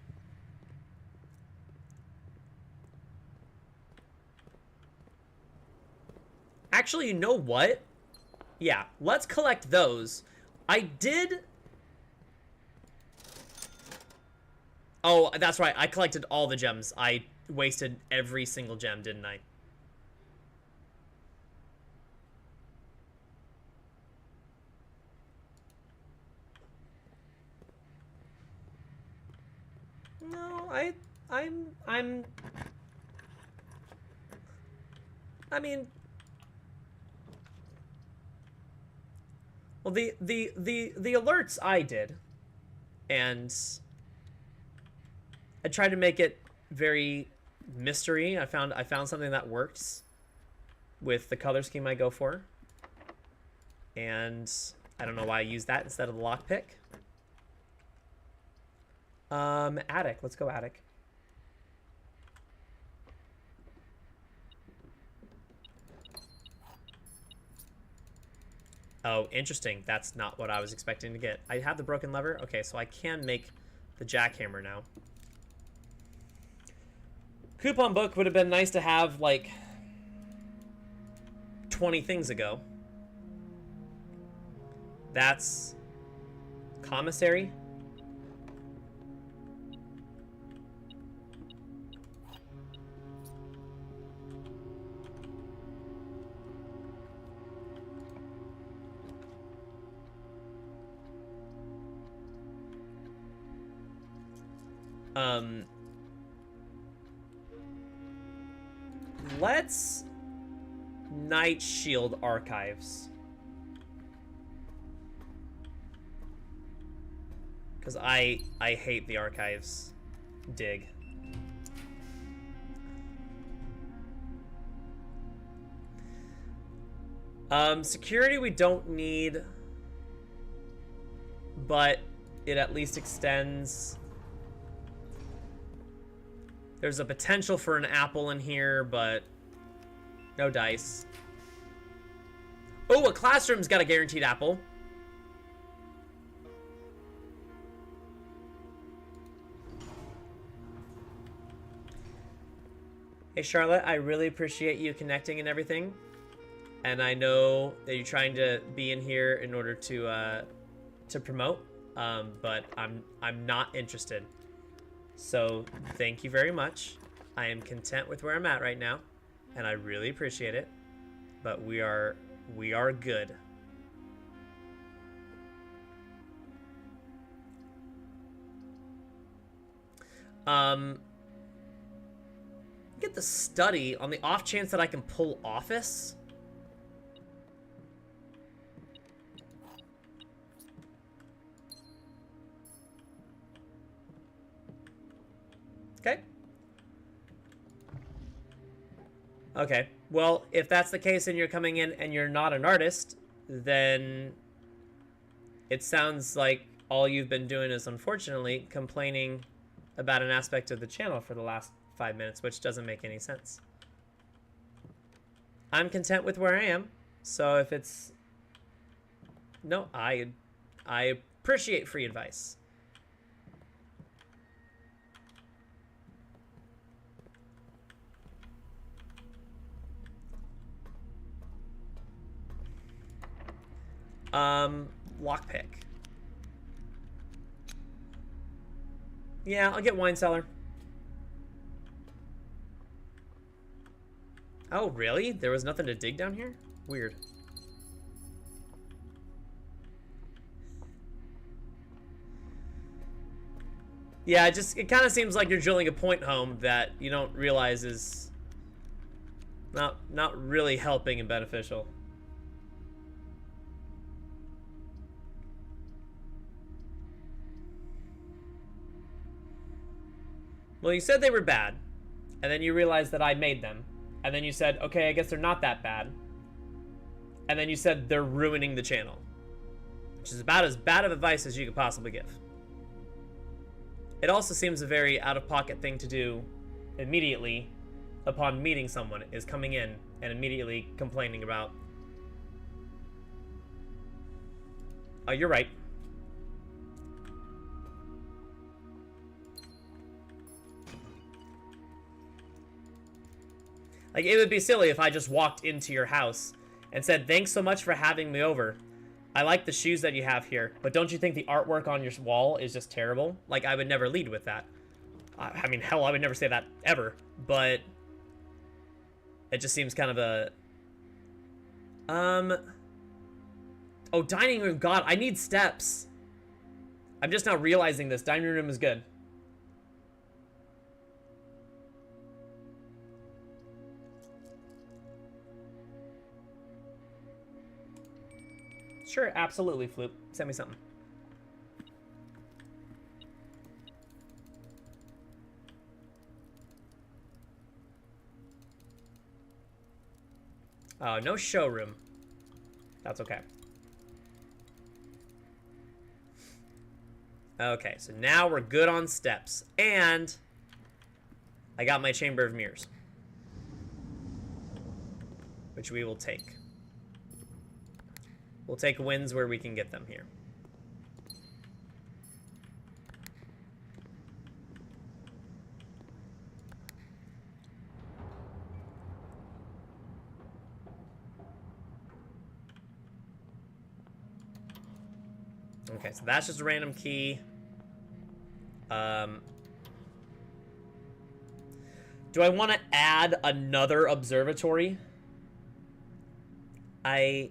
S1: Actually, you know what? Yeah, let's collect those. I did... Oh, that's right. I collected all the gems. I wasted every single gem, didn't I? No, I mean, well, the alerts I did, and I tried to make it very mystery. I found something that works with the color scheme I go for, and I don't know why I used that instead of the lockpick. Attic. Let's go attic. Oh, interesting. That's not what I was expecting to get. I have the broken lever. Okay, so I can make the jackhammer now. Coupon book would have been nice to have, like, 20 things ago. That's commissary. Let's Night Shield Archives. Because I hate the archives dig. Security we don't need, but it at least extends. There's a potential for an apple in here, but no dice. Oh, a classroom's got a guaranteed apple. Hey, Charlotte, I really appreciate you connecting and everything. And I know that you're trying to be in here in order to promote, but I'm not interested. So thank you very much. I am content with where I'm at right now, and I really appreciate it. But we are good. Get the study on the off chance that I can pull office. Okay. Okay. Well, if that's the case and you're coming in and you're not an artist, then it sounds like all you've been doing is, unfortunately, complaining about an aspect of the channel for the last 5 minutes, which doesn't make any sense. I'm content with where I am, so if it's... No, I appreciate free advice. Lockpick. Yeah, I'll get wine cellar. Oh, really? There was nothing to dig down here? Weird. Yeah, it kind of seems like you're drilling a point home that you don't realize is not really helping and beneficial. Well, you said they were bad, and then you realized that I made them, and then you said, okay, I guess they're not that bad, and then you said they're ruining the channel, which is about as bad of advice as you could possibly give. It also seems a very out-of-pocket thing to do immediately upon meeting someone, is coming in and immediately complaining about... Oh, you're right. Like, it would be silly if I just walked into your house and said, thanks so much for having me over. I like the shoes that you have here, but don't you think the artwork on your wall is just terrible? Like, I would never lead with that. I mean, hell, I would never say that ever, but it just seems kind of a... Oh, dining room. God, I need steps. I'm just now realizing this. Dining room is good. Sure, absolutely, Floop. Send me something. No showroom. That's okay. Okay, so now we're good on steps. And I got my Chamber of Mirrors, which we will take. We'll take wins where we can get them here. Okay, so that's just a random key. Do I want to add another observatory? I